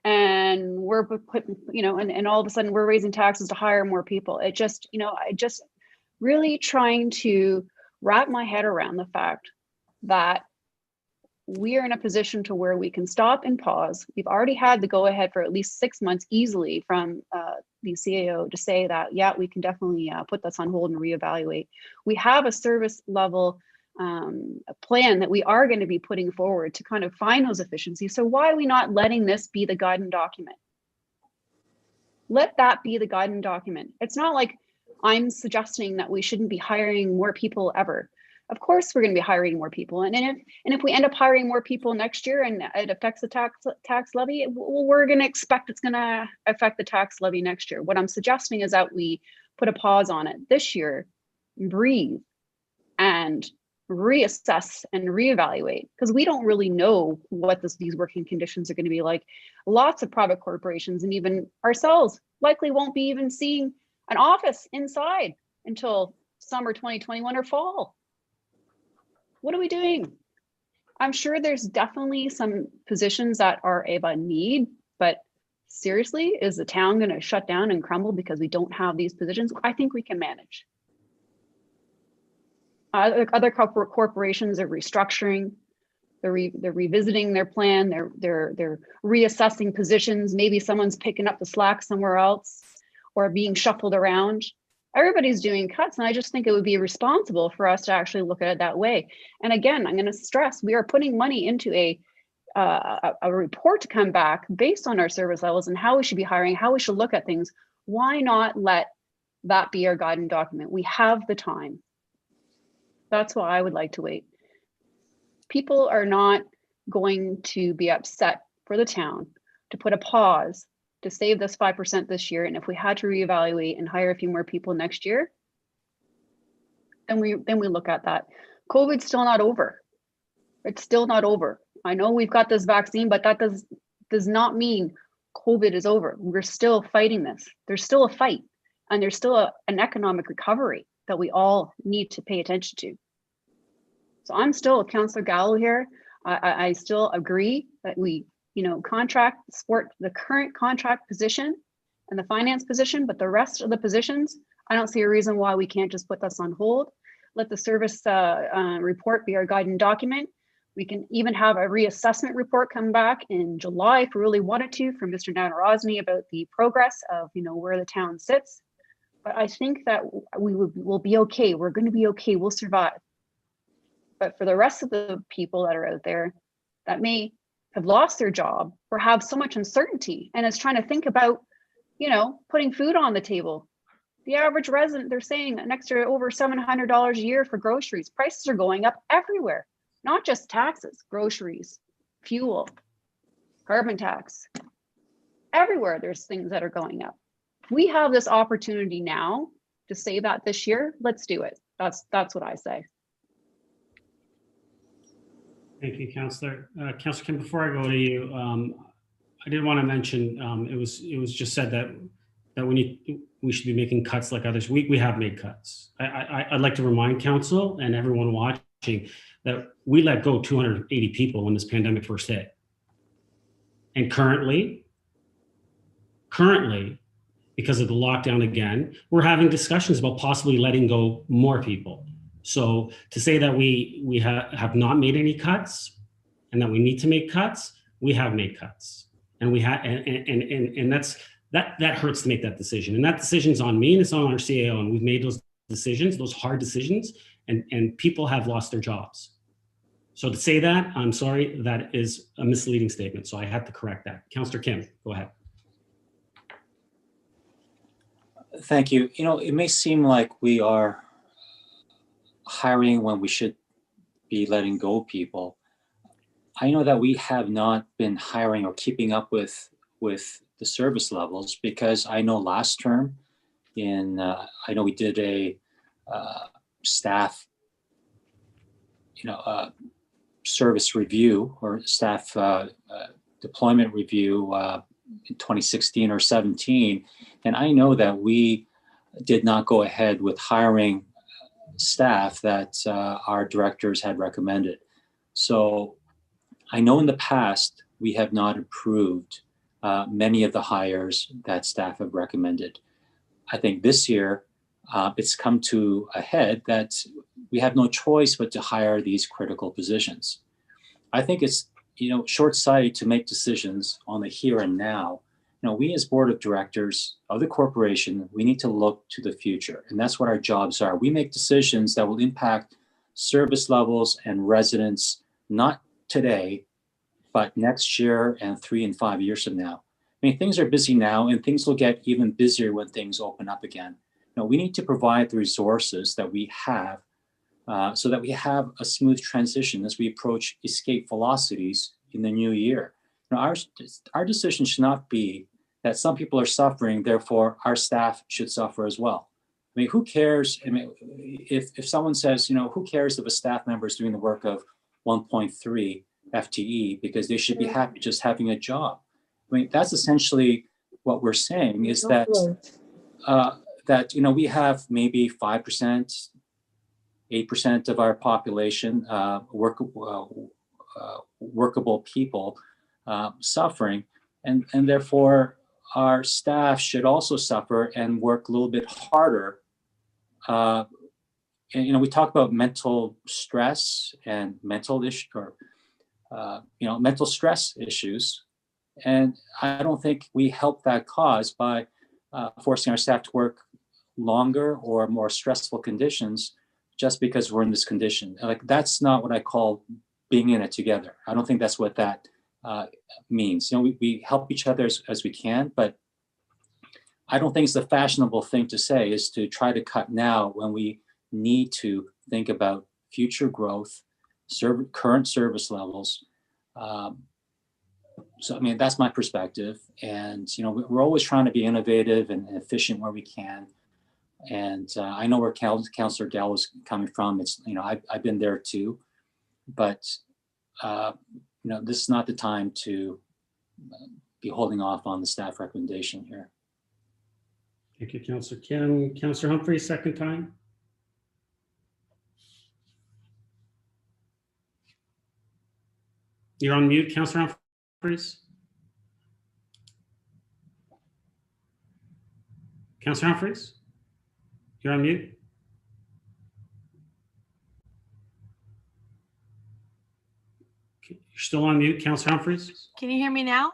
and we're putting, you know, and all of a sudden we're raising taxes to hire more people. It just, you know, I just really trying to wrap my head around the fact that we are in a position to where we can stop and pause. We've already had the go ahead for at least 6 months easily from the CAO to say that, yeah, we can definitely put this on hold and reevaluate. We have a service level plan that we are going to be putting forward to kind of find those efficiencies. So why are we not letting this be the guiding document? Let that be the guiding document. It's not like I'm suggesting that we shouldn't be hiring more people ever. Of course, we're going to be hiring more people, and if we end up hiring more people next year and it affects the tax levy, well, we're going to expect it's going to affect the tax levy next year. What I'm suggesting is that we put a pause on it this year, breathe, and reassess and reevaluate, because we don't really know what these working conditions are going to be like. Lots of private corporations and even ourselves likely won't be even seeing an office inside until summer 2021 or fall. What are we doing? I'm sure there's definitely some positions that are of a need, but seriously, is the town going to shut down and crumble because we don't have these positions? I think we can manage. Other corporations are restructuring. They're revisiting their plan. They're reassessing positions. Maybe someone's picking up the slack somewhere else or being shuffled around. Everybody's doing cuts, and I just think it would be irresponsible for us to actually look at it that way. And again, I'm going to stress, we are putting money into a report to come back based on our service levels and how we should be hiring, how we should look at things. Why not let that be our guiding document? We have the time. That's why I would like to wait. People are not going to be upset for the town to put a pause to save this 5% this year. And if we had to reevaluate and hire a few more people next year, then we look at that. COVID's still not over. It's still not over. I know we've got this vaccine, but that does not mean COVID is over. We're still fighting this. There's still a fight, and there's still an economic recovery that we all need to pay attention to. So I'm still with Councillor Gallo here. I still agree that we, support the current contract position and the finance position, but the rest of the positions, I don't see a reason why we can't just put this on hold. Let the service report be our guiding document. We can even have a reassessment report come back in July if we really wanted to from Mr. Nanarozny about the progress of, where the town sits. But I think that we'll be okay. We're going to be okay. We'll survive. But for the rest of the people that are out there that may have lost their job or have so much uncertainty and is trying to think about, putting food on the table. The average resident, they're saying an extra over $700 a year for groceries. Prices are going up everywhere, not just taxes, groceries, fuel, carbon tax. Everywhere there's things that are going up. We have this opportunity now to save that this year. Let's do it. That's what I say. Thank you, Councillor. Councillor Kim, before I go to you, I did want to mention, it was just said that we should be making cuts like others. We have made cuts. I'd like to remind council and everyone watching that we let go 280 people when this pandemic first hit. And currently, because of the lockdown again, we're having discussions about possibly letting go more people. So to say that we have not made any cuts and that we need to make cuts, we have made cuts, and we have, and that hurts to make that decision. And that decision's on me and it's on our CAO, and we've made those decisions, those hard decisions, and people have lost their jobs. So to say that, I'm sorry, that is a misleading statement. So I had to correct that. Councillor Kim, go ahead. Thank you. It may seem like we are hiring when we should be letting go of people. I know that we have not been hiring or keeping up with the service levels, because I know last term I know we did a staff service review or staff deployment review in 2016 or 17, and I know that we did not go ahead with hiring staff that our directors had recommended. So I know in the past we have not approved many of the hires that staff have recommended. I think this year it's come to a head that we have no choice but to hire these critical positions. I think it's short-sighted to make decisions on the here and now. We as board of directors of the corporation, we need to look to the future, and that's what our jobs are. We make decisions that will impact service levels and residents, not today, but next year and 3 and 5 years from now. I mean, things are busy now, and things will get even busier when things open up again. We need to provide the resources that we have so that we have a smooth transition as we approach escape velocities in the new year. Our decision should not be that some people are suffering, therefore our staff should suffer as well. I mean, who cares? I mean, if someone says, who cares if a staff member is doing the work of 1.3 FTE because they should be happy just having a job. I mean, that's essentially what we're saying, is that we have maybe 5%, 8% of our population workable people suffering, and therefore our staff should also suffer and work a little bit harder. We talk about mental stress and mental issue, or mental stress issues. And I don't think we help that cause by forcing our staff to work longer or more stressful conditions just because we're in this condition. Like, that's not what I call being in it together. I don't think that's what that means. We help each other as we can, but I don't think it's the fashionable thing to say is to try to cut now when we need to think about future growth, current service levels. So, I mean, that's my perspective. And, we're always trying to be innovative and efficient where we can. And I know where Councillor Dell was coming from. It's, I've been there too. But, this is not the time to be holding off on the staff recommendation here. Thank you, Councillor Kim. Councillor Humphrey, second time. You're on mute, Councillor Humphreys. Councillor Humphreys, you're on mute. You're still on mute, Councillor Humphreys. Can you hear me now?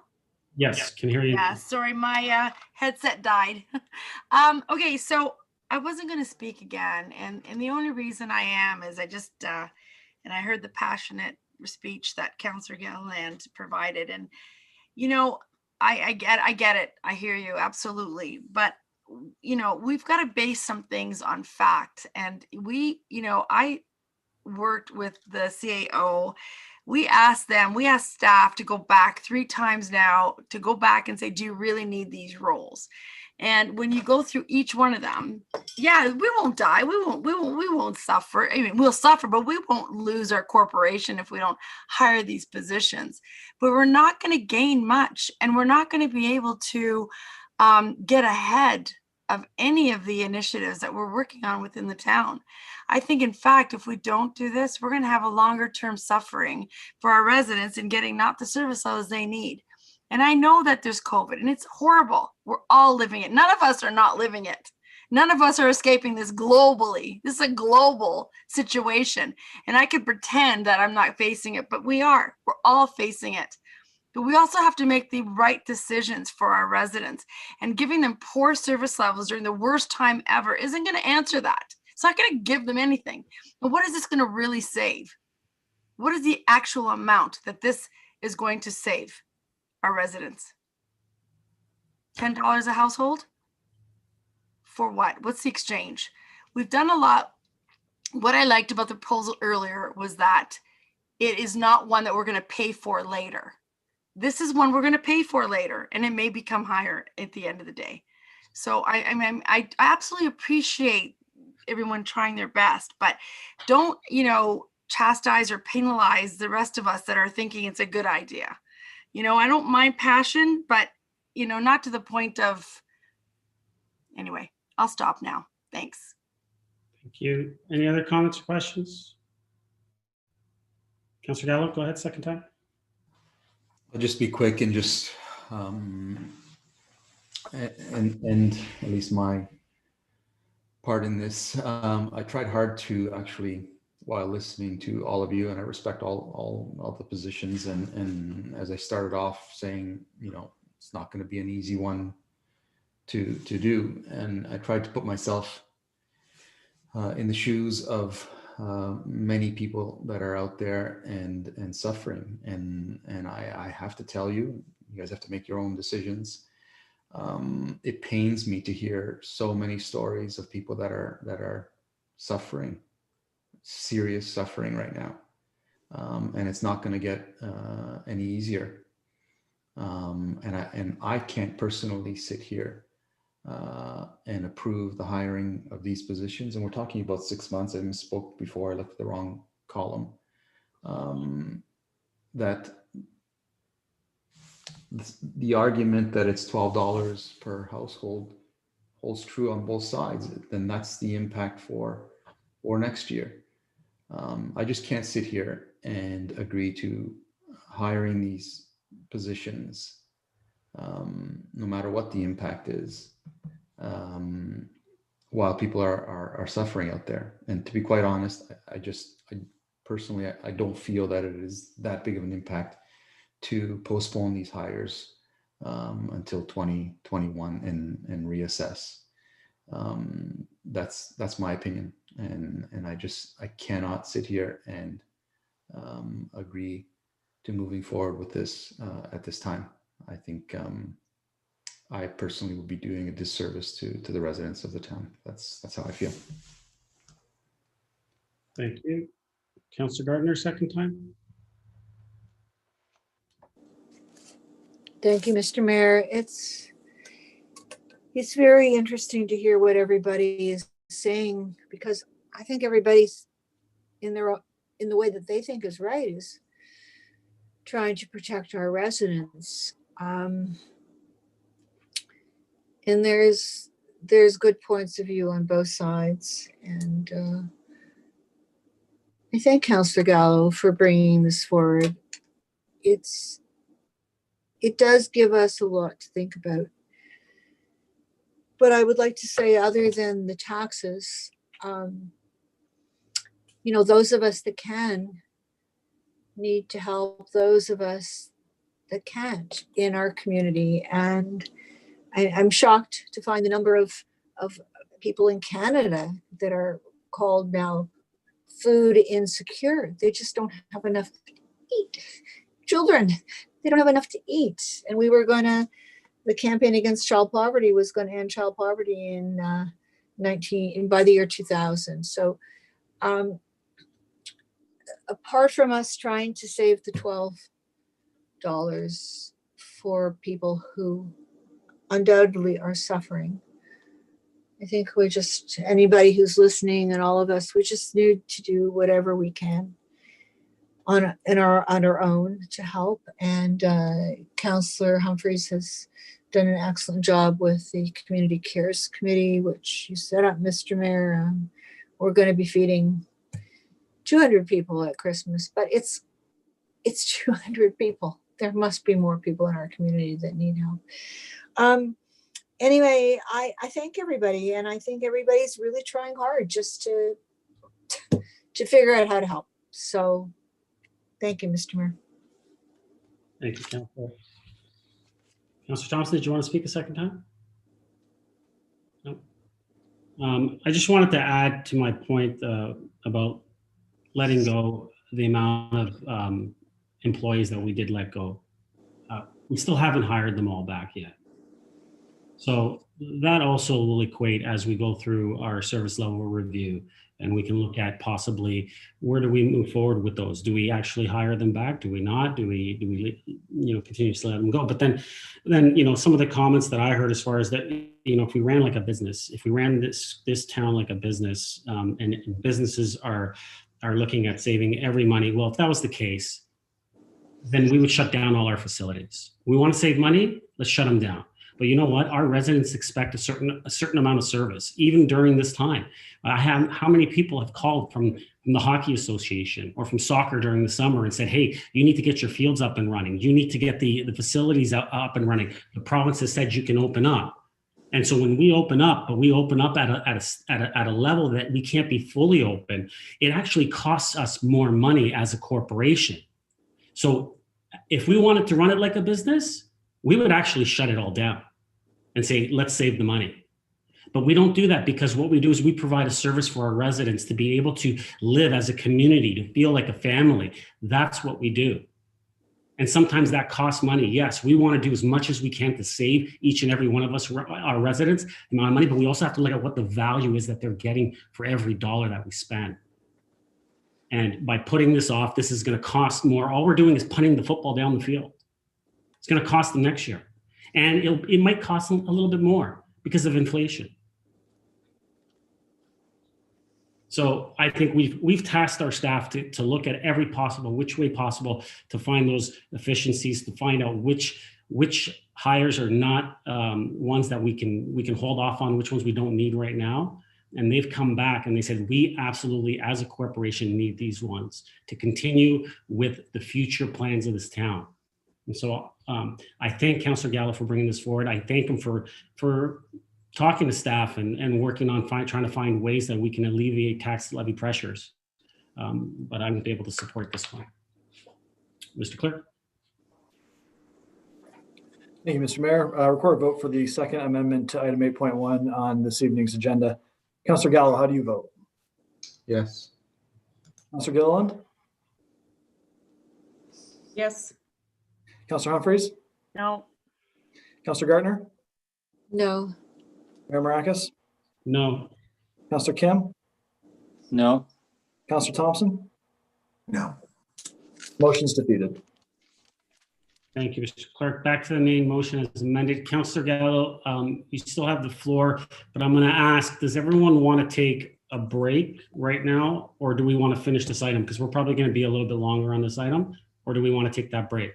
Yes, can hear you. Yeah, sorry, my headset died. Okay, so I wasn't going to speak again, and the only reason I am is I just and I heard the passionate speech that Councillor Gilliland provided, and I get it. I hear you absolutely, but we've got to base some things on fact, and I worked with the CAO. We asked staff to go back 3 times now to go back and say, do you really need these roles? And when you go through each one of them, yeah, we won't die. We won't suffer. I mean, we'll suffer, but we won't lose our corporation if we don't hire these positions. But we're not going to gain much, and we're not going to be able to get ahead of any of the initiatives that we're working on within the town. I think, in fact, if we don't do this, we're going to have a longer term suffering for our residents in getting not the service levels they need. And I know that there's COVID and it's horrible. We're all living it. None of us are not living it. None of us are escaping this globally. This is a global situation. And I could pretend that I'm not facing it, but we are. We're all facing it. But we also have to make the right decisions for our residents, and giving them poor service levels during the worst time ever isn't going to answer that. It's not going to give them anything. But what is this going to really save? What is the actual amount that this is going to save our residents? $10 a household? For what? What's the exchange? We've done a lot. What I liked about the proposal earlier was that it is not one that we're going to pay for later. This is one we're going to pay for later, and it may become higher at the end of the day. So I absolutely appreciate everyone trying their best, but don't, chastise or penalize the rest of us that are thinking it's a good idea. I don't mind passion, but, not to the point of, anyway, I'll stop now. Thanks. Thank you. Any other comments or questions? Councillor Gallo, go ahead, second time. I'll just be quick and just and at least my part in this. I tried hard to actually, while listening to all of you, and I respect all the positions, and as I started off saying, it's not going to be an easy one to do, and I tried to put myself in the shoes of many people that are out there and suffering, and I have to tell you, you guys have to make your own decisions. It pains me to hear so many stories of people that are suffering, serious suffering right now, and it's not going to get any easier. And I can't personally sit here and approve the hiring of these positions. And we're talking about 6 months. I misspoke before, I looked at the wrong column. That the argument that it's $12 per household holds true on both sides, then that's the impact for next year. I just can't sit here and agree to hiring these positions, no matter what the impact is, while people are suffering out there. And to be quite honest, personally, I don't feel that it is that big of an impact to postpone these hires until 2021 and reassess. That's my opinion, and I cannot sit here and agree to moving forward with this at this time. I think I personally would be doing a disservice to the residents of the town. That's how I feel. Thank you. Councillor Gardner, second time. Thank you, Mr. Mayor. It's very interesting to hear what everybody is saying, because I think everybody's in the way that they think is right, is trying to protect our residents. And there's good points of view on both sides. And I thank Councillor Gallo for bringing this forward. It does give us a lot to think about. But I would like to say, other than the taxes, those of us that can need to help those of us that can't in our community. And I'm shocked to find the number of people in Canada that are called now food insecure. They just don't have enough to eat. Children, they don't have enough to eat. And the campaign against child poverty was going to end child by the year 2000. So apart from us trying to save the $12 for people who undoubtedly are suffering, I think anybody who's listening and all of us, we just need to do whatever we can on our own to help. And Councillor Humphreys has done an excellent job with the Community Cares Committee, which you set up, Mr. Mayor. We're going to be feeding 200 people at Christmas, but it's 200 people. There must be more people in our community that need help. Anyway, I thank everybody, and I think everybody's really trying hard just to figure out how to help. So thank you, Mr. Mayor. Thank you, Councillor. Councillor Thompson, did you want to speak a second time? No. I just wanted to add to my point about letting go the amount of employees that we did let go. We still haven't hired them all back yet. So that also will equate as we go through our service level review, and we can look at possibly where do we move forward with those? Do we actually hire them back? Do we not? Do we continue to let them go? But then some of the comments that I heard as far as that, if we ran like a business, if we ran this town like a business, and businesses are looking at saving every money. Well, if that was the case, then we would shut down all our facilities. We want to save money, let's shut them down. But you know what? Our residents expect a certain amount of service, even during this time. How many people have called from the Hockey Association or from soccer during the summer and said, hey, you need to get your fields up and running. You need to get the facilities up and running. The province has said you can open up. And so when we open up, but we open up at a level that we can't be fully open, it actually costs us more money as a corporation. So if we wanted to run it like a business, we would actually shut it all down and say, let's save the money. But we don't do that, because what we do is we provide a service for our residents to be able to live as a community, to feel like a family. That's what we do. And sometimes that costs money. Yes, we want to do as much as we can to save each and every one of us, our residents, the amount of money, but we also have to look at what the value is that they're getting for every dollar that we spend. And by putting this off, this is going to cost more. All we're doing is punting the football down the field. It's going to cost them next year. And it might cost them a little bit more because of inflation. So I think we've tasked our staff to look at every which way possible to find those efficiencies, to find out which hires are not ones that we can hold off on, which ones we don't need right now. And they've come back and they said, we absolutely, as a corporation, need these ones to continue with the future plans of this town. And so I thank Councillor Gallo for bringing this forward. I thank him for talking to staff and working on trying to find ways that we can alleviate tax levy pressures. but I'm going to be able to support this one. Mr. Clerk? Thank you, Mr. Mayor. Record a vote for the second amendment to item 8.1 on this evening's agenda. Councillor Gallo, how do you vote? Yes. Councillor Gilliland? Yes. Councillor Humphreys? No. Councillor Gartner? No. Mayor Maracus? No. Councillor Kim? No. Councillor Thompson? No. Motion's defeated. Thank you, Mr. Clerk. Back to the main motion as amended. Councillor Gallo, you still have the floor, but I'm going to ask, does everyone want to take a break right now, or do we want to finish this item? Because we're probably going to be a little bit longer on this item, or do we want to take that break?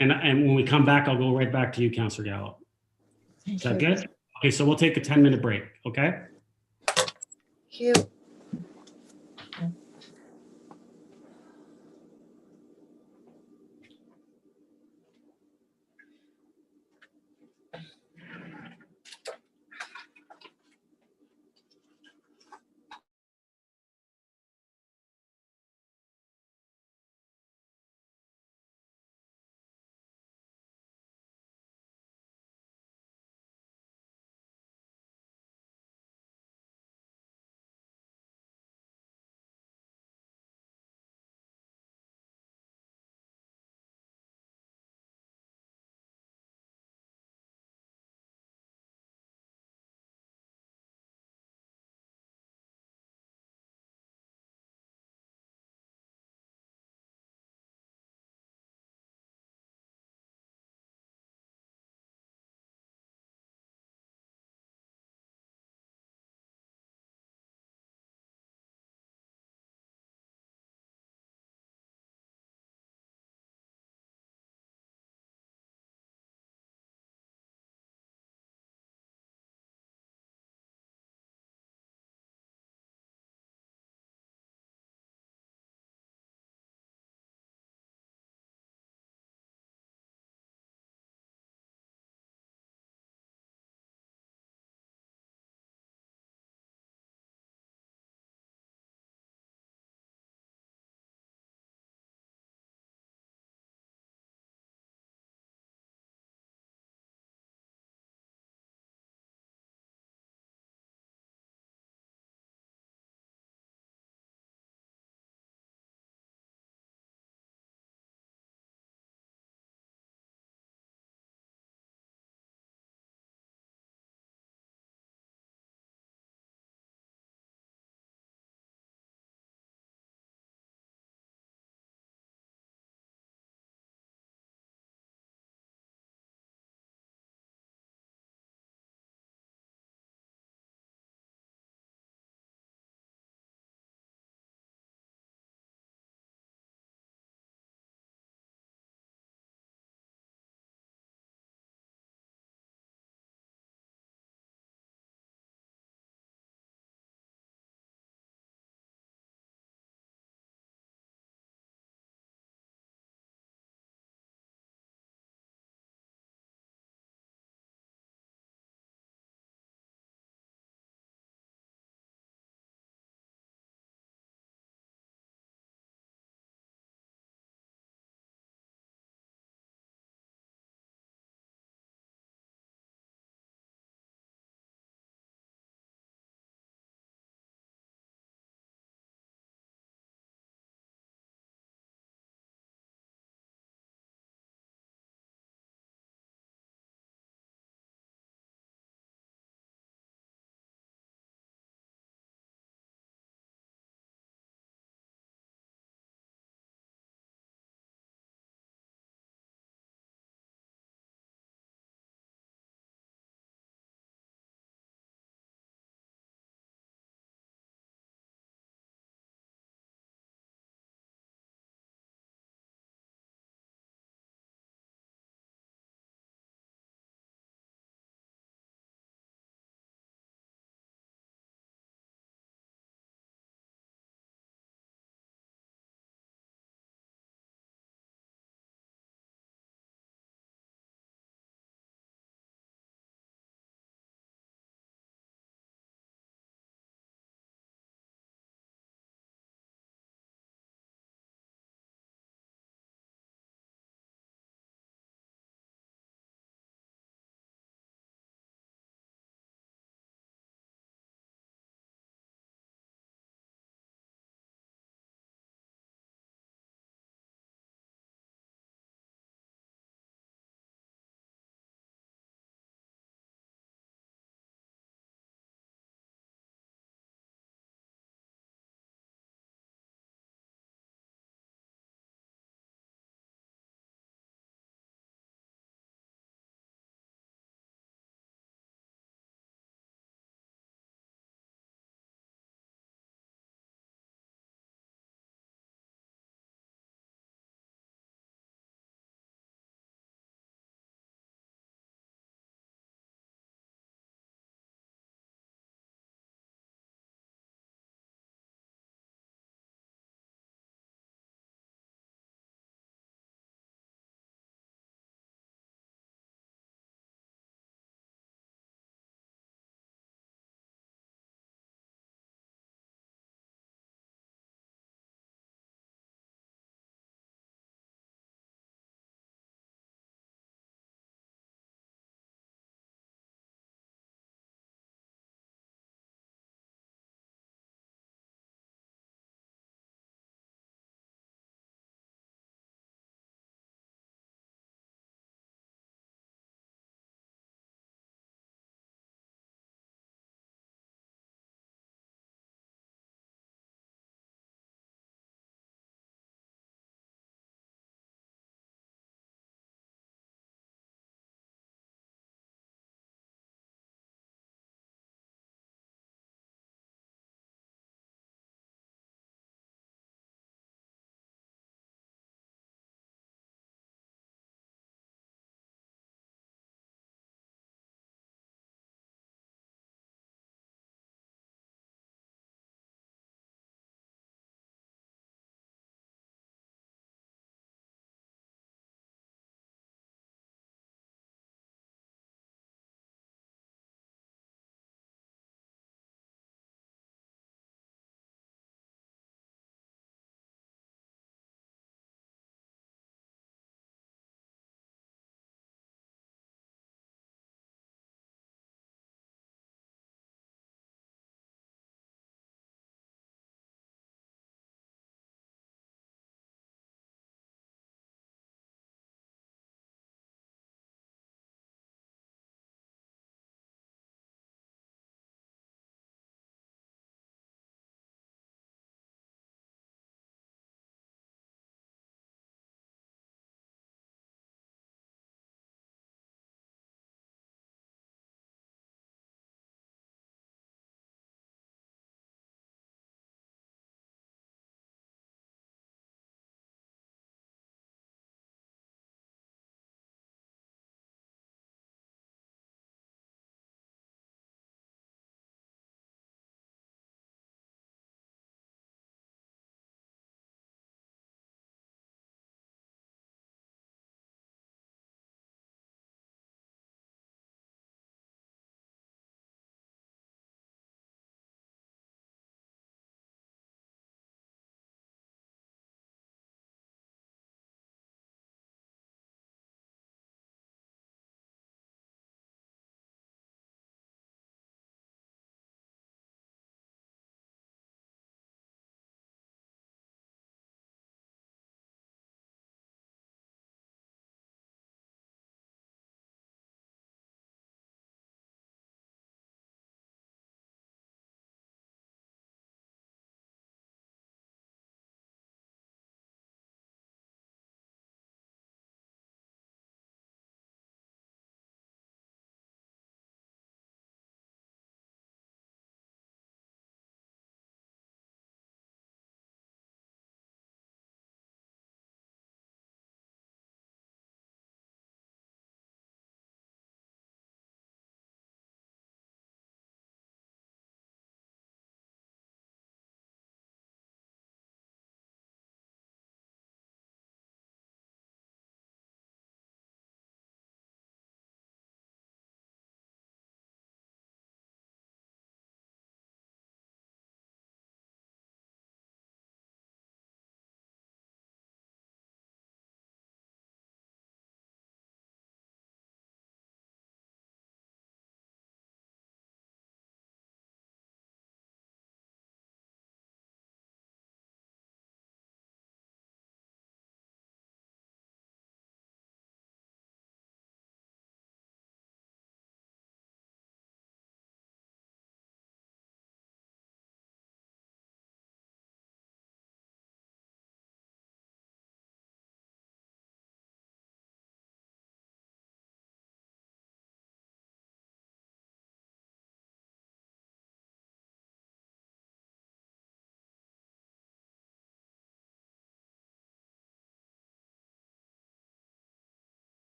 And when we come back, I'll go right back to you, Councillor Gallo. Is that good? Okay, so we'll take a 10-minute break, okay? Thank you.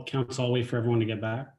Council, I'll wait for everyone to get back.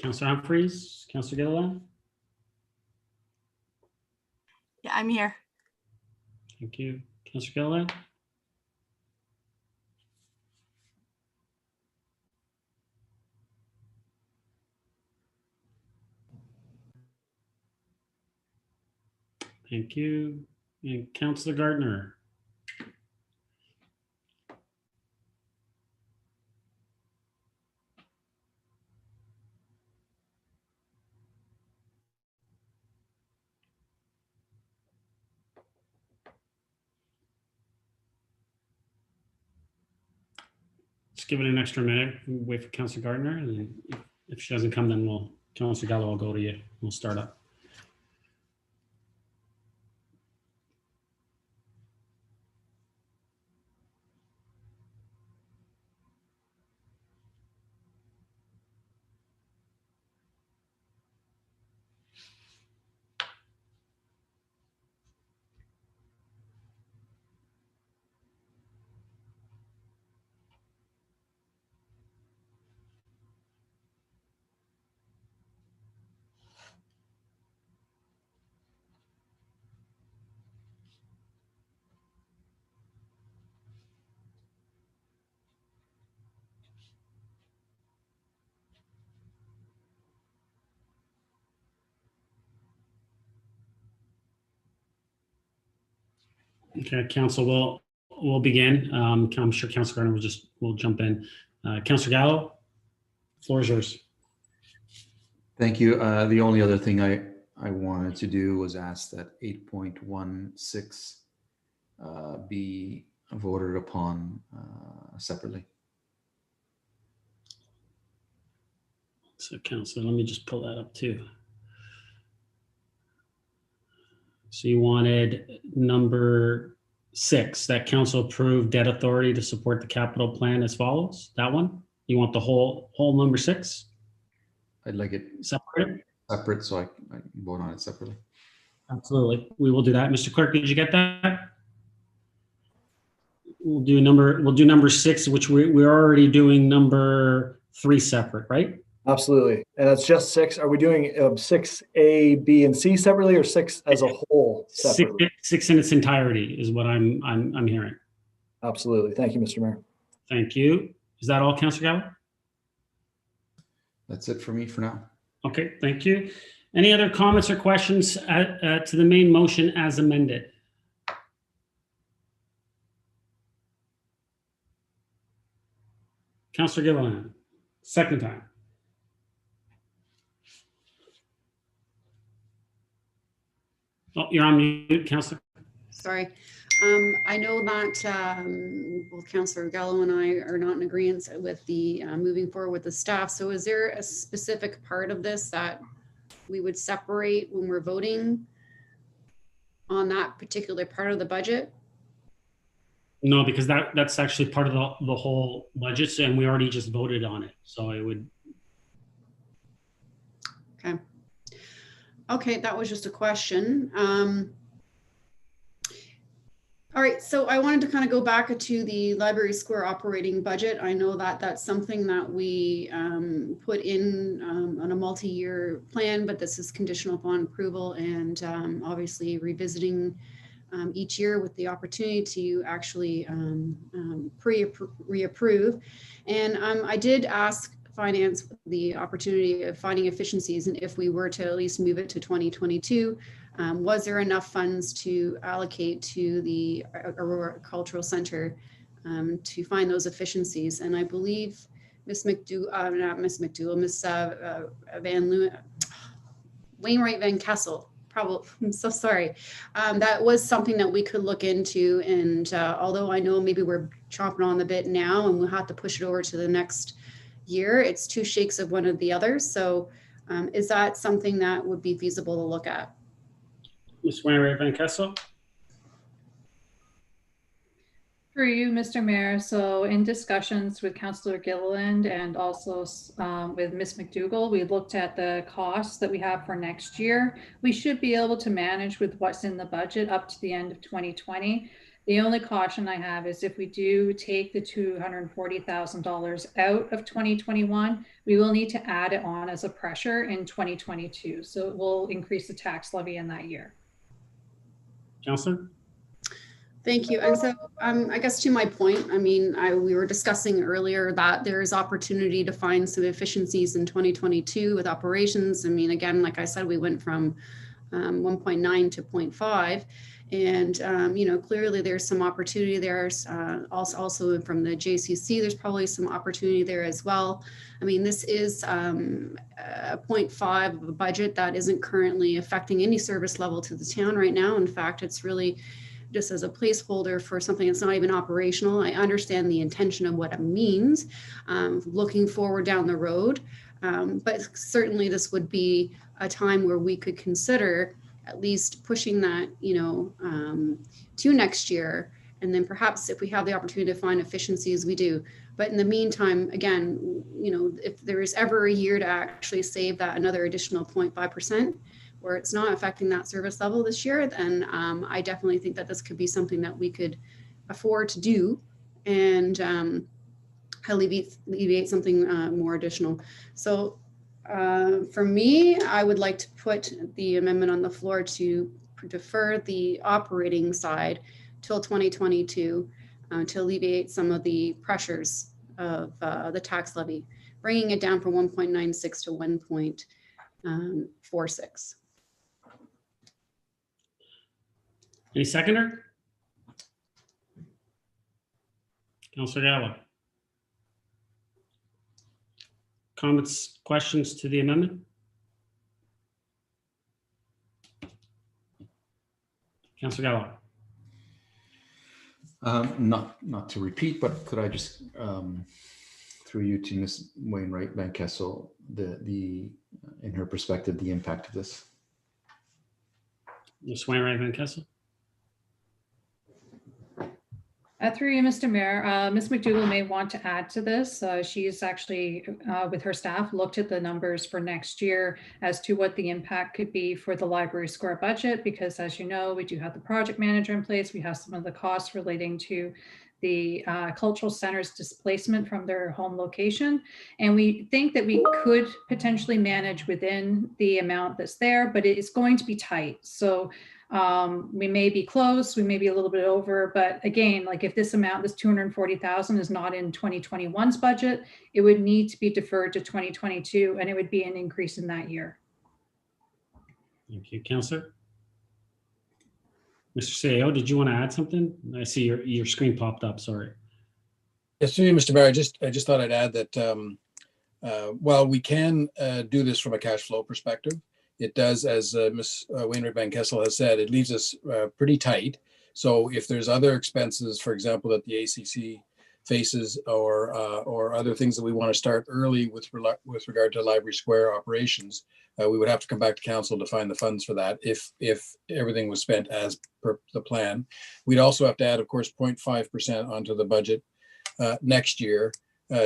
Councillor Humphries, Councillor Gilliland. Yeah, I'm here. Thank you. Councillor Gilliland. Thank you. And Councillor Gardner. Just give it an extra minute. We'll wait for Councillor Gardner, and then if she doesn't come, then Councillor Gallo will go to you. We'll start up. Okay, Council, we'll begin. I'm sure Councillor Gardner will jump in. Councillor Gallo, floor is yours. Thank you. The only other thing I wanted to do was ask that 8.16 be voted upon separately. So Councillor, let me just pull that up too. So you wanted number 6, that council approved debt authority to support the capital plan as follows. That one? You want the whole number 6? I'd like it separate, so I vote on it separately. Absolutely. We will do that. Mr. Clerk, did you get that? We'll do number 6, which we're already doing number 3 separate, right? Absolutely. And that's just 6. Are we doing 6A, B, and C separately, or 6 as a whole separately? 6 in its entirety is what I'm hearing. Absolutely. Thank you, Mr. Mayor. Thank you. Is that all, Councillor Gallo? That's it for me for now. Okay, thank you. Any other comments or questions to the main motion as amended? Councillor Gilliland, second time. Oh, you're on mute, Councillor. Sorry. I know that both Councillor Gallo and I are not in agreement with the moving forward with the staff. So is there a specific part of this that we would separate when we're voting on that particular part of the budget? No, because that's actually part of the whole budget, and we already just voted on it. So it would. Okay. Okay, that was just a question. All right, so I wanted to kind of go back to the Library Square operating budget. I know that that's something that we put in on a multi-year plan, but this is conditional upon approval and obviously revisiting each year with the opportunity to actually reapprove. And I did ask Finance the opportunity of finding efficiencies, and if we were to at least move it to 2022, was there enough funds to allocate to the Aurora Cultural Center to find those efficiencies? And I believe Miss Wainwright Van Kessel probably, I'm so sorry. That was something that we could look into. And although I know maybe we're chomping on the bit now and we'll have to push it over to the next year, it's two shakes of one of the others. So is that something that would be feasible to look at? Ms. Wainwright Van Kessel. Through you, Mr. Mayor. So in discussions with Councillor Gilliland and also with Ms. McDougall, we looked at the costs that we have for next year. We should be able to manage with what's in the budget up to the end of 2020. The only caution I have is if we do take the $240,000 out of 2021, we will need to add it on as a pressure in 2022. So it will increase the tax levy in that year. Councillor? Thank you. And so I guess to my point, I mean, we were discussing earlier that there is opportunity to find some efficiencies in 2022 with operations. I mean, again, like I said, we went from 1.9 to 0.5. And, you know, clearly there's some opportunity there. Also from the JCC, there's probably some opportunity there as well. I mean, this is a 0.5 of a budget that isn't currently affecting any service level to the town right now. In fact, it's really just as a placeholder for something that's not even operational. I understand the intention of what it means, looking forward down the road. But certainly this would be a time where we could consider at least pushing that, you know, to next year. And then perhaps if we have the opportunity to find efficiencies, we do. But in the meantime, again, you know, if there is ever a year to actually save that another additional 0.5%, where it's not affecting that service level this year, then I definitely think that this could be something that we could afford to do and alleviate something more additional. So for me, I would like to put the amendment on the floor to defer the operating side till 2022 to alleviate some of the pressures of the tax levy, bringing it down from 1.96 to 1.46. Any seconder? Councillor Gallo. Comments, questions to the amendment? Councillor Gallo. Not to repeat, but could I just, through you to Ms. Wainwright Van Kessel, in her perspective, the impact of this? Ms. Wainwright Van Kessel. Through you, Mr. Mayor, Ms. McDougall may want to add to this. She's actually, with her staff, looked at the numbers for next year as to what the impact could be for the Library Square budget, because as you know, we do have the project manager in place. We have some of the costs relating to the cultural center's displacement from their home location. And we think that we could potentially manage within the amount that's there, but it is going to be tight. So we may be close, we may be a little bit over, but again, like if this amount, this 240,000 is not in 2021's budget, it would need to be deferred to 2022 and it would be an increase in that year. Thank you, Councillor. Mr. Sao, did you want to add something? I see your screen popped up, sorry. Yes, through you, Mr. Mayor, I just thought I'd add that while we can do this from a cash flow perspective, it does, as Ms. Wainwright Van Kessel has said, it leaves us pretty tight. So if there's other expenses, for example, that the ACC faces or other things that we want to start early with regard to Library Square operations, we would have to come back to council to find the funds for that if everything was spent as per the plan. We'd also have to add, of course, 0.5% onto the budget next year,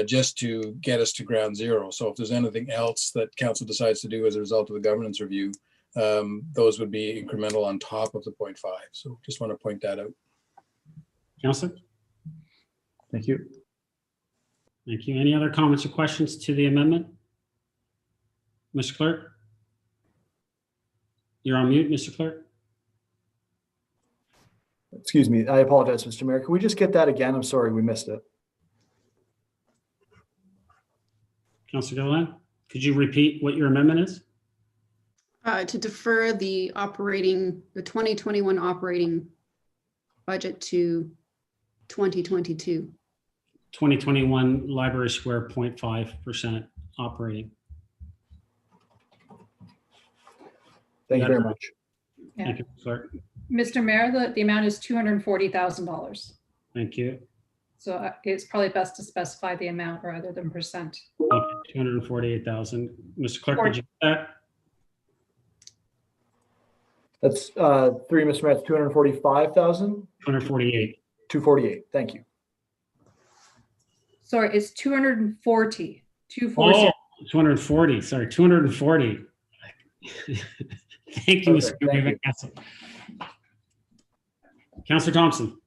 just to get us to ground zero. So if there's anything else that council decides to do as a result of the governance review, those would be incremental on top of the 0.5. So just want to point that out. Councillor? Thank you. Thank you. Any other comments or questions to the amendment? Mr. Clerk? You're on mute, Mr. Clerk. Excuse me. I apologize, Mr. Mayor. Can we just get that again? I'm sorry, we missed it. Councillor Gilliland, could you repeat what your amendment is? To defer the 2021 operating budget to 2022. 2021 Library Square 0.5% operating. Thank you very much. Yeah. Thank you, Clerk. Mr. Mayor, the amount is $240,000. Thank you. So it's probably best to specify the amount rather than percent. Okay, 248,000. Mr. Clerk, did you get that? That's three, Mr. Mayor, 245,000. 248. 248. Thank you. Sorry, it's 240. Oh, 240. Sorry, 240. Thank you, Mr. Mayor. Councillor Thompson.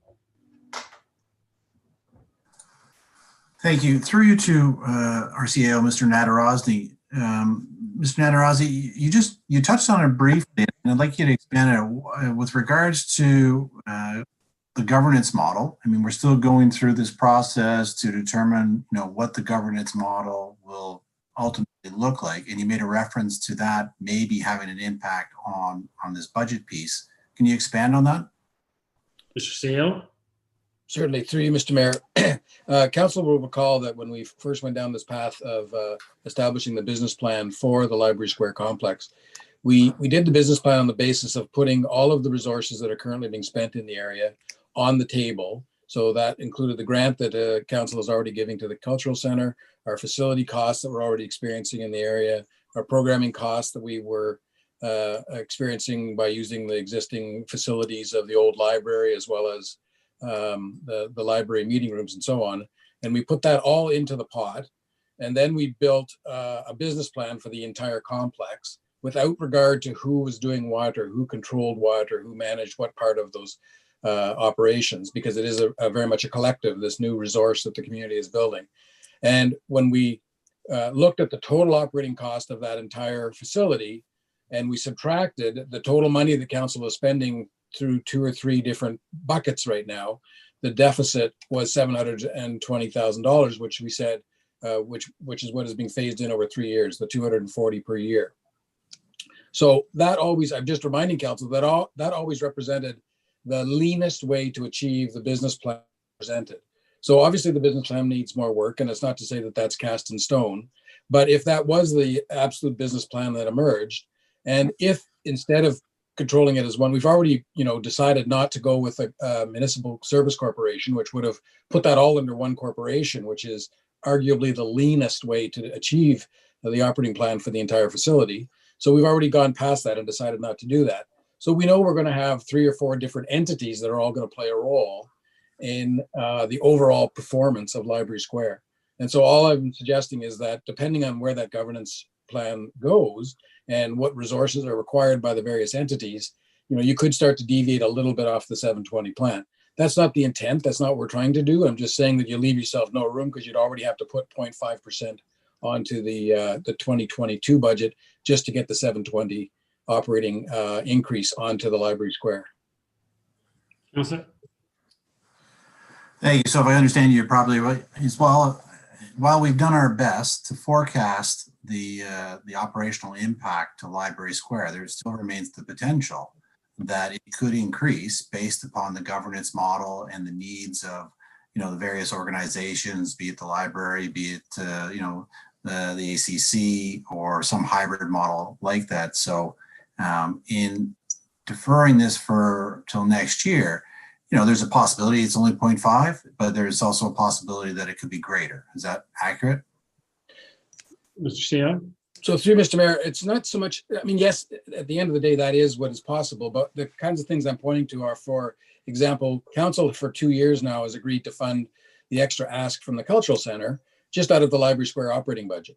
Thank you. Through you to our CEO, Mr. Nadarozny. Mr. Nadarozny, you touched on it briefly, and I'd like you to expand it with regards to the governance model. I mean, we're still going through this process to determine, what the governance model will ultimately look like, and you made a reference to that maybe having an impact on this budget piece. Can you expand on that? Mr. CEO? Certainly, through you, Mr. Mayor. Council will recall that when we first went down this path of establishing the business plan for the Library Square complex, we did the business plan on the basis of putting all of the resources that are currently being spent in the area on the table. So that included the grant that council is already giving to the cultural center, our facility costs that we're already experiencing in the area, our programming costs that we were experiencing by using the existing facilities of the old library, as well as the library meeting rooms and so on. And we put that all into the pot. And then we built a business plan for the entire complex without regard to who was doing what or who controlled what or who managed what part of those operations, because it is a very much a collective, this new resource that the community is building. And when we looked at the total operating cost of that entire facility, and we subtracted the total money the council is spending through 2 or 3 different buckets right now, the deficit was $720,000, which we said, which is what is being phased in over 3 years, the 240 per year. So that always, I'm just reminding council that that always represented the leanest way to achieve the business plan presented. So obviously the business plan needs more work, and it's not to say that that's cast in stone, but if that was the absolute business plan that emerged, and if instead of controlling it as one, we've already, decided not to go with a municipal service corporation, which would have put that all under one corporation, which is arguably the leanest way to achieve the operating plan for the entire facility. So we've already gone past that and decided not to do that. So we know we're going to have 3 or 4 different entities that are all going to play a role in the overall performance of Library Square. And so all I'm suggesting is that depending on where that governance plan goes and what resources are required by the various entities, you could start to deviate a little bit off the 720 plan. That's not the intent. That's not what we're trying to do. I'm just saying that you leave yourself no room because you'd already have to put 0.5% onto the 2022 budget just to get the 720 operating increase onto the Library Square. Councillor? Thank you. So if I understand you properly, as well, while we've done our best to forecast the operational impact to Library Square, there still remains the potential that it could increase based upon the governance model and the needs of, the various organizations, be it the library, be it, the ACC or some hybrid model like that. So in deferring this till next year, there's a possibility it's only 0.5, but there's also a possibility that it could be greater. Is that accurate? Mr. CEO? So through Mr. Mayor, it's not so much, yes, at the end of the day, that is what is possible, but the kinds of things I'm pointing to are, for example, council for 2 years now has agreed to fund the extra ask from the Cultural Center just out of the Library Square operating budget.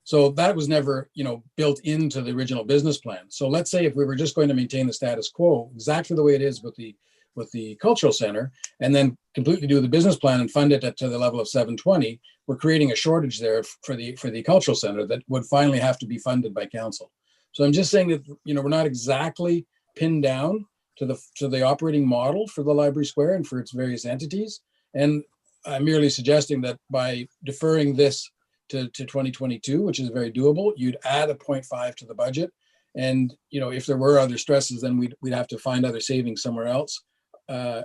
So that was never, built into the original business plan. So let's say if we were just going to maintain the status quo, exactly the way it is with the Cultural Center, and then completely do the business plan and fund it to the level of 720, we're creating a shortage there for the Cultural Center that would finally have to be funded by council. So I'm just saying that, we're not exactly pinned down to the operating model for the Library Square and for its various entities. And I'm merely suggesting that by deferring this to 2022, which is very doable, you'd add a 0.5 to the budget. And, if there were other stresses, then we'd have to find other savings somewhere else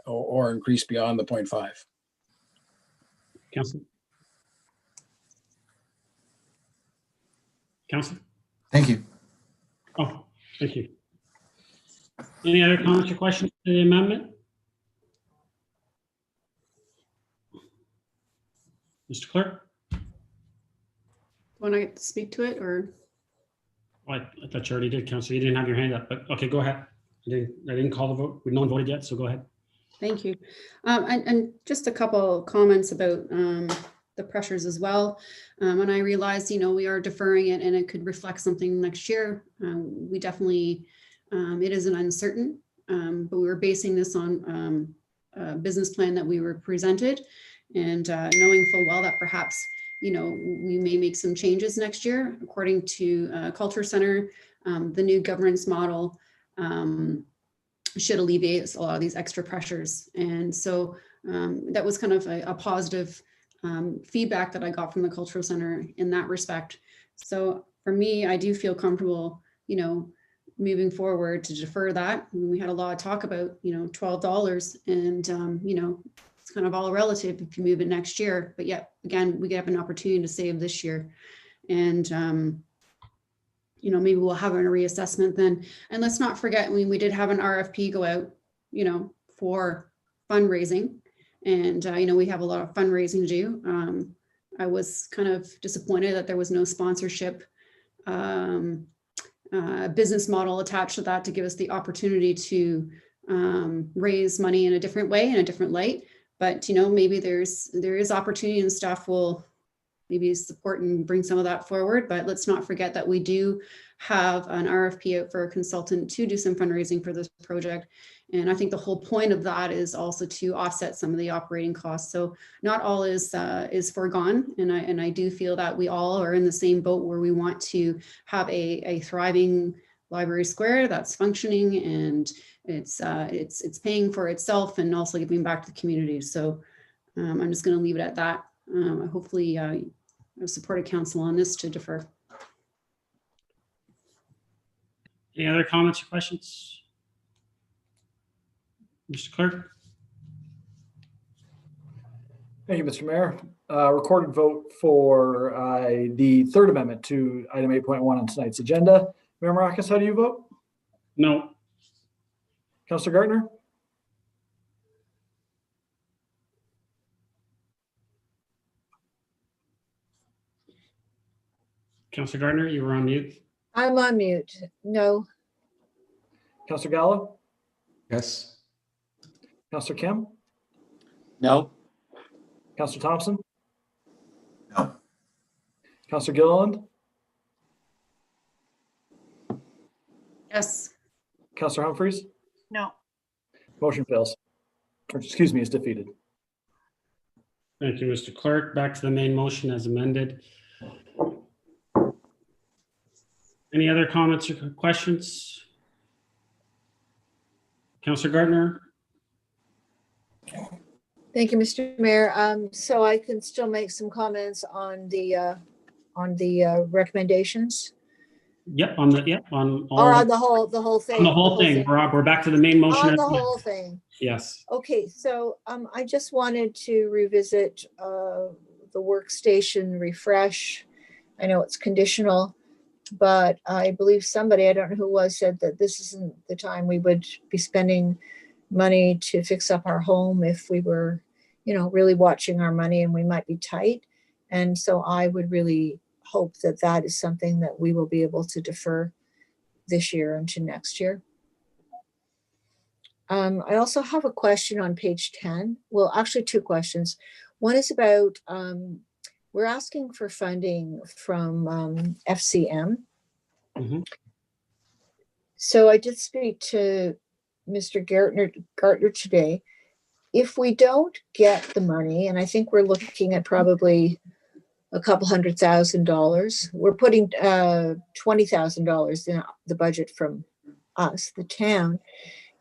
or increase beyond the 0.5. Councillor? Councillor? Thank you. Oh, thank you. Any other comments or questions to the amendment? Mr. Clerk? Want to speak to it or? Oh, I thought you already did, Councilor. You didn't have your hand up, but okay, go ahead. I didn't call the vote. No one voted yet, so go ahead. Thank you. And just a couple comments about the pressures as well. And I realized, we are deferring it and it could reflect something next year. We definitely, it isn't uncertain, but we were basing this on a business plan that we were presented and knowing full well that perhaps, we may make some changes next year. According to Culture Center, the new governance model should alleviate a lot of these extra pressures. And so that was kind of a positive feedback that I got from the Cultural Center in that respect. So for me, I do feel comfortable, moving forward to defer that. We had a lot of talk about, $12 and, it's kind of all relative if you move it next year, but yet again, we have an opportunity to save this year. And, maybe we'll have a reassessment then. And let's not forget, we did have an RFP go out, for fundraising. And, we have a lot of fundraising to do. I was kind of disappointed that there was no sponsorship business model attached to that to give us the opportunity to raise money in a different way, in a different light. But, maybe there is opportunity and staff will maybe support and bring some of that forward. But let's not forget that we do have an RFP out for a consultant to do some fundraising for this project. And I think the whole point of that is also to offset some of the operating costs. So not all is foregone. And I do feel that we all are in the same boat where we want to have a thriving library square that's functioning and it's paying for itself and also giving back to the community. So I'm just going to leave it at that. Hopefully I've supported council on this to defer. Any other comments or questions? Mr. Clerk? Thank you, Mr. Mayor. Recorded vote for the third amendment to item 8.1 on tonight's agenda. Mayor Marakis, how do you vote? No. Councilor Gartner? Councilor Gardner, you were on mute. I'm on mute. No. Councilor Gallo? Yes. Councilor Kim? No. Councilor Thompson? No. Councilor Gilliland? Yes. Councilor Humphries? No. Motion fails. Or, excuse me, is defeated. Thank you, Mr. Clerk. Back to the main motion as amended. Any other comments or questions? Councilor Gardner? Thank you, Mr. Mayor. So I can still make some comments on the recommendations Yep, on all. or on the whole thing. On the whole thing. We're back to the main motion. On the whole thing. Yes. Okay, so I just wanted to revisit the workstation refresh. I know it's conditional, but I believe somebody, I don't know who it was, said that this isn't the time we would be spending money to fix up our home if we were, really watching our money and we might be tight. And so I would really hope that that is something that we will be able to defer this year into next year. I also have a question on page 10. Well, actually two questions. One is about, we're asking for funding from FCM. Mm-hmm. So I did speak to Mr. Gartner today. If we don't get the money, and I think we're looking at probably a couple $100,000, we're putting $20,000 in the budget from us, the town.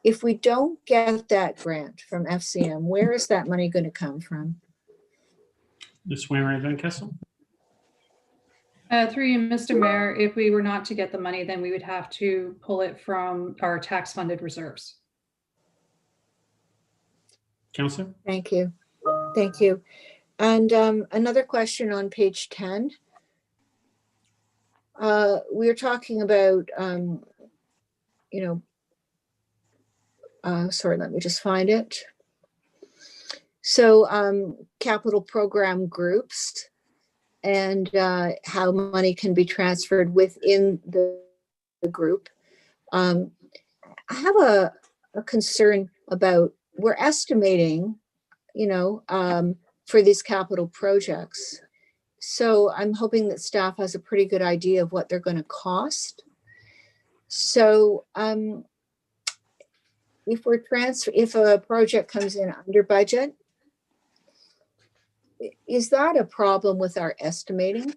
If we don't get that grant from FCM, where is that money going to come from? Ms. Wainwright Van Kessel? Through you, Mr. Mayor, if we were not to get the money, then we would have to pull it from our tax funded reserves. Councilor? Thank you. Thank you. And another question on page 10. We're talking about, sorry, let me just find it. So capital program groups and how money can be transferred within the group. I have a concern about, we're estimating, for these capital projects. So I'm hoping that staff has a pretty good idea of what they're going to cost. So if a project comes in under budget, is that a problem with our estimating?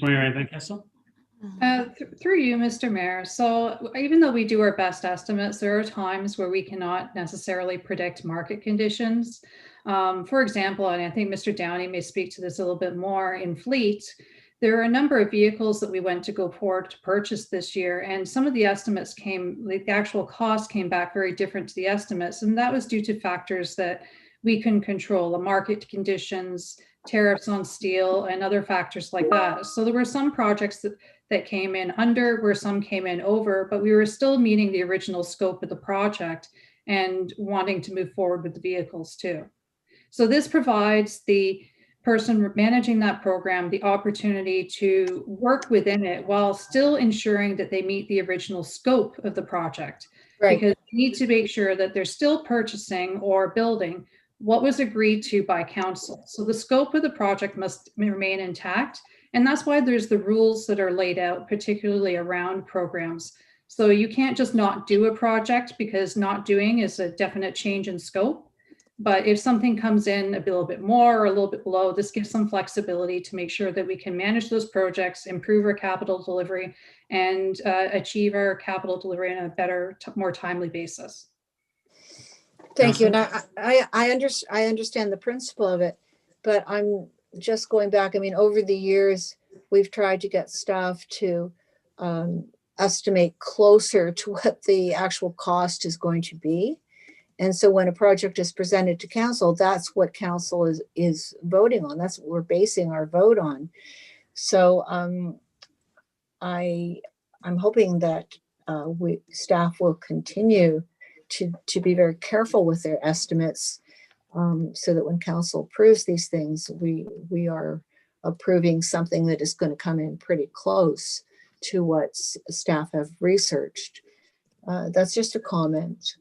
Mayor Van Kessel? Through you, Mr. Mayor. So even though we do our best estimates, there are times where we cannot necessarily predict market conditions. For example, and I think Mr. Downey may speak to this a little bit more, in fleet, there are a number of vehicles that we went to go forward to purchase this year, and some of the estimates came, like the actual cost came back very different to the estimates, and that was due to factors that we can control, the market conditions, tariffs on steel, and other factors like that. So there were some projects that came in under, where some came in over, but we were still meeting the original scope of the project and wanting to move forward with the vehicles too. So this provides the person managing that program the opportunity to work within it while still ensuring that they meet the original scope of the project. Right. Because we need to make sure that they're still purchasing or building what was agreed to by council. So the scope of the project must remain intact. And that's why there's the rules that are laid out, particularly around programs. So you can't just not do a project, because not doing is a definite change in scope. But if something comes in a little bit more or a little bit below, this gives some flexibility to make sure that we can manage those projects, improve our capital delivery, and achieve our capital delivery on a better, more timely basis. Thank you. And I understand the principle of it, but I'm just going back. I mean, over the years, we've tried to get staff to estimate closer to what the actual cost is going to be. And so when a project is presented to council, that's what council is voting on. That's what we're basing our vote on. So I'm hoping that staff will continue to be very careful with their estimates, so that when council approves these things, we are approving something that is going to come in pretty close to what staff have researched. That's just a comment,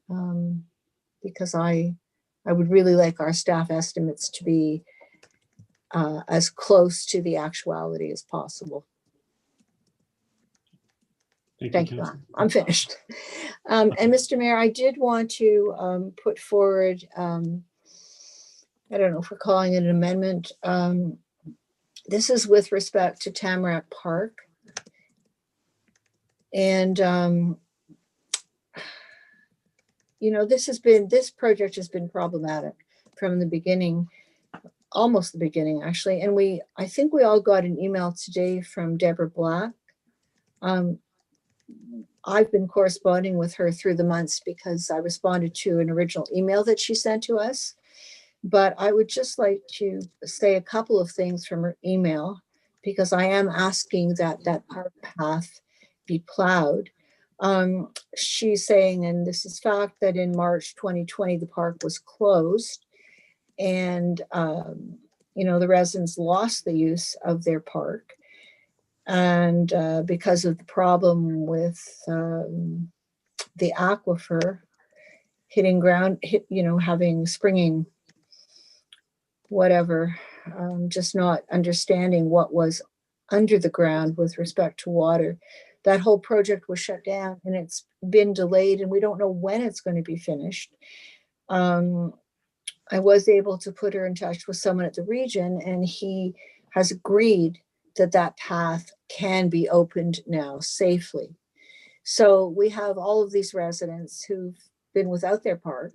because I would really like our staff estimates to be as close to the actuality as possible. Thank you. I'm finished. And Mr. Mayor, I did want to put forward, I don't know if we're calling it an amendment. This is with respect to Tamarack Park. And, this project has been problematic from the beginning, almost the beginning, actually. And I think we all got an email today from Deborah Black. I've been corresponding with her through the months because I responded to an original email that she sent to us. But I would just like to say a couple of things from her email, because I am asking that park path be plowed. She's saying, and this is fact, that in March 2020, the park was closed, and the residents lost the use of their park. And because of the problem with the aquifer hitting ground, having springing, whatever, just not understanding what was under the ground with respect to water. That whole project was shut down, and it's been delayed, and we don't know when it's going to be finished. I was able to put her in touch with someone at the region, and he has agreed that path can be opened now safely. So we have all of these residents who've been without their park,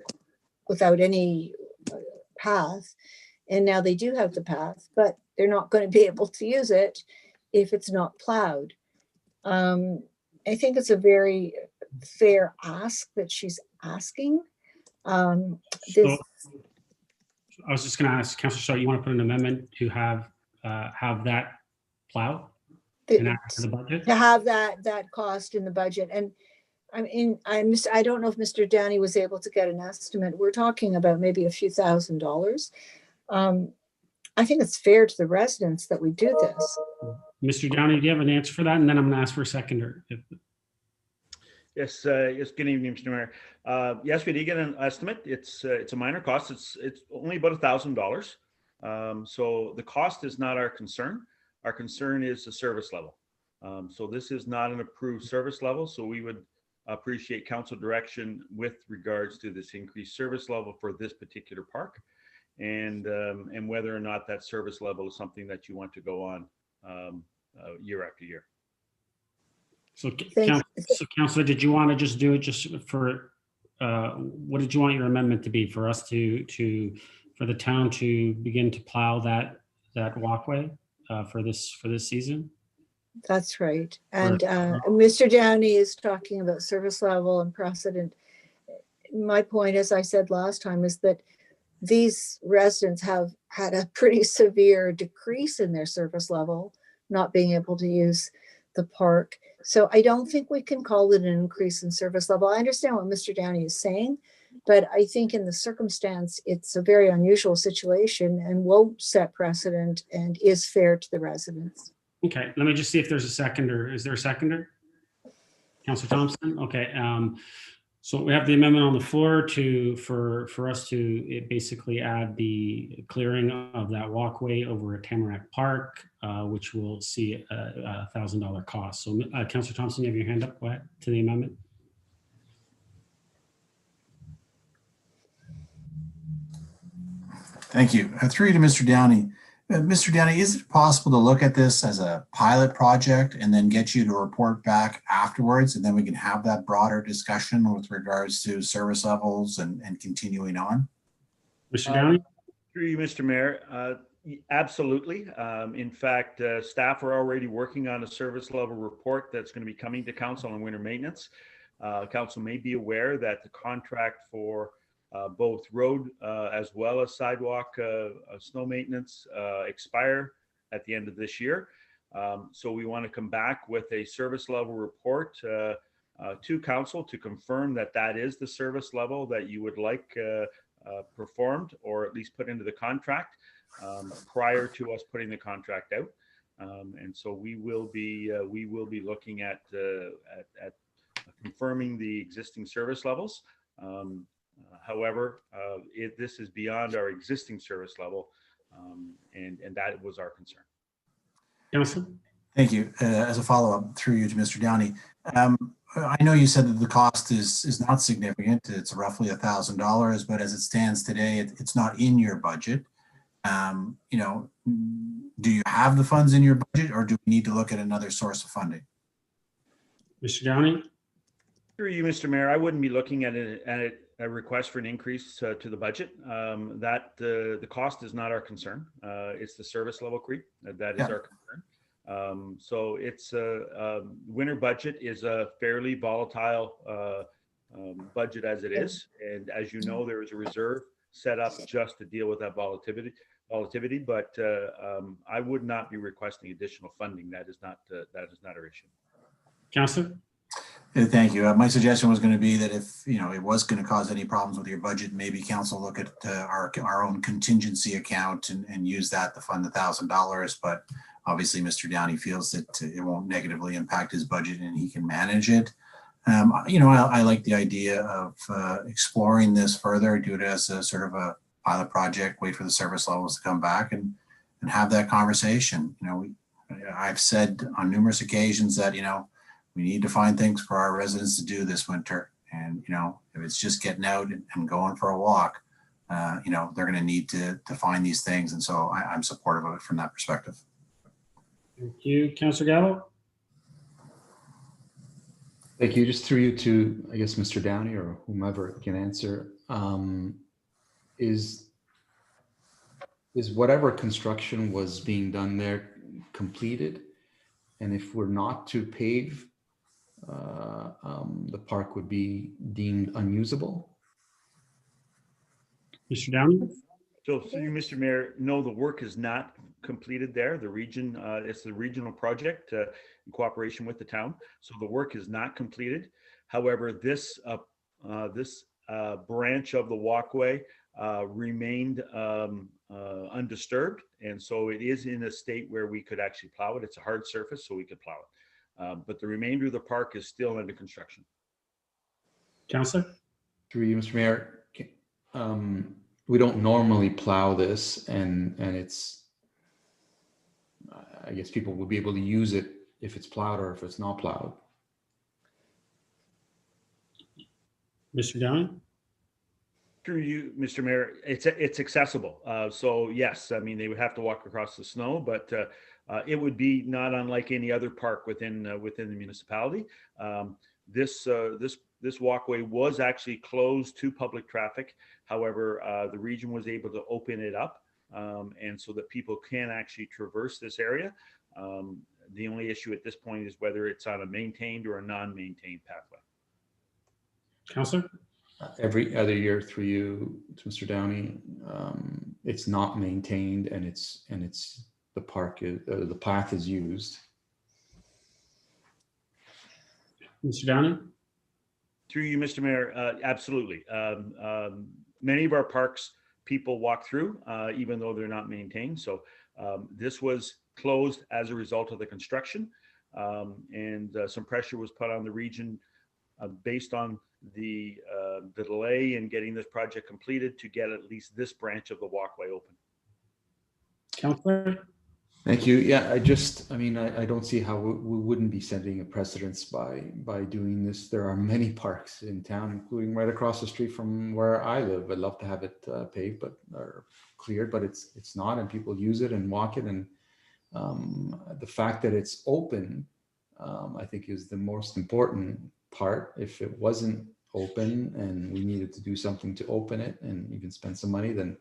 without any path, and now they do have the path, but they're not going to be able to use it if it's not plowed. I think it's a very fair ask that she's asking. I was just going to ask Councilor Shaw, you want to put an amendment to have that plowed and add to the budget? To have that cost in the budget. And I mean, I don't know if Mr. Downey was able to get an estimate. We're talking about maybe a few $1,000s. I think it's fair to the residents that we do this. Mr. Downey, do you have an answer for that? And then I'm going to ask for a seconder. Yes, yes. Good evening, Mr. Mayor. Yes, we did get an estimate. It's a minor cost. It's only about $1,000. So the cost is not our concern. Our concern is the service level. So this is not an approved service level. So we would appreciate council direction with regards to this increased service level for this particular park, and whether or not that service level is something that you want to go on year after year. So, Councillor, did you want to just do it just for, what did you want your amendment to be? For us for the town to begin to plow that walkway for this season? That's right. And Mr. Downey is talking about service level and precedent. My point, as I said last time, is that these residents have had a pretty severe decrease in their service level, not being able to use the park. So I don't think we can call it an increase in service level. I understand what Mr. Downey is saying, but I think in the circumstance, it's a very unusual situation and won't set precedent and is fair to the residents. Okay, let me just see if there's a seconder. Is there a seconder? Councillor Thompson? Okay, so we have the amendment on the floor for us to basically add the clearing of that walkway over at Tamarack Park, which will see a $1,000 cost. So Councillor Thompson, you have your hand up. Go ahead to the amendment. Thank you. Through you to Mr. Downey. Mr. Downey, is it possible to look at this as a pilot project and then get you to report back afterwards, and then we can have that broader discussion with regards to service levels and continuing on? Mr. Downey? Through you, Mr. Mayor. Absolutely. In fact, staff are already working on a service level report that's going to be coming to council on winter maintenance. Council may be aware that the contract for both road as well as sidewalk snow maintenance expire at the end of this year. So we want to come back with a service level report to council to confirm that that is the service level that you would like performed, or at least put into the contract prior to us putting the contract out. And so we will be looking at confirming the existing service levels. However, this is beyond our existing service level, and that was our concern. Councillor? Thank you. As a follow-up, through you to Mr. Downey, I know you said that the cost is not significant. It's roughly $1,000, but as it stands today, it's not in your budget. You know, do you have the funds in your budget, or do we need to look at another source of funding? Mr. Downey? Through you, Mr. Mayor, I wouldn't be looking at a request for an increase to the budget. The cost is not our concern. It's the service level creep that is our concern. So it's winter budget is a fairly volatile budget as it is, and as you know, there is a reserve set up just to deal with that volatility. But I would not be requesting additional funding. That is not our issue. Councillor? Thank you. My suggestion was going to be that if it was going to cause any problems with your budget, maybe council look at our own contingency account and use that to fund the $1,000. But obviously, Mr. Downey feels that it won't negatively impact his budget and he can manage it. I like the idea of exploring this further, do it as a sort of a pilot project, wait for the service levels to come back and have that conversation. I've said on numerous occasions that we need to find things for our residents to do this winter. And, if it's just getting out and going for a walk, they're going to need to find these things. And so I'm supportive of it from that perspective. Thank you. Councillor Gatto? Thank you. Just through you to, I guess, Mr. Downey or whomever can answer. Is whatever construction was being done there completed? And if we're not to pave, the park would be deemed unusable? Mr. Downey? So through you, Mr. Mayor, no, the work is not completed there. The region, it's the regional project in cooperation with the town. So the work is not completed. However, this branch of the walkway remained undisturbed, and so it is in a state where we could actually plow it. It's a hard surface, so we could plow it. But the remainder of the park is still under construction. Councillor? Through you, Mr. Mayor, we don't normally plow this, and it's, I guess people will be able to use it if it's plowed or if it's not plowed. Mr. Downing? Through you, Mr. Mayor, it's accessible. So yes, I mean, they would have to walk across the snow, but it would be not unlike any other park within the municipality. This walkway was actually closed to public traffic. However, the region was able to open it up, and so that people can actually traverse this area. The only issue at this point is whether it's on a maintained or a non-maintained pathway. Councillor? Every other year, through you to Mr. Downey, it's not maintained, and it's the park is the path is used. Mr. Downey? Through you, Mr. Mayor, absolutely. Many of our parks people walk through, even though they're not maintained. So this was closed as a result of the construction, and some pressure was put on the region based on the delay in getting this project completed to get at least this branch of the walkway open. Councillor? Thank you. Yeah, I mean, I don't see how we wouldn't be setting a precedence by doing this. There are many parks in town, including right across the street from where I live. I'd love to have it paved or cleared, but it's not, and people use it and walk it. And the fact that it's open, I think, is the most important part. If it wasn't open and we needed to do something to open it and even spend some money, then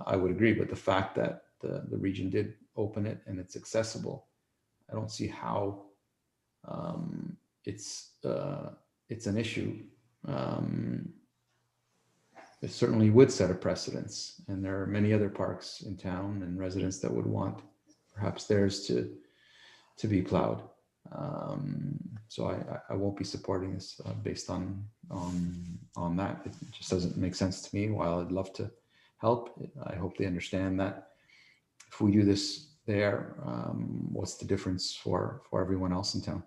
I would agree. But the fact that the region did open it and it's accessible, I don't see how it's an issue. It certainly would set a precedence, and there are many other parks in town and residents that would want perhaps theirs to be plowed. So I won't be supporting this based on that. It just doesn't make sense to me. While I'd love to help, I hope they understand that if we do this there, what's the difference for everyone else in town?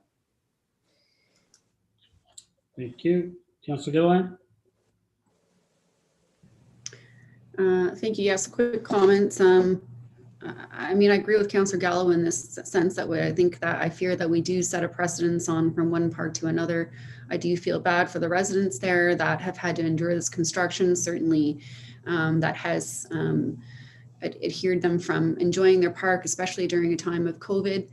Thank you. Councillor Gilliland? Thank you. Yes, quick comments. I mean, I agree with Councillor Gallo in this sense that I fear that we do set a precedence on from one park to another. I do feel bad for the residents there that have had to endure this construction. Certainly, that has adhered them from enjoying their park, especially during a time of COVID.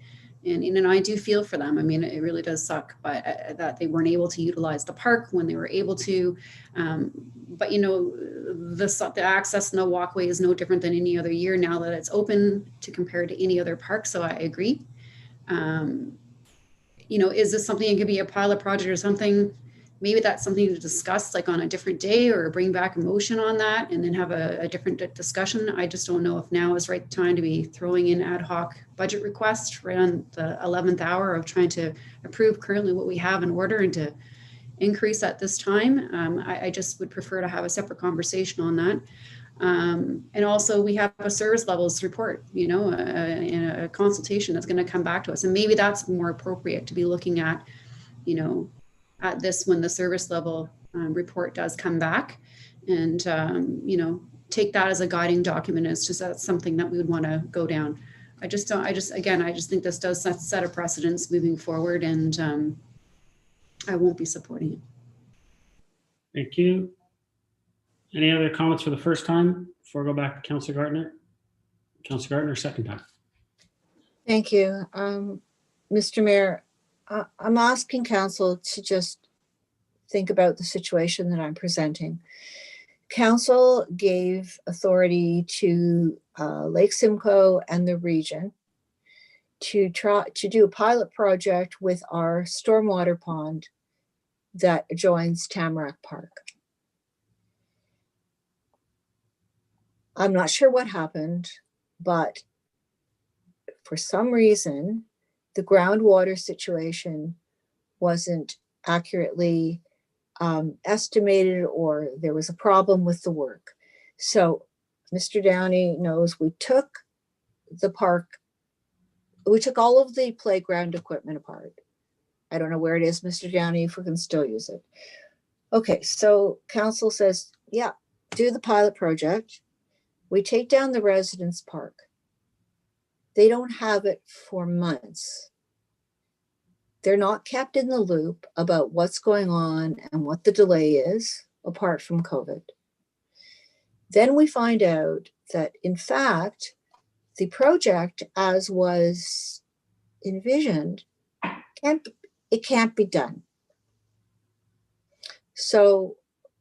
And I do feel for them. I mean, it really does suck, but that they weren't able to utilize the park when they were able to. But you know, the access and the walkway is no different than any other year now that it's open to compare to any other park. So I agree. You know, is this something that could be a pilot project or something? Maybe that's something to discuss like on a different day, or bring back a motion on that and then have a different discussion. I just don't know if now is the right time to be throwing in ad hoc budget requests right on the 11th hour of trying to approve currently what we have in order and to increase at this time. I just would prefer to have a separate conversation on that. And also we have a service levels report, you know, and a consultation that's going to come back to us. And maybe that's more appropriate to be looking at, you know, at this when the service level report does come back, and you know, take that as a guiding document as to that's something that we would want to go down. I just think this does set a precedence moving forward, and I won't be supporting it. Thank you. Any other comments for the first time before I go back to Councillor Gardner? Councillor Gardner, second time. Thank you. Mr. Mayor, I'm asking council to just think about the situation that I'm presenting. Council gave authority to Lake Simcoe and the region to try to do a pilot project with our stormwater pond that adjoins Tamarack Park. I'm not sure what happened, but for some reason, the groundwater situation wasn't accurately estimated, or there was a problem with the work. So Mr. Downey knows we took the park, we took all of the playground equipment apart. I don't know where it is, Mr. Downey, if we can still use it. Okay, so council says, yeah, do the pilot project. We take down the residence park. They don't have it for months. They're not kept in the loop about what's going on and what the delay is, apart from COVID. Then we find out that, in fact, the project, as was envisioned, it can't be done. So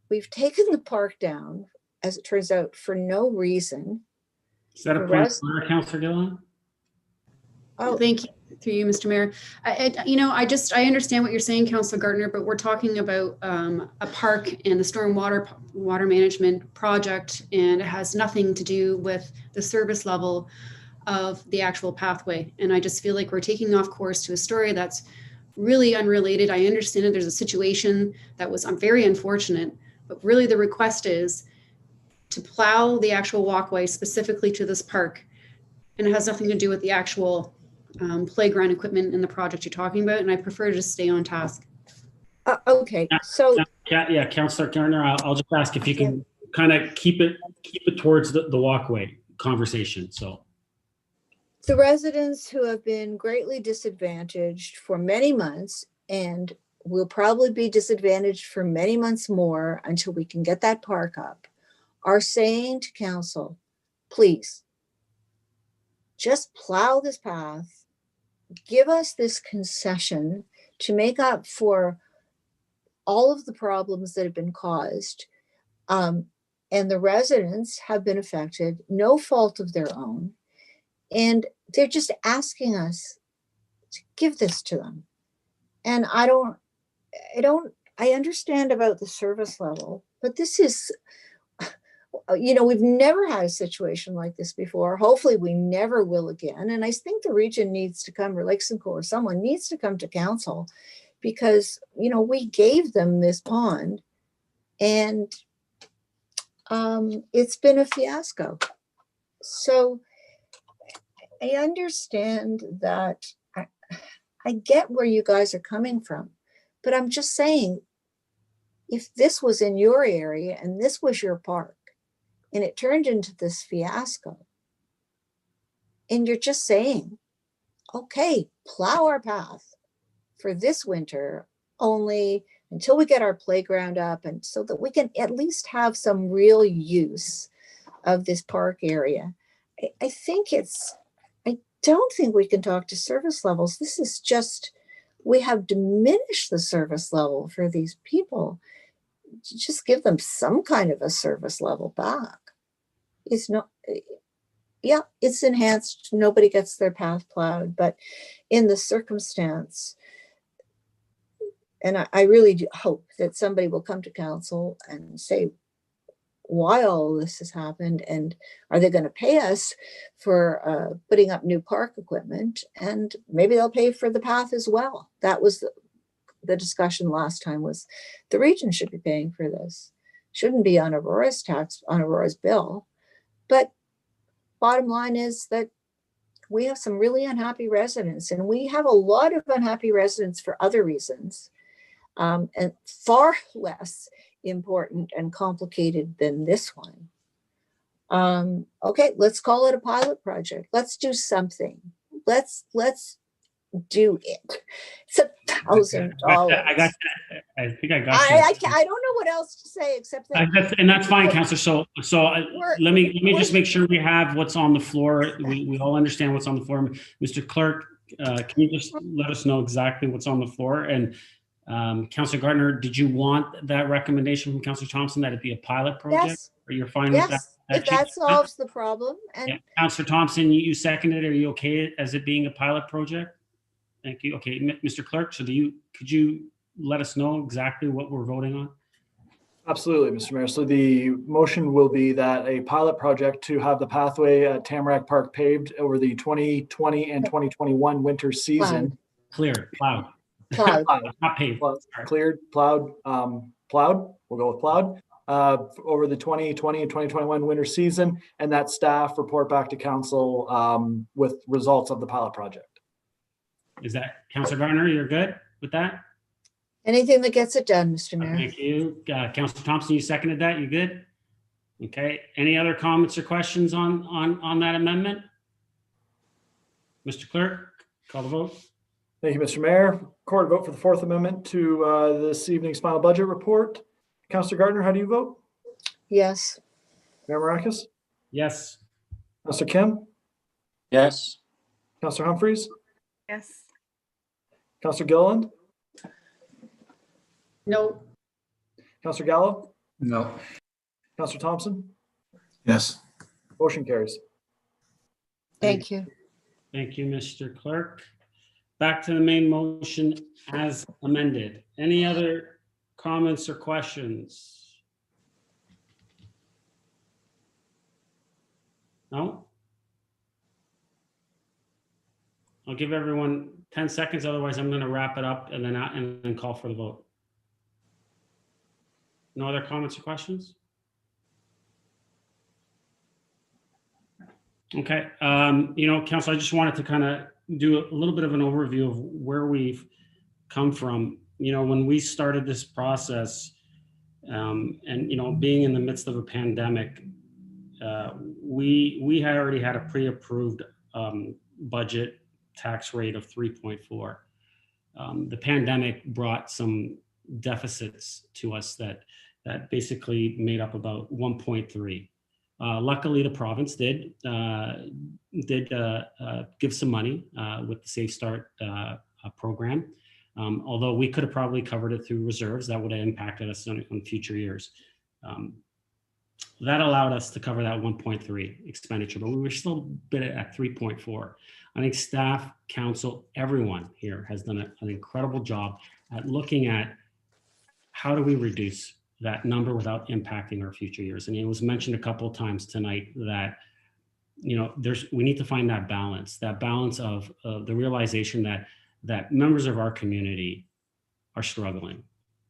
we've taken the park down, as it turns out, for no reason. Is that a point of order, Councillor Gilliland? Oh, thank you. Through you, Mr. Mayor. I understand what you're saying, Councillor Gardner, but we're talking about a park and the storm water management project, and it has nothing to do with the service level of the actual pathway. And I just feel like we're taking off course to a story that's really unrelated. I understand that there's a situation that was very unfortunate, but really the request is to plow the actual walkway specifically to this park, and it has nothing to do with the actual playground equipment in the project you're talking about, and I prefer to just stay on task. Okay, so yeah, Councillor Gardner, I'll just ask if you can kind of keep it towards the walkway conversation. So the residents who have been greatly disadvantaged for many months, and will probably be disadvantaged for many months more until we can get that park up, are saying to council, please just plow this path, give us this concession to make up for all of the problems that have been caused. And the residents have been affected, no fault of their own. And they're just asking us to give this to them. And I understand about the service level, but this is, we've never had a situation like this before. Hopefully we never will again. And I think the region needs to come, or Lake Simcoe or someone needs to come to council, because, we gave them this pond and it's been a fiasco. So I understand that. I get where you guys are coming from, but I'm just saying, if this was in your area and this was your park and it turned into this fiasco, and you're just saying, okay, plow our path for this winter only until we get our playground up, and so that we can at least have some real use of this park area. I don't think we can talk to service levels. This is just, we have diminished the service level for these people. Just give them some kind of a service level back. It's not, yeah, it's enhanced. Nobody gets their path plowed, but in the circumstance, and I really do hope that somebody will come to council and say why all this has happened, and are they going to pay us for putting up new park equipment, and maybe they'll pay for the path as well. That was the discussion last time, was the region should be paying for this. Shouldn't be on Aurora's bill. But bottom line is that we have some really unhappy residents, and we have a lot of unhappy residents for other reasons, and far less important and complicated than this one. Okay, let's call it a pilot project. Let's do something. Let's do it. It's $1,000. I think I got you. I don't know what else to say except that. And that's fine, Councillor. So let me just make sure we have what's on the floor. We all understand what's on the floor. Mr. Clerk, can you just let us know exactly what's on the floor? And Councillor Gardner, did you want that recommendation from Councillor Thompson that it be a pilot project? Yes. Or you're fine with that? Yes, if that solves the problem. And yeah. Councillor Thompson, you seconded it. Are you okay as it being a pilot project? Thank you. Okay, Mr. Clerk, so could you let us know exactly what we're voting on? Absolutely, Mr. Mayor. So the motion will be that a pilot project to have the pathway at Tamarack Park paved over the 2020 and 2021 winter season. Clear, plowed. Plowed. Not paved. Cleared, plowed, plowed, we'll go with plowed, over the 2020 and 2021 winter season, and that staff report back to council with results of the pilot project. Is that, Councillor Gardner, you're good with that? Anything that gets it done, Mr. Mayor. Thank you. Councillor Thompson, you seconded that, you good? Okay, any other comments or questions on that amendment? Mr. Clerk, call the vote. Thank you, Mr. Mayor. Court vote for the fourth amendment to this evening's final budget report. Councillor Gardner, how do you vote? Yes. Mayor Marakis? Yes. Councillor Kim? Yes. Councillor Humphreys? Yes. Councillor Gilliland? No. Councillor Gallo? No. Councillor Thompson? Yes. Motion carries. Thank you. Thank you, Mr. Clerk. Back to the main motion as amended. Any other comments or questions? No? I'll give everyone 10 seconds, otherwise I'm going to wrap it up and then call for the vote. No other comments or questions? Okay, Council, I just wanted to kind of do a little bit of an overview of where we've come from. When we started this process, and being in the midst of a pandemic, we had already had a pre-approved budget tax rate of 3.4. The pandemic brought some deficits to us that basically made up about 1.3. Luckily, the province did give some money with the Safe Start program, although we could have probably covered it through reserves. That would have impacted us on future years. That allowed us to cover that 1.3 expenditure, but we were still bid at 3.4. I think staff, council, everyone here has done an incredible job at looking at how do we reduce that number without impacting our future years. And it was mentioned a couple of times tonight that, we need to find that balance of the realization that members of our community are struggling,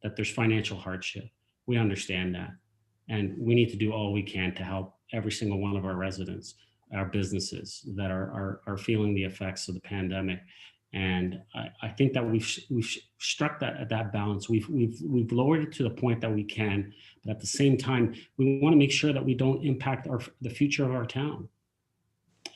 that there's financial hardship. We understand that. And we need to do all we can to help every single one of our residents, our businesses that are feeling the effects of the pandemic. And I think that we've struck that balance. We've lowered it to the point that we can, but at the same time, we want to make sure that we don't impact the future of our town.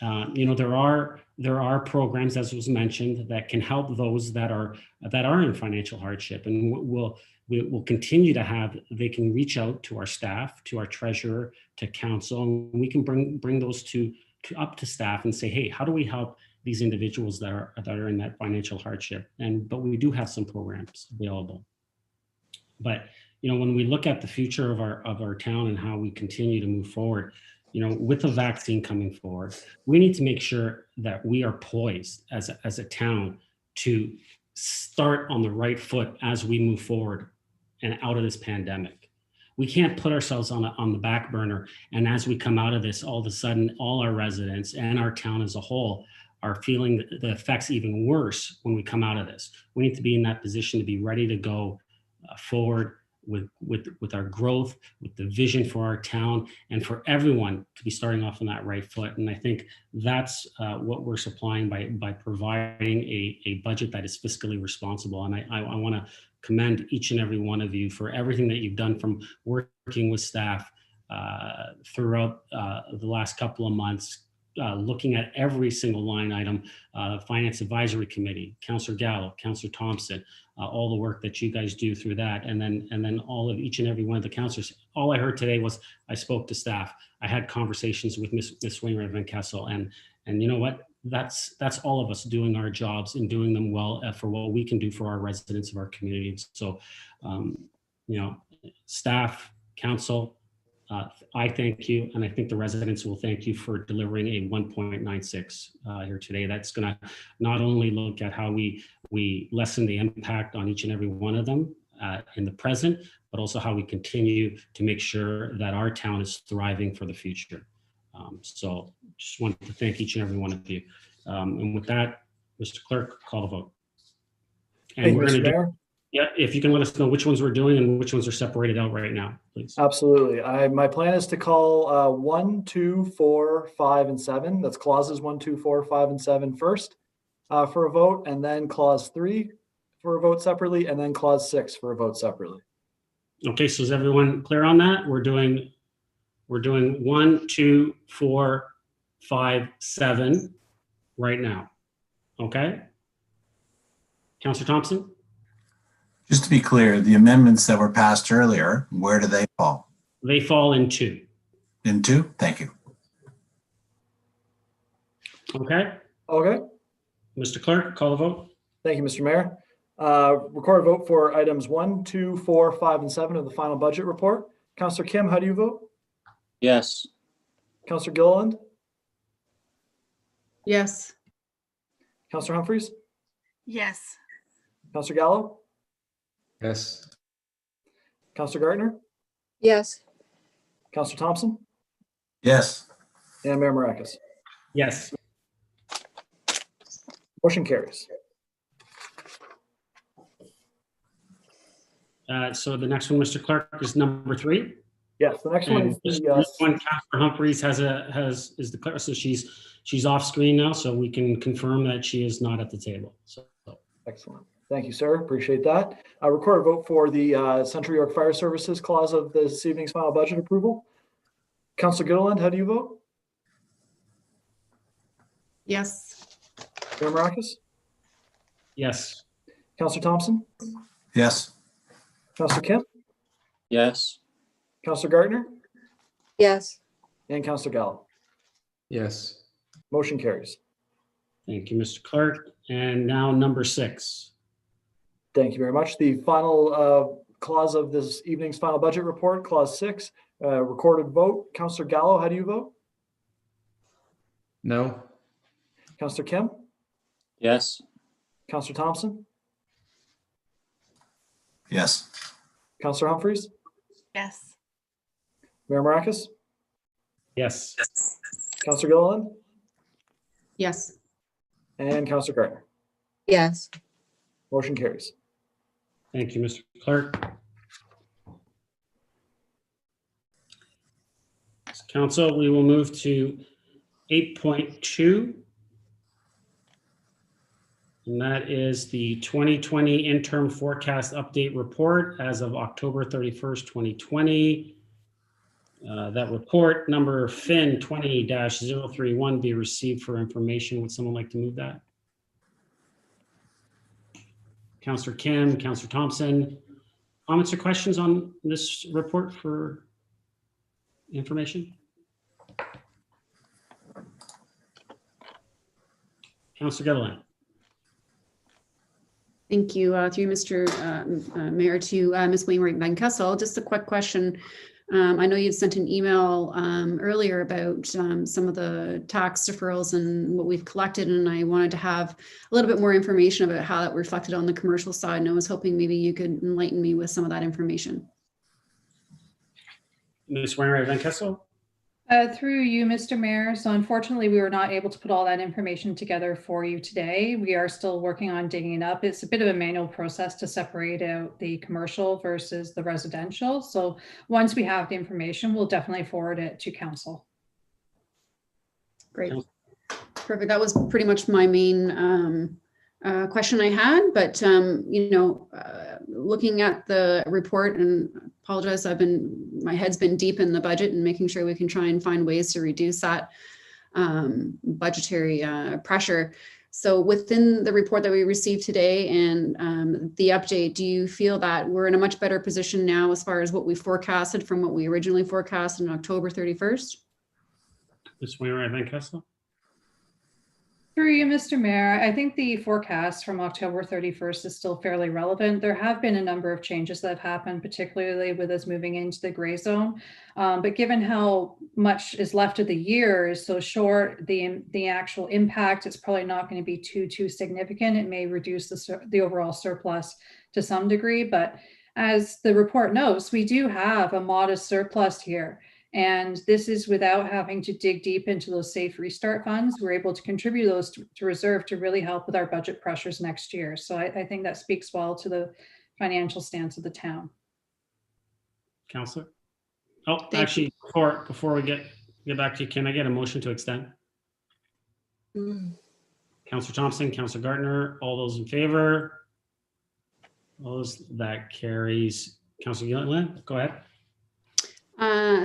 There are programs, as was mentioned, that can help those that are in financial hardship, and we'll continue to have. They can reach out to our staff, to our treasurer, to council, and we can bring those up to staff and say, hey, how do we help these individuals that are in that financial hardship? But we do have some programs available. But when we look at the future of our town and how we continue to move forward, with the vaccine coming forward, we need to make sure that we are poised as a town to start on the right foot as we move forward and out of this pandemic. We can't put ourselves on the back burner, and as we come out of this, all of a sudden, all our residents and our town as a whole are feeling the effects even worse when we come out of this. We need to be in that position to be ready to go forward with our growth, with the vision for our town, and for everyone to be starting off on that right foot. And I think that's what we're supplying by providing a budget that is fiscally responsible. And I want to commend each and every one of you for everything that you've done, from working with staff throughout the last couple of months, looking at every single line item, Finance Advisory Committee, Councillor Gallo, Councillor Thompson, all the work that you guys do through that, and then all of each and every one of the councillors. All I heard today was I spoke to staff. I had conversations with Ms. Wainwright Van Kessel, and you know what? That's all of us doing our jobs and doing them well for what we can do for our residents of our communities. So, staff, council, I thank you, and I think the residents will thank you for delivering a 1.96 here today. That's going to not only look at how we lessen the impact on each and every one of them in the present, but also how we continue to make sure that our town is thriving for the future. So just wanted to thank each and every one of you. And with that, Mr. Clerk, call the vote. And Thank you, we're going Mr. to do, Mayor. yeah, if you can let us know which ones we're doing and which ones are separated out right now, please. Absolutely. My plan is to call 1, 2, 4, 5, and 7. That's clauses 1, 2, 4, 5, and 7 first for a vote, and then clause 3 for a vote separately, and then clause 6 for a vote separately. Okay, so is everyone clear on that? We're doing 1, 2, 4, 5, 7 right now. Okay? Councillor Thompson? Just to be clear, the amendments that were passed earlier, where do they fall? They fall in 2. In 2? Thank you. Okay? Okay. Mr. Clerk, call the vote. Thank you, Mr. Mayor. Record a vote for items 1, 2, 4, 5, and 7 of the final budget report. Councillor Kim, how do you vote? Yes. Councillor Gilliland? Yes. Councillor Humphries? Yes. Councillor Gallo? Yes. Councillor Gartner? Yes. Councillor Thompson? Yes. And Mayor Marakis. Yes. Motion carries. So the next one, Mr. Clerk, is number 3. Yes, the next one And is this the, one, Councillor Humphries is the clerk, so she's off screen now, so we can confirm that she is not at the table. So excellent. Thank you, sir. Appreciate that. Record a vote for the Central York Fire Services clause of this evening's final budget approval. Councillor Gilliland, how do you vote? Yes. Mayor Marakis? yes. Councillor Thompson? Yes. Councillor Kim? Yes. Councillor Gartner? Yes. And Councillor Gallo. Yes. Motion carries. Thank you, Mr. Clerk. And now number 6. Thank you very much. The final clause of this evening's final budget report, clause 6, recorded vote. Councillor Gallo, how do you vote? No. Councillor Kim? Yes. Councillor Thompson? Yes. Councillor Humphries? Yes. Mayor Marakis? Yes. Councillor Gilliland? Yes. And Councillor Gartner. Yes. Motion carries. Thank you, Mr. Clerk. Council, we will move to 8.2. And that is the 2020 interim forecast update report as of October 31st, 2020. That report number FIN 20-031 be received for information. Would someone like to move that? Councillor Kim, Councillor Thompson, comments or questions on this report for information? Councillor Gilliland. Thank you. Through Mr. Mayor to Ms. Wainwright Van Kessel. Just a quick question. I know you'd sent an email earlier about some of the tax deferrals and what we've collected, and I wanted to have a little bit more information about how that reflected on the commercial side, and I was hoping maybe you could enlighten me with some of that information. Ms. Wainwright Van Kessel. Through you, Mr. Mayor. So unfortunately, we were not able to put all that information together for you today. We are still working on digging it up. It's a bit of a manual process to separate out the commercial versus the residential. So once we have the information, we'll definitely forward it to council. Great. Perfect. That was pretty much my main question I had, but looking at the report, and apologize, my head's been deep in the budget and making sure we can try and find ways to reduce that budgetary pressure. So within the report that we received today and the update, do you feel that we're in a much better position now as far as what we forecasted from what we originally forecasted on October 31st? Ms. Wainwright Van Kessel. Through you, Mr. Mayor, I think the forecast from October 31st is still fairly relevant. There have been a number of changes that have happened, particularly with us moving into the gray zone. But given how much is left of the year is so short, the actual impact is probably not going to be too significant. It may reduce the overall surplus to some degree, but as the report notes, we do have a modest surplus here. And this is without having to dig deep into those safe restart funds. We're able to contribute those to reserve to really help with our budget pressures next year. So I think that speaks well to the financial stance of the town. Counselor? Oh, Thank actually, before we get back to you, can I get a motion to extend? Counselor Thompson, Counselor Gardner, all those in favor? All those, that carries. Counselor Gilliland, go ahead.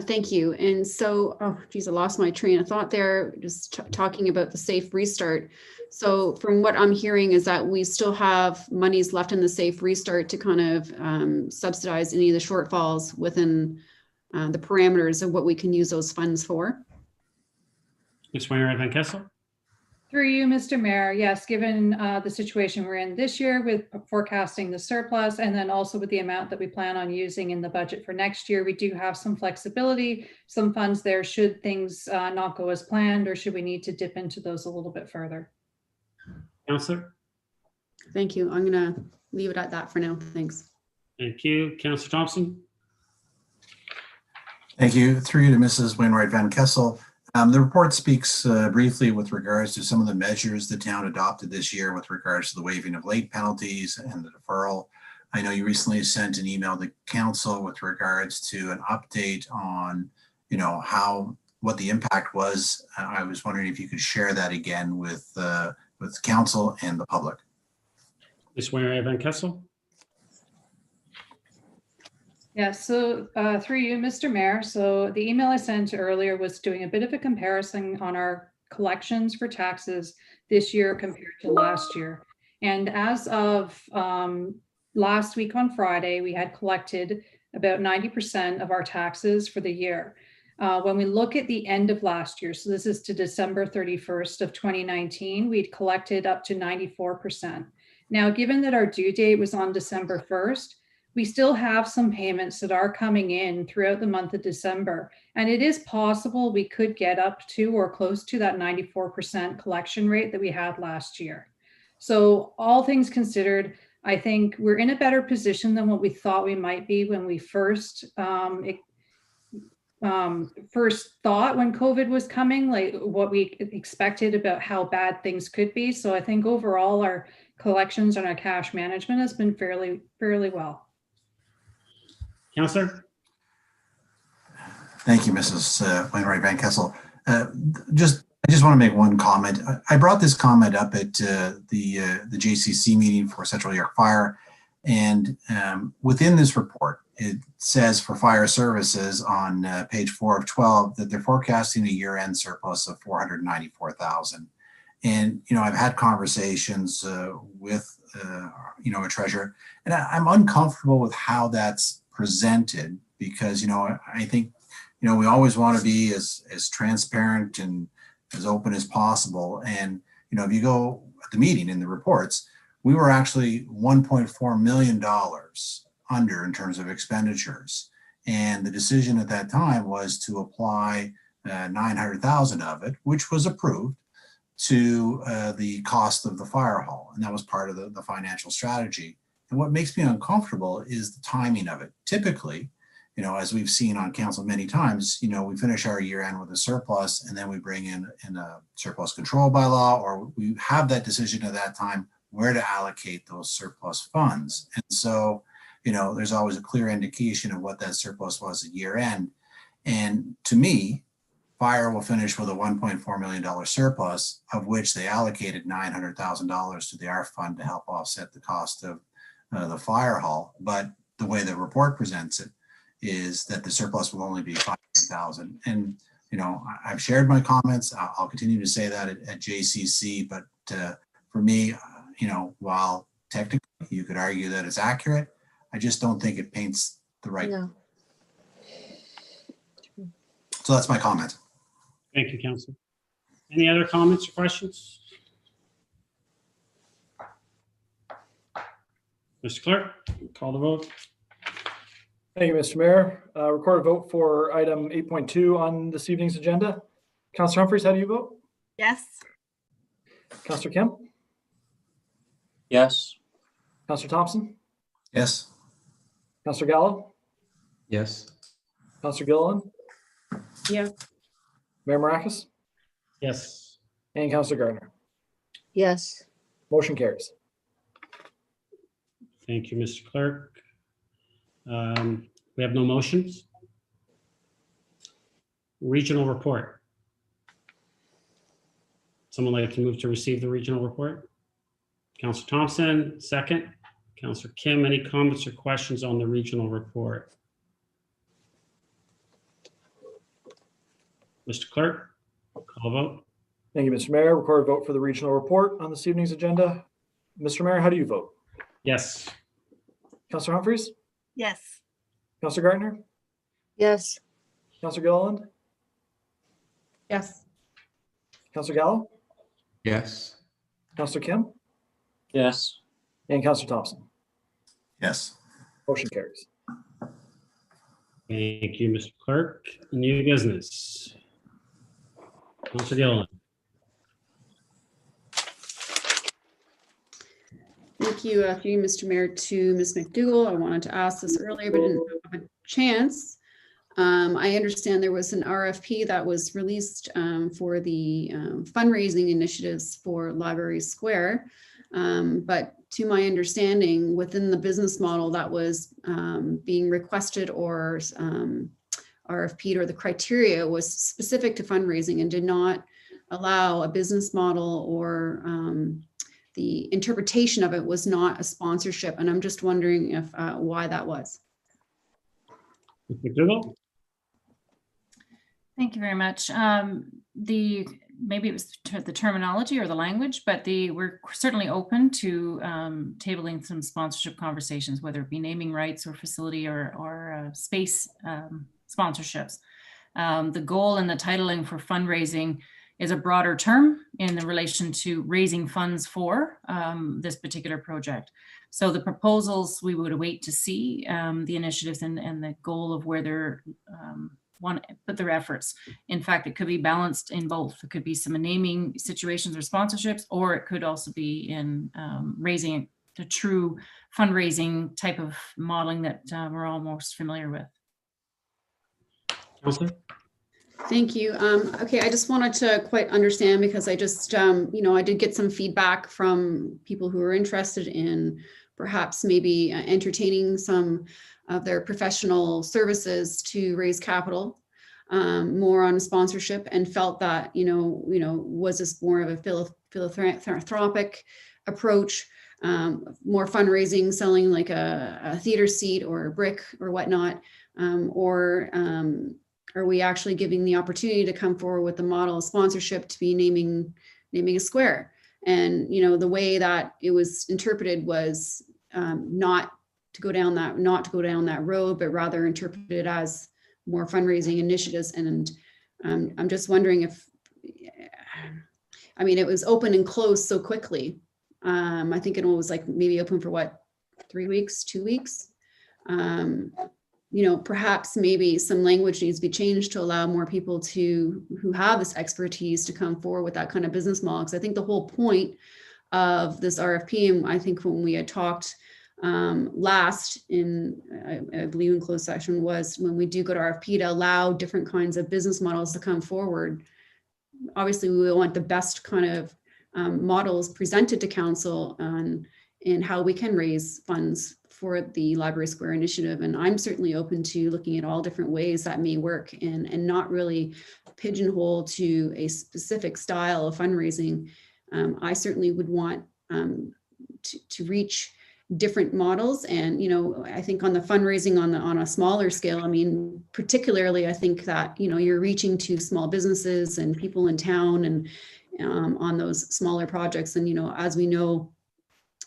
Thank you. And so, oh geez, I lost my train of thought there, just talking about the safe restart. So from what I'm hearing is that we still have monies left in the safe restart to kind of subsidize any of the shortfalls within the parameters of what we can use those funds for. Ms. Wainwright Van Kessel? Through you, Mr. Mayor, yes, given the situation we're in this year with forecasting the surplus and then also with the amount that we plan on using in the budget for next year, we do have some flexibility, some funds there should things not go as planned, or should we need to dip into those a little bit further. Counselor? Thank you. I'm going to leave it at that for now. Thanks. Thank you. Counselor Thompson? Thank you. Through you to Mrs. Wainwright Van Kessel. The report speaks briefly with regards to some of the measures the town adopted this year with regards to the waiving of late penalties and the deferral. I know you recently sent an email to council with regards to an update on, what the impact was. I was wondering if you could share that again with council and the public. Ms. Wainwright Van Kessel? Yeah, so through you, Mr. Mayor. So the email I sent earlier was doing a bit of a comparison on our collections for taxes this year compared to last year. And as of last week on Friday, we had collected about 90% of our taxes for the year. When we look at the end of last year, so this is to December 31st of 2019, we'd collected up to 94%. Now, given that our due date was on December 1st, we still have some payments that are coming in throughout the month of December. And it is possible we could get up to or close to that 94% collection rate that we had last year. So all things considered, I think we're in a better position than what we thought we might be when we first thought when COVID was coming, like what we expected about how bad things could be. So I think overall our collections and our cash management has been fairly well. Counselor? Thank you, Mrs. Wainwright Van Kessel. I just want to make one comment. I brought this comment up at the JCC meeting for Central York Fire, and within this report, it says for fire services on page 4 of 12 that they're forecasting a year-end surplus of $494,000. And I've had conversations with a treasurer, and I'm uncomfortable with how that's presented because I think we always want to be as transparent and as open as possible. And if you go at the meeting in the reports, we were actually $1.4 million under in terms of expenditures, and the decision at that time was to apply 900,000 of it, which was approved, to the cost of the fire hall, and that was part of the financial strategy. And what makes me uncomfortable is the timing of it. Typically, as we've seen on council many times, we finish our year end with a surplus, and then we bring in a surplus control bylaw, or we have that decision at that time where to allocate those surplus funds. And so, there's always a clear indication of what that surplus was at year end. And to me, fire will finish with a $1.4 million surplus, of which they allocated $900,000 to the ARF fund to help offset the cost of the fire hall. But the way the report presents it is that the surplus will only be $500,000. And, I've shared my comments. I'll continue to say that at JCC, but for me, while technically you could argue that it's accurate, I just don't think it paints the right. No. So that's my comment. Thank you, Councilor. Any other comments or questions? Mr. Clerk, call the vote. Thank you, Mr. Mayor. Record a vote for item 8.2 on this evening's agenda. Councilor Humphries, how do you vote? Yes. Councilor Kemp? Yes. Councilor Thompson? Yes. Councilor Gallo? Yes. Councilor Gilliland? Yeah. Mayor Marakis, Yes. and Councillor Gardner. Yes. Motion carries. Thank you, Mr. Clerk. We have no motions. Regional report. Someone like to move to receive the regional report? Councillor Thompson, second. Councillor Kim, any comments or questions on the regional report? Mr. Clerk, call a vote. Thank you, Mr. Mayor. Record a vote for the regional report on this evening's agenda. Mr. Mayor, how do you vote? Yes. Councillor Humphries, Yes. Councillor Gardner, Yes. Councillor Gilliland, Yes. Councillor Gallo, Yes. Councillor Kim, Yes. and Councillor Thompson. Yes. Motion carries. Thank you, Mr. Clerk. New business. Councillor Gilliland. Thank you, through you, Mr. Mayor, to Ms. McDougall. I wanted to ask this earlier, but didn't have a chance. I understand there was an RFP that was released for the fundraising initiatives for Library Square. But to my understanding, within the business model that was being requested or RFP'd, or the criteria was specific to fundraising and did not allow a business model, or the interpretation of it was not a sponsorship. And I'm just wondering if why that was. Ms. McDougall? Thank you very much. Maybe it was the terminology or the language, but we're certainly open to tabling some sponsorship conversations, whether it be naming rights or facility or space sponsorships. The goal and the titling for fundraising is a broader term in relation to raising funds for this particular project. So the proposals, we would await to see the initiatives and the goal of where they're want to put their efforts. In fact, it could be balanced in both. It could be some naming situations or sponsorships, or it could also be in raising a true fundraising type of modeling that we're all most familiar with. Councillor? Thank you. Okay, I just wanted to quite understand, because I just, I did get some feedback from people who are interested in perhaps maybe entertaining some of their professional services to raise capital, more on sponsorship, and felt that, was this more of a philanthropic approach, more fundraising, selling like a theater seat or a brick or whatnot, or are we actually giving the opportunity to come forward with the model of sponsorship to be naming a square? And, the way that it was interpreted was not to go down that road, but rather interpreted as more fundraising initiatives. And I'm just wondering if, it was open and closed so quickly. I think it was like maybe open for what, 3 weeks, 2 weeks? Perhaps maybe some language needs to be changed to allow more people who have this expertise to come forward with that kind of business model. Because I think the whole point of this RFP, and I think when we had talked last in, I believe in closed session, was when we do go to RFP to allow different kinds of business models to come forward. Obviously, we want the best kind of models presented to council on how we can raise funds for the Library Square initiative. And I'm certainly open to looking at all different ways that may work, and not really pigeonhole to a specific style of fundraising. I certainly would want to reach different models. And, I think on the fundraising on a smaller scale, particularly, I think that, you're reaching to small businesses and people in town and on those smaller projects. And, as we know,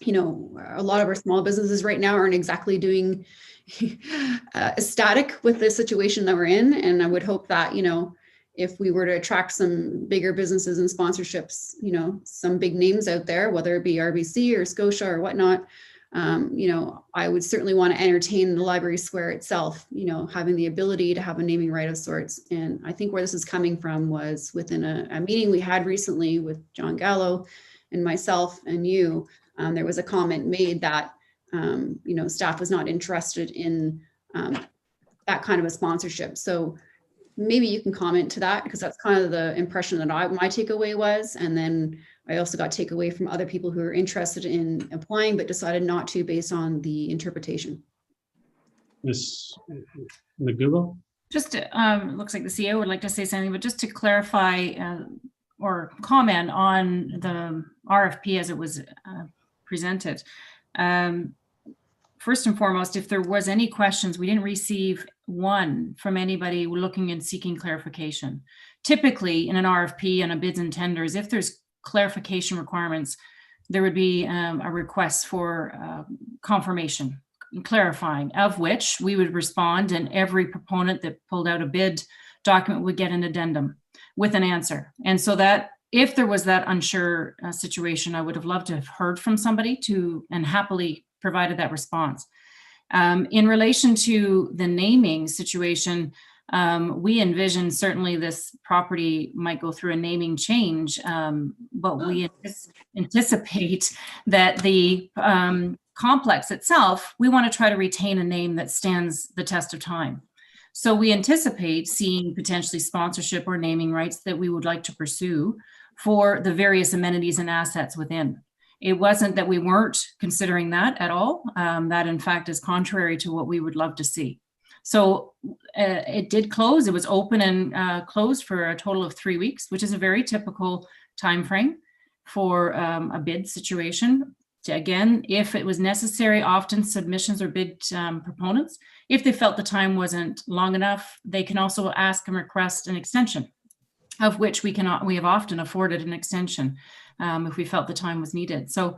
a lot of our small businesses right now aren't exactly doing ecstatic with the situation that we're in. And I would hope that, if we were to attract some bigger businesses and sponsorships, some big names out there, whether it be RBC or Scotia or whatnot, I would certainly want to entertain the Library Square itself, having the ability to have a naming right of sorts. And I think where this is coming from was within a meeting we had recently with John Gallo and myself and you. There was a comment made that, staff was not interested in that kind of a sponsorship. So maybe you can comment to that, because that's kind of the impression that my takeaway was. And then I also got takeaway from other people who are interested in applying but decided not to based on the interpretation. Ms. McDougall? Just, looks like the CEO would like to say something, but just to clarify or comment on the RFP as it was presented. First and foremost, if there was any questions, we didn't receive one from anybody looking and seeking clarification. Typically in an RFP and a bids and tenders, if there's clarification requirements, there would be a request for confirmation, clarifying, of which we would respond, and every proponent that pulled out a bid document would get an addendum with an answer. And so that if there was that unsure situation, I would have loved to have heard from somebody and happily provided that response. In relation to the naming situation, we envision certainly this property might go through a naming change, but we anticipate that the complex itself, we want to try to retain a name that stands the test of time. So we anticipate seeing potentially sponsorship or naming rights that we would like to pursue for the various amenities and assets within. It wasn't that we weren't considering that at all. That in fact is contrary to what we would love to see. So it did close. It was open and closed for a total of 3 weeks, which is a very typical time frame for a bid situation. Again, if it was necessary, often submissions or bid proponents, if they felt the time wasn't long enough, they can also ask and request an extension, of which we have often afforded an extension if we felt the time was needed. So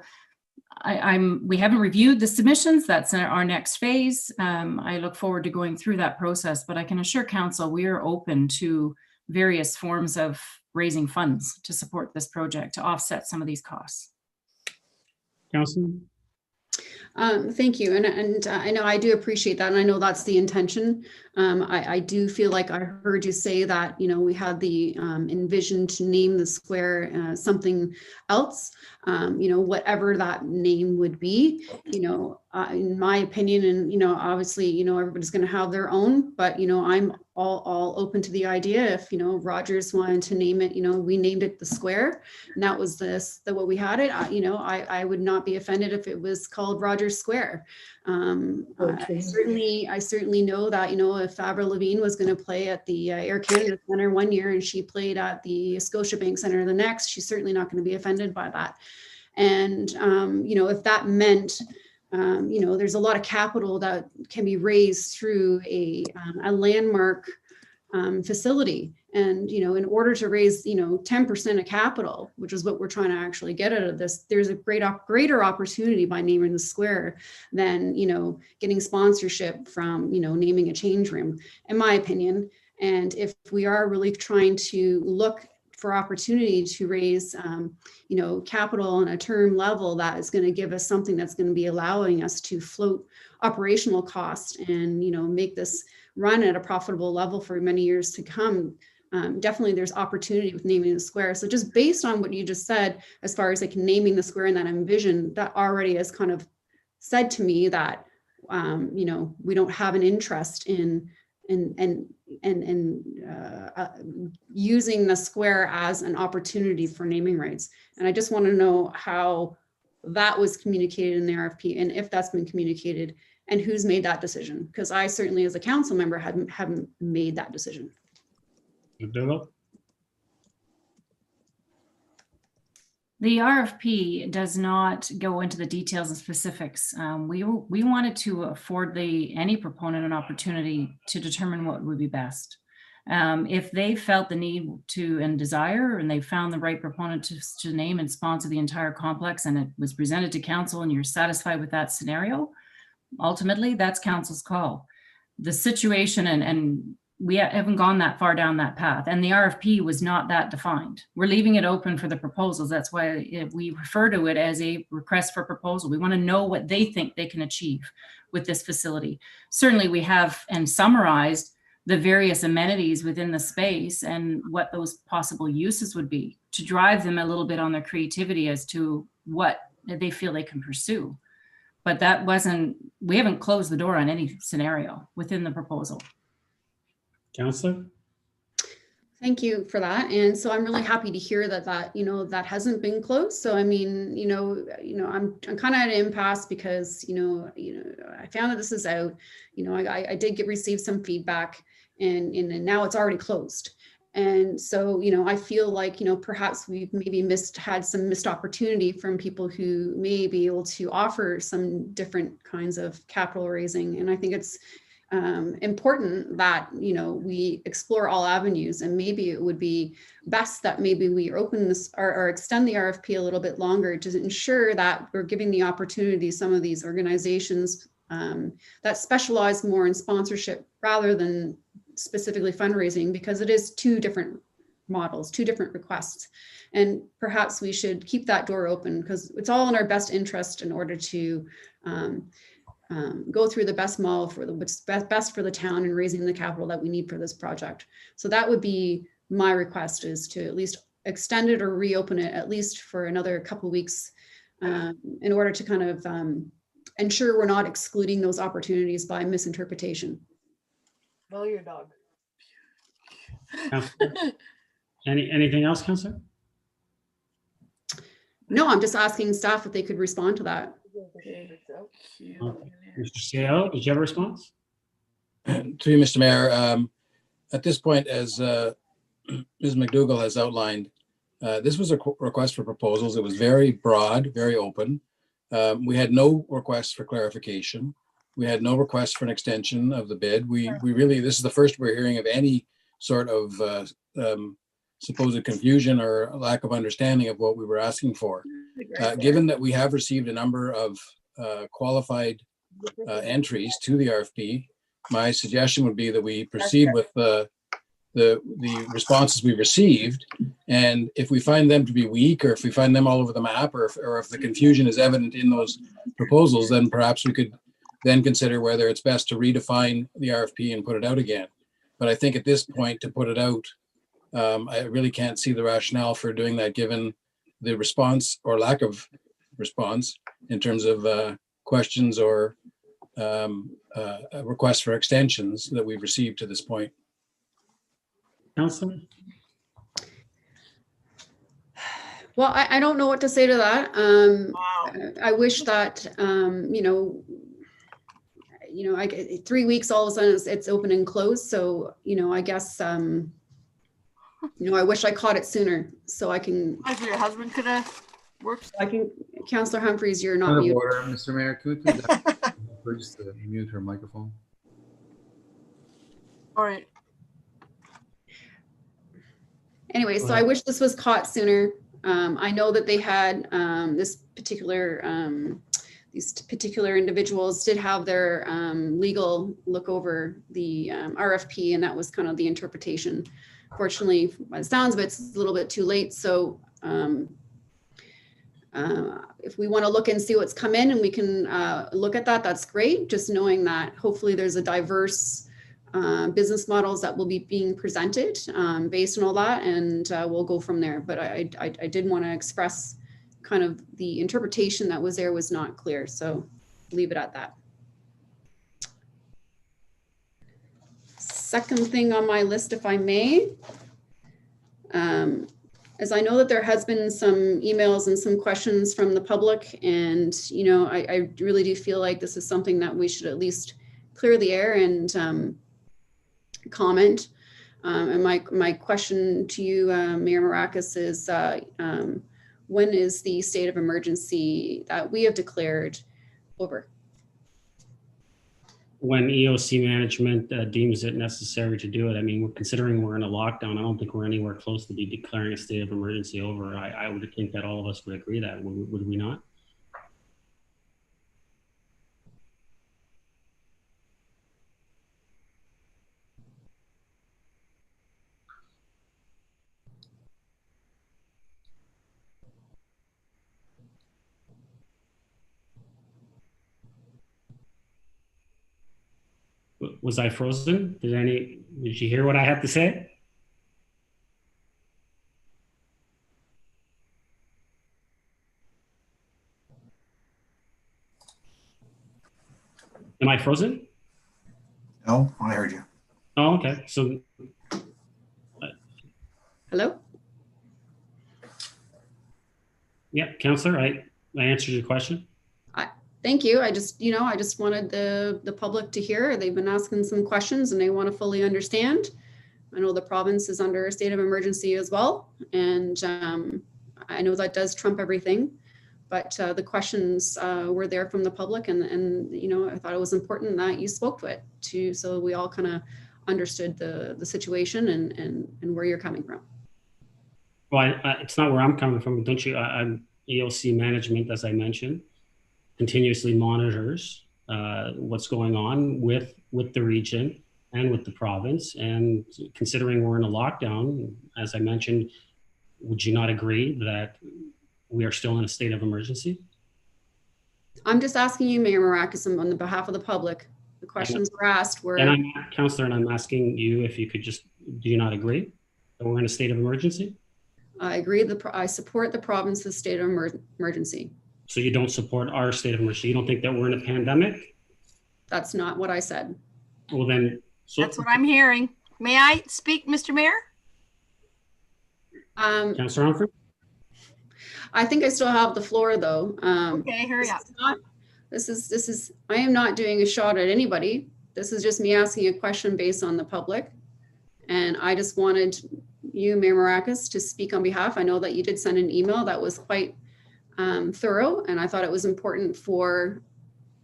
we haven't reviewed the submissions. That's our next phase. I look forward to going through that process, but I can assure council we are open to various forms of raising funds to support this project to offset some of these costs. Councilor? Thank you. And I know I do appreciate that. And I know that's the intention. I do feel like I heard you say that, we had the envision to name the square something else, whatever that name would be, in my opinion, and, obviously, everybody's going to have their own, but, I'm all open to the idea. If, Rogers wanted to name it, we named it the Square, and that was what we had it, I would not be offended if it was called Rogers Square. I certainly know that, if Avril Lavigne was going to play at the Air Canada Centre one year and she played at the Scotiabank Centre the next, she's certainly not going to be offended by that. And, if that meant, there's a lot of capital that can be raised through a landmark facility. And, in order to raise, 10% of capital, which is what we're trying to actually get out of this, there's a greater opportunity by naming the square than, getting sponsorship from, naming a change room, in my opinion. And if we are really trying to look for opportunity to raise, capital on a term level that is going to give us something that's going to be allowing us to float operational costs and, make this run at a profitable level for many years to come. Definitely there's opportunity with naming the square. So just based on what you just said, as far as like naming the square and that envision, that already has kind of said to me that, we don't have an interest in using the square as an opportunity for naming rights. And I just want to know how that was communicated in the RFP, and if that's been communicated, and who's made that decision, because I certainly as a council member haven't made that decision. The RFP does not go into the details and specifics. We wanted to afford any proponent an opportunity to determine what would be best. If they felt the need to and desire, and they found the right proponent to name and sponsor the entire complex, and it was presented to council and you're satisfied with that scenario, ultimately that's council's call. The situation, and we haven't gone that far down that path, and the RFP was not that defined. We're leaving it open for the proposals. That's why we refer to it as a request for proposal. We want to know what they think they can achieve with this facility. Certainly we have and summarized the various amenities within the space and what those possible uses would be to drive them a little bit on their creativity as to what they feel they can pursue. But we haven't closed the door on any scenario within the proposal. Councillor? Thank you for that. And so I'm really happy to hear that that hasn't been closed. So I mean, I'm kind of at an impasse because I found that this is out. I did receive some feedback, and now it's already closed. And so I feel like perhaps we've maybe had some missed opportunity from people who may be able to offer some different kinds of capital raising. And I think it's important that we explore all avenues, and maybe it would be best that maybe we open this or extend the RFP a little bit longer to ensure that we're giving the opportunity some of these organizations that specialize more in sponsorship rather than specifically fundraising, because it is two different models, two different requests. And perhaps we should keep that door open, because it's all in our best interest in order to go through the best model for what's best for the town and raising the capital that we need for this project. So that would be my request, is to at least extend it or reopen it at least for another couple of weeks in order to kind of ensure we're not excluding those opportunities by misinterpretation. Well, your dog. Anything else, Councillor? No, I'm just asking staff if they could respond to that. Mr. Seale, did you have a response? To you, Mr. Mayor, at this point, as Ms. McDougall has outlined, this was a request for proposals. It was very broad, very open. We had no requests for clarification. We had no request for an extension of the bid. We really, this is the first we're hearing of any sort of supposed confusion or lack of understanding of what we were asking for. Given that we have received a number of qualified entries to the RFP, my suggestion would be that we proceed with the responses we received. And if we find them to be weak, or if we find them all over the map, or if the confusion is evident in those proposals, then perhaps we could then consider whether it's best to redefine the RFP and put it out again. But I think at this point, to put it out, I really can't see the rationale for doing that, given the response or lack of response in terms of questions or requests for extensions that we've received to this point. Councillor? Well, I don't know what to say to that. I wish that, 3 weeks, all of a sudden it's open and closed. So, I guess, I wish I caught it sooner so I can. Maybe your husband could have worked. Councillor Humphreys, you're not Point of muted. order, Mr. Mayor, could we please mute her microphone? All right. Anyway, so I wish this was caught sooner. I know that they had these particular individuals did have their legal look over the RFP, and that was kind of the interpretation. Fortunately, by the sounds of it, it's a little bit too late. So if we want to look and see what's come in and we can look at that, that's great. Just knowing that hopefully there's a diverse business models that will be being presented based on all that, and we'll go from there. But I did want to express kind of the interpretation that was there was not clear. So leave it at that. Second thing on my list, if I may, as I know that there has been some emails and some questions from the public, and I really do feel like this is something that we should at least clear the air and comment. And my question to you, Mayor Marakis, is when is the state of emergency that we have declared over? When EOC management deems it necessary to do it. I mean, considering we're in a lockdown, I don't think we're anywhere close to be declaring a state of emergency over. I would think that all of us would agree that, would we not? Was I frozen? Did you hear what I had to say? Am I frozen? No, I heard you. Oh, okay. So Hello? Yeah, Counselor, I answered your question. Thank you. I just wanted the public to hear. They've been asking some questions and they want to fully understand. I know the province is under a state of emergency as well. And I know that does trump everything, but the questions were there from the public and I thought it was important that you spoke to it too, so we all kind of understood the situation and where you're coming from. Well, it's not where I'm coming from. Don't you? I'm EOC management, as I mentioned, continuously monitors what's going on with the region and with the province. And considering we're in a lockdown, as I mentioned, would you not agree that we are still in a state of emergency? I'm just asking you, Mayor Marakis, on the behalf of the public. The questions were asked were. And I'm Councillor, and I'm asking you if you could just, do you not agree that we're in a state of emergency? I agree. I support the province's state of emergency. So you don't support our state of emergency? You don't think that we're in a pandemic? That's not what I said. Well, then. So, that's what I'm hearing. May I speak, Mr. Mayor? Councillor Humphrey? I think I still have the floor though. Okay, hurry up. I am not doing a shot at anybody. This is just me asking a question based on the public. And I just wanted you, Mayor Marakis, to speak on behalf. I know that you did send an email that was quite thorough, and I thought it was important for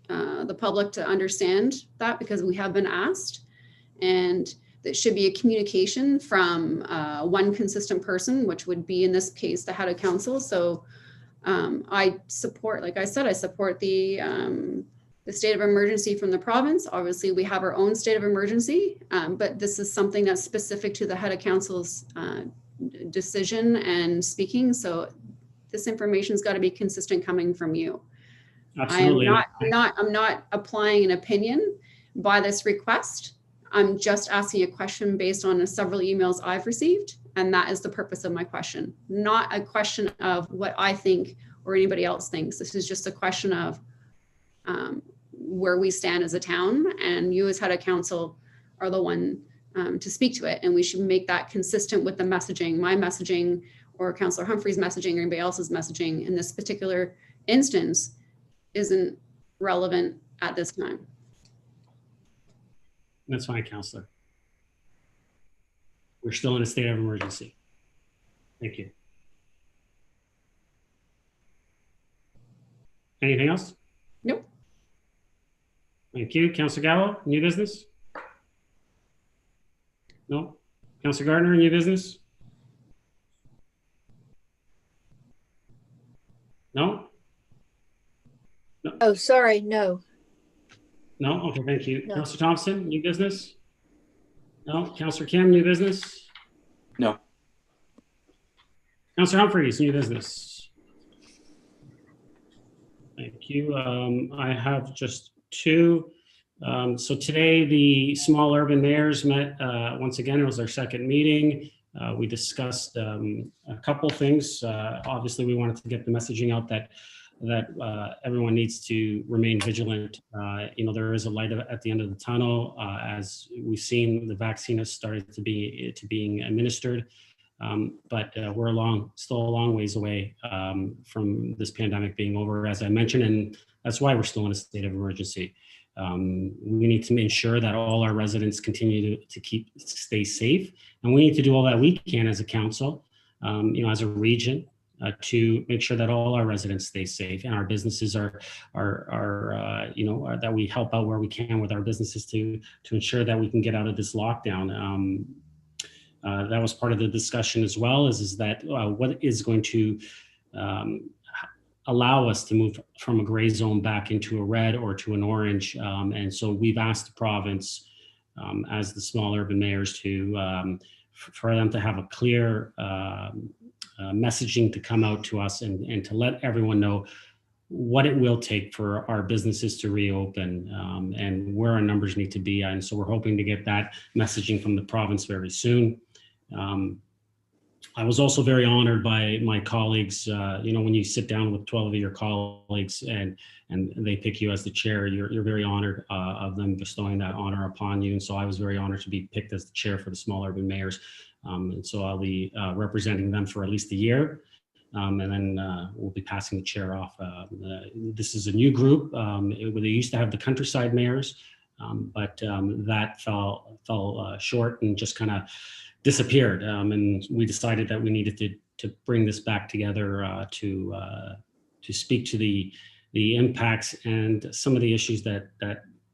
the public to understand that because we have been asked, and that should be a communication from one consistent person, which would be in this case the head of council. So I support, like I said, I support the state of emergency from the province. Obviously, we have our own state of emergency, but this is something that's specific to the head of council's decision and speaking. So this information's got to be consistent coming from you. Absolutely. I'm not applying an opinion by this request. I'm just asking a question based on several emails I've received, and that is the purpose of my question. Not a question of what I think or anybody else thinks. This is just a question of where we stand as a town, and you as head of council are the one to speak to it, and we should make that consistent with the messaging, my messaging, or Councillor Humphrey's messaging, or anybody else's messaging in this particular instance isn't relevant at this time. That's fine, Councillor. We're still in a state of emergency. Thank you. Anything else? Nope. Thank you. Councillor Gallo, new business? No. Councillor Gardner, new business? No? No. Oh, sorry, no. No? Okay, thank you. No. Councillor Thompson, new business? No. Councillor Kim, new business? No. Councillor Humphreys, new business? Thank you. I have just two. So today the small urban mayors met once again. It was our second meeting. We discussed a couple things. Obviously, we wanted to get the messaging out that everyone needs to remain vigilant. There is a light at the end of the tunnel. As we've seen, the vaccine has started to being administered, but we're still a long ways away from this pandemic being over, as I mentioned, and that's why we're still in a state of emergency. We need to ensure that all our residents continue to stay safe, and we need to do all that we can as a council, as a region, to make sure that all our residents stay safe, and our businesses are that we help out where we can with our businesses to ensure that we can get out of this lockdown. That was part of the discussion as well. Is that what is going to allow us to move from a gray zone back into a red or to an orange. And so we've asked the province, as the small urban mayors, for them to have a clear messaging to come out to us and to let everyone know what it will take for our businesses to reopen and where our numbers need to be. And so we're hoping to get that messaging from the province very soon. I was also very honored by my colleagues. When you sit down with 12 of your colleagues and they pick you as the chair, you're very honored of them bestowing that honor upon you. And so I was very honored to be picked as the chair for the small urban mayors. And so I'll be representing them for at least a year. And then we'll be passing the chair off. This is a new group. They used to have the countryside mayors, but that fell short and just kind of disappeared. And we decided that we needed to bring this back together to speak to the impacts and some of the issues that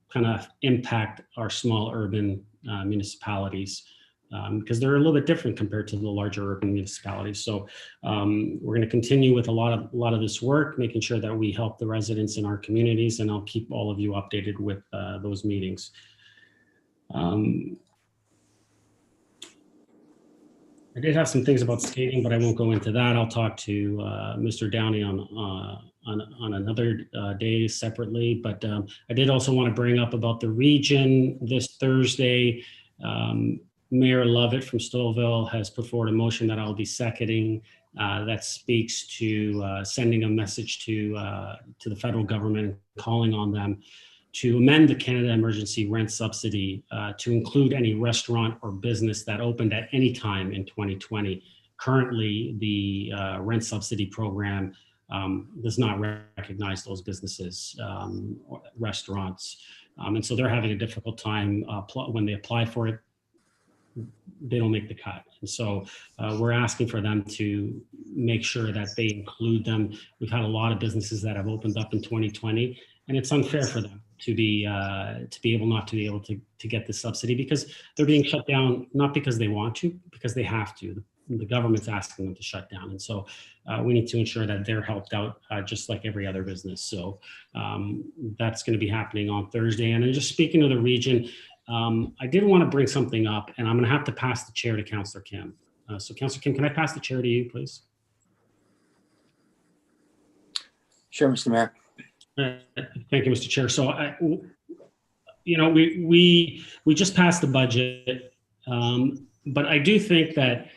kind of impact our small urban municipalities. Because they're a little bit different compared to the larger urban municipalities. So we're going to continue with a lot of this work, making sure that we help the residents in our communities, and I'll keep all of you updated with those meetings. I did have some things about skating, but I won't go into that. I'll talk to Mr. Downey on another day separately. But I did also want to bring up about the region this Thursday. Mayor Lovett from Stouffville has put forward a motion that I'll be seconding that speaks to sending a message to the federal government, calling on them to amend the Canada Emergency Rent Subsidy to include any restaurant or business that opened at any time in 2020. Currently, the rent subsidy program does not recognize those businesses, or restaurants. And so they're having a difficult time when they apply for it. They don't make the cut. And so we're asking for them to make sure that they include them. We've had a lot of businesses that have opened up in 2020, and it's unfair for them to be able to get the subsidy because they're being shut down, not because they want to, because they have to. The government's asking them to shut down. And so we need to ensure that they're helped out just like every other business. So that's going to be happening on Thursday. And then just speaking of the region, I did want to bring something up, and I'm going to have to pass the chair to Councillor Kim. So Councillor Kim, can I pass the chair to you, please? Sure, Mr. Mayor. Thank you, Mr. Chair. So, we just passed the budget, but I do think that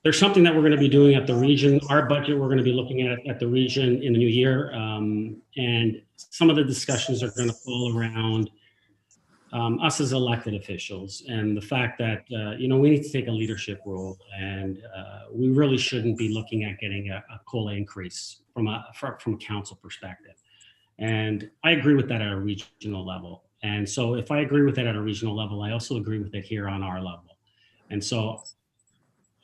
there's something that we're going to be doing at the region. Our budget, we're going to be looking at the region in the new year, and some of the discussions are going to fall around us as elected officials and the fact that, we need to take a leadership role, and we really shouldn't be looking at getting a COLA increase from a council perspective. And I agree with that at a regional level. And so if I agree with it at a regional level, I also agree with it here on our level. And so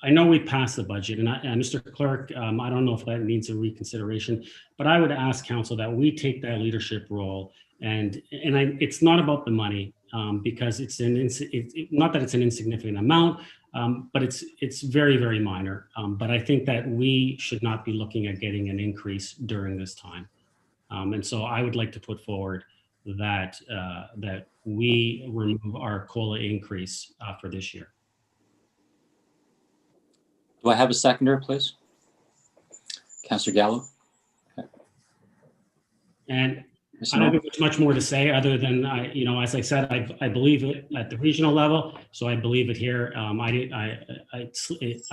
I know we passed the budget, and Mr. Clerk, I don't know if that needs a reconsideration, but I would ask council that we take that leadership role. It's not about the money, because it's not that it's an insignificant amount, but it's very, very minor. But I think that we should not be looking at getting an increase during this time. And so I would like to put forward that we remove our COLA increase for this year. Do I have a seconder, please? Councillor Gallo. Okay. And I don't think there's much more to say other than as I said, I believe it at the regional level, so I believe it here. I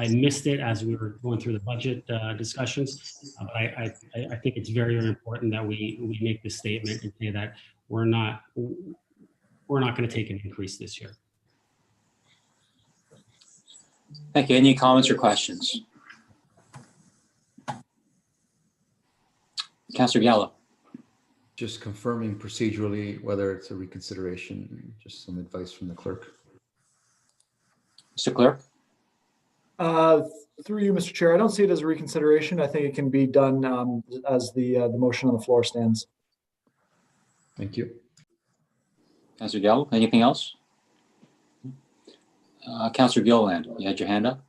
missed it as we were going through the budget discussions, but I think it's very, very important that we make this statement and say that we're not going to take an increase this year. Thank you. Any comments or questions? Councillor Gallo. Just confirming procedurally whether it's a reconsideration, just some advice from the clerk. Mr. Clerk? Through you, Mr. Chair, I don't see it as a reconsideration. I think it can be done as the motion on the floor stands. Thank you. Councillor Gallo, anything else? Councillor Gilliland, you had your hand up.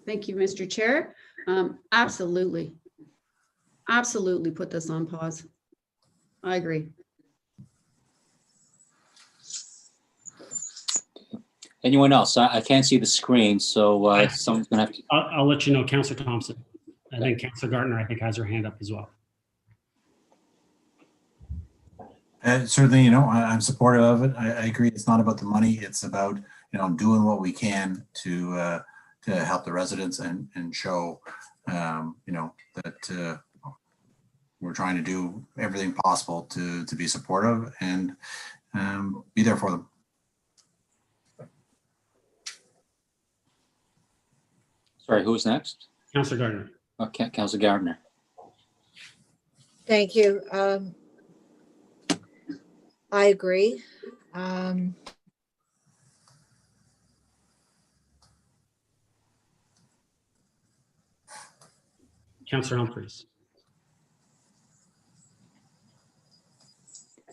Thank you, Mr. Chair. Absolutely put this on pause. I agree. Anyone else? I can't see the screen, so someone's gonna have to. I'll let you know, Councillor Thompson. And then Councillor Gardner, I think, has her hand up as well. Certainly, I'm supportive of it. I agree. It's not about the money. It's about, doing what we can to help the residents and show, that we're trying to do everything possible to be supportive and be there for them. Sorry, who was next? Councillor Gardner. Okay, Councillor Gardner. Thank you. I agree. Councillor Humphreys.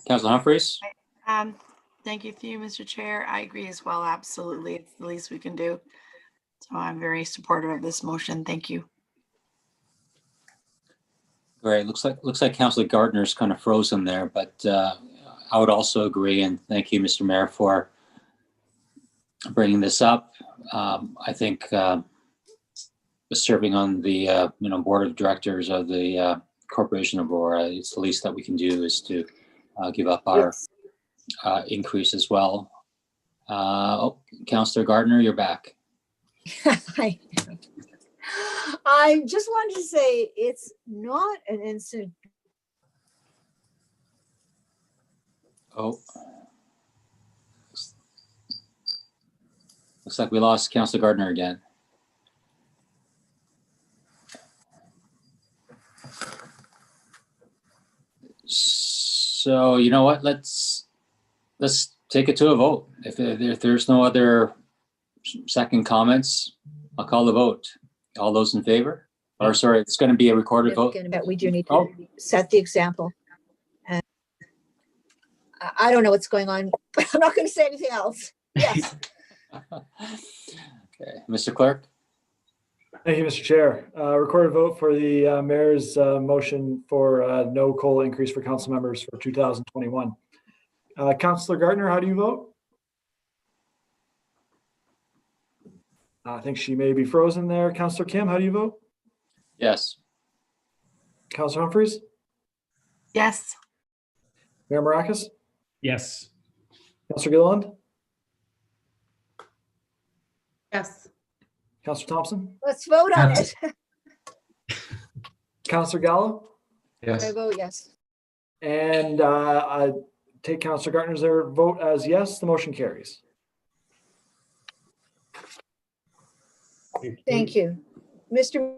Councillor Humphreys. Thank you, Mr. Chair. I agree as well. Absolutely. It's the least we can do. So I'm very supportive of this motion. Thank you. Great. Looks like Councillor Gardner's kind of frozen there, but I would also agree, and thank you, Mr. Mayor, for bringing this up. I think serving on the board of directors of the Corporation of Aurora, it's the least that we can do is to give up our increase as well. Councillor Gardner, you're back. I just wanted to say it's not an instant. Oh, looks like we lost Councillor Gardner again. So you know what? Let's take it to a vote. If there's no other second comments, I'll call the vote. All those in favor? Or sorry, it's going to be a recorded vote. We do need to set the example. And I don't know what's going on, but I'm not going to say anything else. Yes. Okay, Mr. Clerk. Thank you, Mr. Chair. Recorded vote for the mayor's motion for no COLA increase for council members for 2021. Councillor Gardner, how do you vote? I think she may be frozen there. Councillor Kim, how do you vote? Yes. Councillor Humphreys? Yes. Mayor Maracas? Yes. Councillor Gilliland? Yes. Councillor Thompson? Let's vote on it. Councillor Gallo? I vote yes. And I take Councillor Gardner's vote as yes. The motion carries. Thank you. Mr.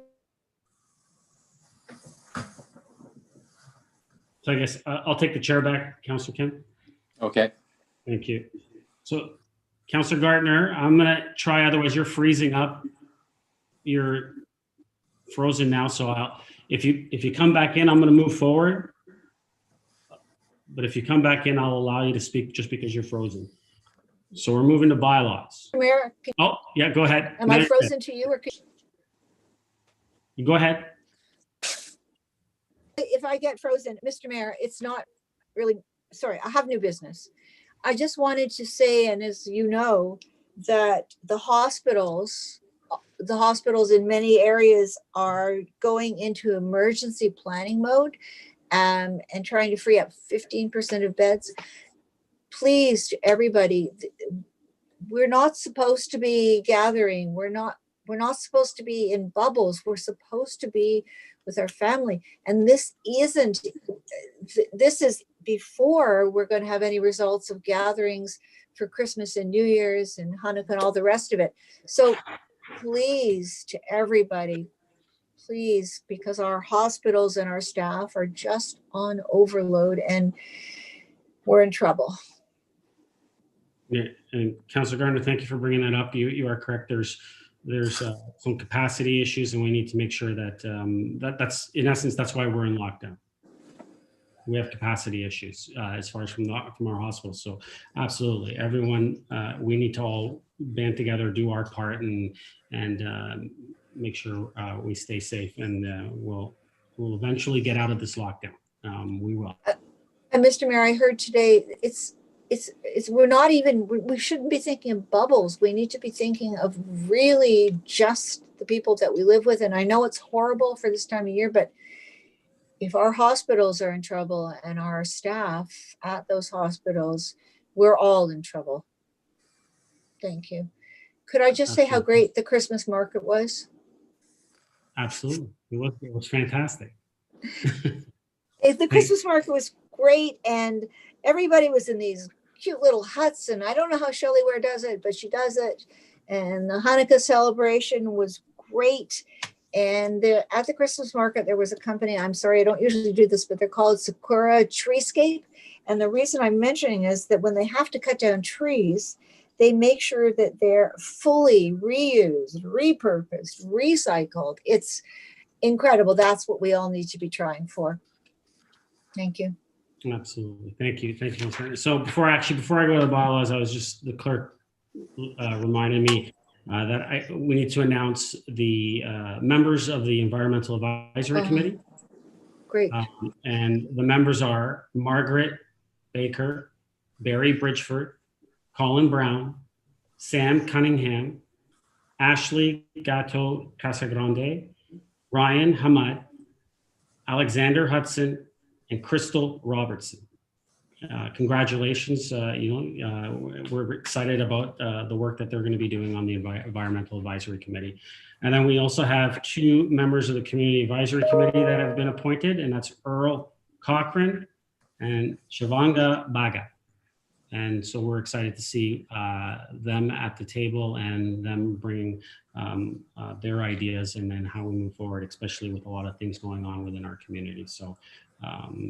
So I guess I'll take the chair back, Councillor Kim. Okay. Thank you. So Councillor Gardner, I'm going to try, otherwise you're freezing up. You're frozen now, so if you come back in, I'm going to move forward. But if you come back in, I'll allow you to speak just because you're frozen. So we're moving to bylaws. Mayor, Oh, yeah, go ahead. am I frozen to you or You go ahead. if I get frozen, Mr. Mayor, it's not really, sorry, I have new business. I just wanted to say, and as you know, that the hospitals in many areas are going into emergency planning mode and trying to free up 15% of beds. Please, to everybody, we're not supposed to be gathering. We're not supposed to be in bubbles. We're supposed to be with our family. And this is before we're going to have any results of gatherings for Christmas and New Year's and Hanukkah and all the rest of it. So please, to everybody, please, because our hospitals and our staff are just on overload and we're in trouble. Yeah, and Councillor Gardner, thank you for bringing that up. You are correct. There's some capacity issues, and we need to make sure that that's in essence that's why we're in lockdown. We have capacity issues as far as from our hospitals. So absolutely, everyone, we need to all band together, do our part, and make sure we stay safe, and we'll eventually get out of this lockdown. We will. And Mr. Mayor, I heard today we shouldn't be thinking of bubbles. We need to be thinking of really just the people that we live with. And I know it's horrible for this time of year, but if our hospitals are in trouble and our staff at those hospitals, we're all in trouble. Thank you. Could I just say how great the Christmas market was? Absolutely. It was fantastic. The Christmas market was great, and everybody was in these cute little huts, and I don't know how Shelley Ware does it, but she does it. And the Hanukkah celebration was great. And at the Christmas market, there was a company, I'm sorry, I don't usually do this, but they're called Sakura Treescape. And the reason I'm mentioning is that when they have to cut down trees, they make sure that they're fully reused, repurposed, recycled. It's incredible. That's what we all need to be trying for. Thank you. Absolutely. Thank you. Thank you, Councilor. So before I go to the bylaws, the clerk reminded me that we need to announce the members of the Environmental Advisory Committee. Great. And the members are Margaret Baker, Barry Bridgeford, Colin Brown, Sam Cunningham, Ashley Gatto Casagrande, Ryan Hamad, Alexander Hudson, and Crystal Robertson. Congratulations. We're excited about the work that they're going to be doing on the Environmental Advisory Committee. And then we also have 2 members of the Community Advisory Committee that have been appointed, and that's Earl Cochran and Shivanga Baga. And so we're excited to see them at the table and them bringing their ideas and then how we move forward, especially with a lot of things going on within our community. So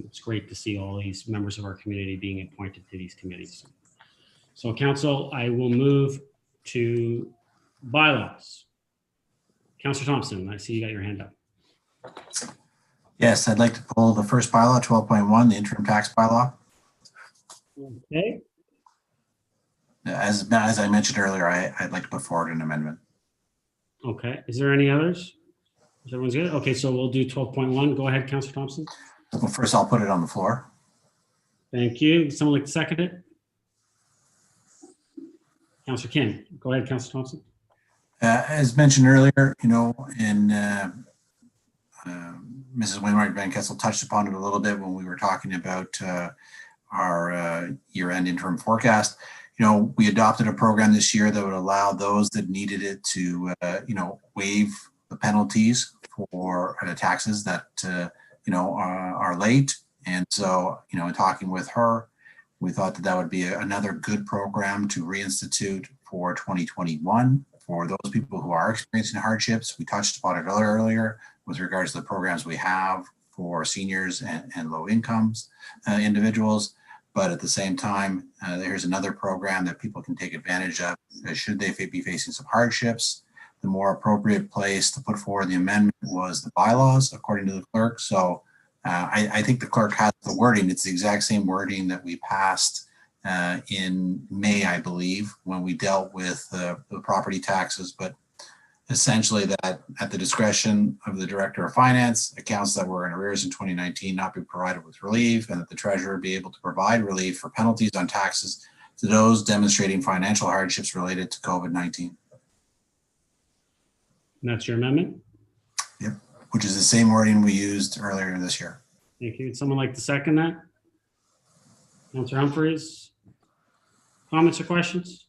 it's great to see all these members of our community being appointed to these committees. So Council, I will move to bylaws. Councilor Thompson, I see you got your hand up. Yes, I'd like to pull the first bylaw, 12.1, the interim tax bylaw. Okay. As I mentioned earlier, I'd like to put forward an amendment. Okay. Is there any others? Is everyone's good? Okay, so we'll do 12.1. Go ahead, Councilor Thompson. Well, first I'll put it on the floor. Thank you. Someone like to second it? Councilor Kim. Go ahead, Councilor Thompson. As mentioned earlier, and Mrs. Wainwright Van Kessel touched upon it a little bit when we were talking about our year-end interim forecast. We adopted a program this year that would allow those that needed it to, waive the penalties for the taxes that, are late. And so, in talking with her, we thought that would be another good program to reinstitute for 2021 for those people who are experiencing hardships. We touched upon it earlier with regards to the programs we have for seniors and low incomes individuals. But at the same time, there's another program that people can take advantage of should they be facing some hardships. The more appropriate place to put forward the amendment was the bylaws, according to the clerk. So I think the clerk has the wording. It's the exact same wording that we passed in May, I believe, when we dealt with the property taxes. But essentially that at the discretion of the Director of Finance, accounts that were in arrears in 2019 not be provided with relief, and that the treasurer be able to provide relief for penalties on taxes to those demonstrating financial hardships related to COVID-19. And that's your amendment? Yep, which is the same wording we used earlier this year. Thank you. Would someone like to second that? Councilor Humphreys? Comments or questions?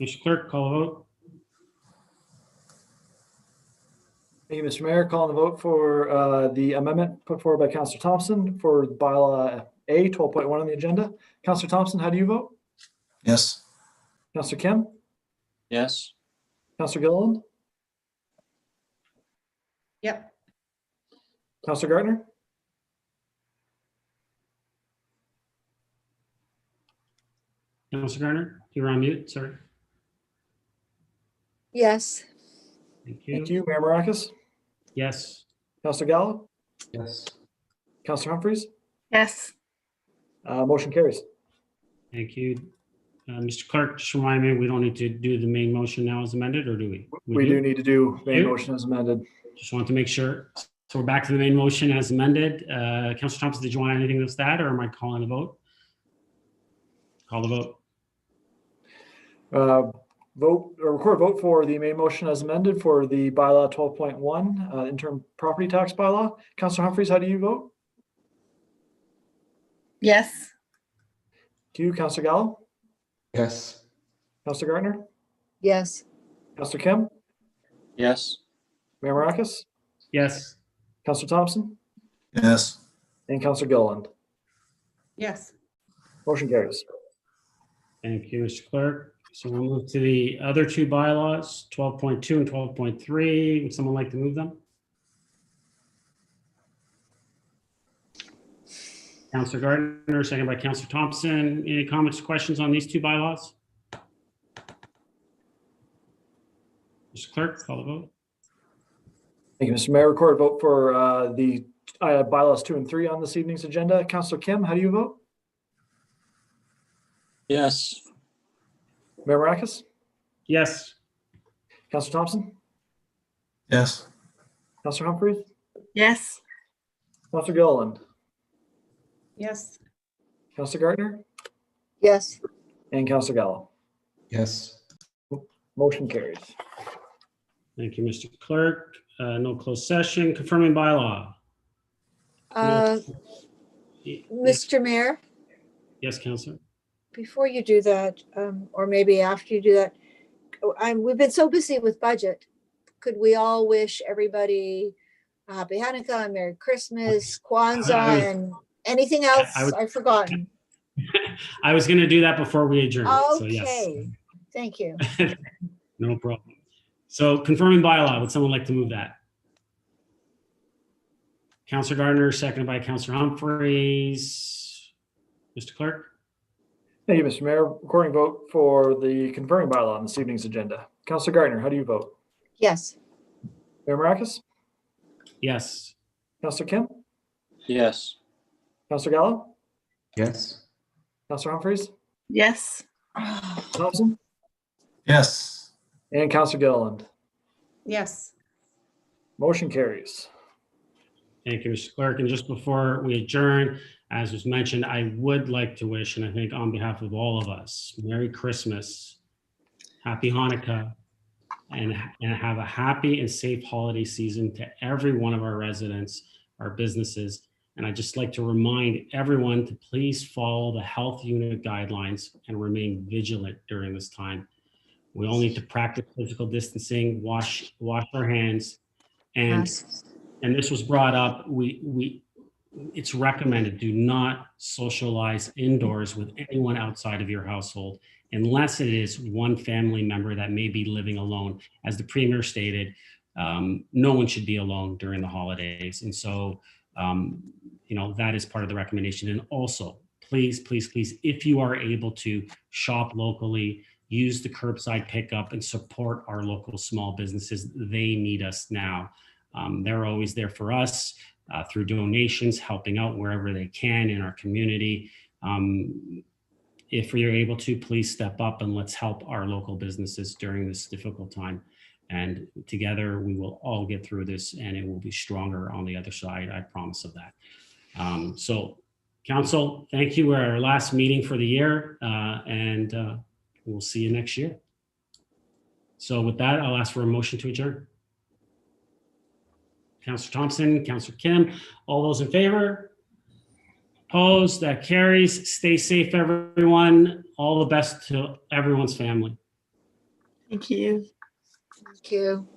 Mr. Clerk, call a vote. Thank you, Mr. Mayor. Calling the vote for the amendment put forward by Councilor Thompson for bylaw A, 12.1 on the agenda. Councilor Thompson, how do you vote? Yes. Councilor Kim? Yes. Councilor Gilliland? Yep. Councilor Gardner? Councilor Garner, you're on mute, sorry. Yes. Thank you. Thank you. Mayor Marakis? Yes. Councilor Gallo? Yes. Councilor Humphreys? Yes. Motion carries. Thank you. Mr. Clerk, just remind me, we don't need to do the main motion now as amended, or do we? We do need to do main do? motion as amended. Just want to make sure. So we're back to the main motion as amended. Councilor Thompson, did you want anything else to add, or am I calling the vote? Call the vote. Record vote for the main motion as amended for the bylaw 12.1 interim property tax bylaw. Councilor Humphreys, how do you vote? Yes. To you, Councilor Gallo? Yes. Councilor Gardner? Yes. Councilor Kim? Yes. Mayor Marakis? Yes. Counselor Thompson, Yes. and Counselor Gilliland. Yes. Motion carries. Thank you, Mr. Clerk. So we'll move to the other two bylaws, 12.2 and 12.3. Would someone like to move them? Counselor Gardner, second by Counselor Thompson. Any comments or questions on these two bylaws? Mr. Clerk, call the vote. Thank you, Mr. Mayor. Record a vote for the bylaws 2 and 3 on this evening's agenda. Counselor Kim, how do you vote? Yes. Mayor Maracus? Yes. Counselor Thompson? Yes. Counselor Humphries? Yes. Counselor Gilliland? Yes. Counselor Gardner? Yes. And Counselor Gallo. Yes. Motion carries. Thank you, Mr. Clerk. No closed session. Confirming bylaw. Mr. Mayor, Yes, Counselor. before you do that, or maybe after you do that, we've been so busy with budget. Could we all wish everybody a happy Hanukkah and Merry Christmas, Kwanzaa, and anything else I've forgotten? I was going to do that before we adjourn. So yes, Okay, thank you. no problem. So confirming bylaw, would someone like to move that? Counselor Gardner, seconded by Counselor Humphries. Mr. Clerk? Thank you, Mr. Mayor. Recording vote for the confirming bylaw on this evening's agenda. Counselor Gardner, how do you vote? Yes. Mayor Maracus? Yes. Counselor Kim? Yes. Counselor Gallo? Yes. Counselor Humphries? Yes. Thompson? Yes. And Counselor Gilliland. Yes. Motion carries. Thank you, Mr. Clerk. And just before we adjourn, as was mentioned, I would like to wish, and I think on behalf of all of us, Merry Christmas, Happy Hanukkah, and have a happy and safe holiday season to every one of our residents, our businesses. And I'd just like to remind everyone to please follow the health unit guidelines and remain vigilant during this time. We all need to practice physical distancing, wash our hands, and this was brought up. It's recommended, do not socialize indoors with anyone outside of your household unless it is one family member that may be living alone. As the Premier stated, no one should be alone during the holidays. And so, that is part of the recommendation. And also, please, if you are able to shop locally, use the curbside pickup and support our local small businesses. They need us now. They're always there for us through donations, helping out wherever they can in our community. If you're able to, please step up and let's help our local businesses during this difficult time. And together we will all get through this and it will be stronger on the other side. I promise of that. So Council, thank you. We're our last meeting for the year and we'll see you next year. So with that, I'll ask for a motion to adjourn. Councillor Thompson, Councillor Kim, all those in favor? Opposed? That carries. Stay safe, everyone. All the best to everyone's family. Thank you. Thank you.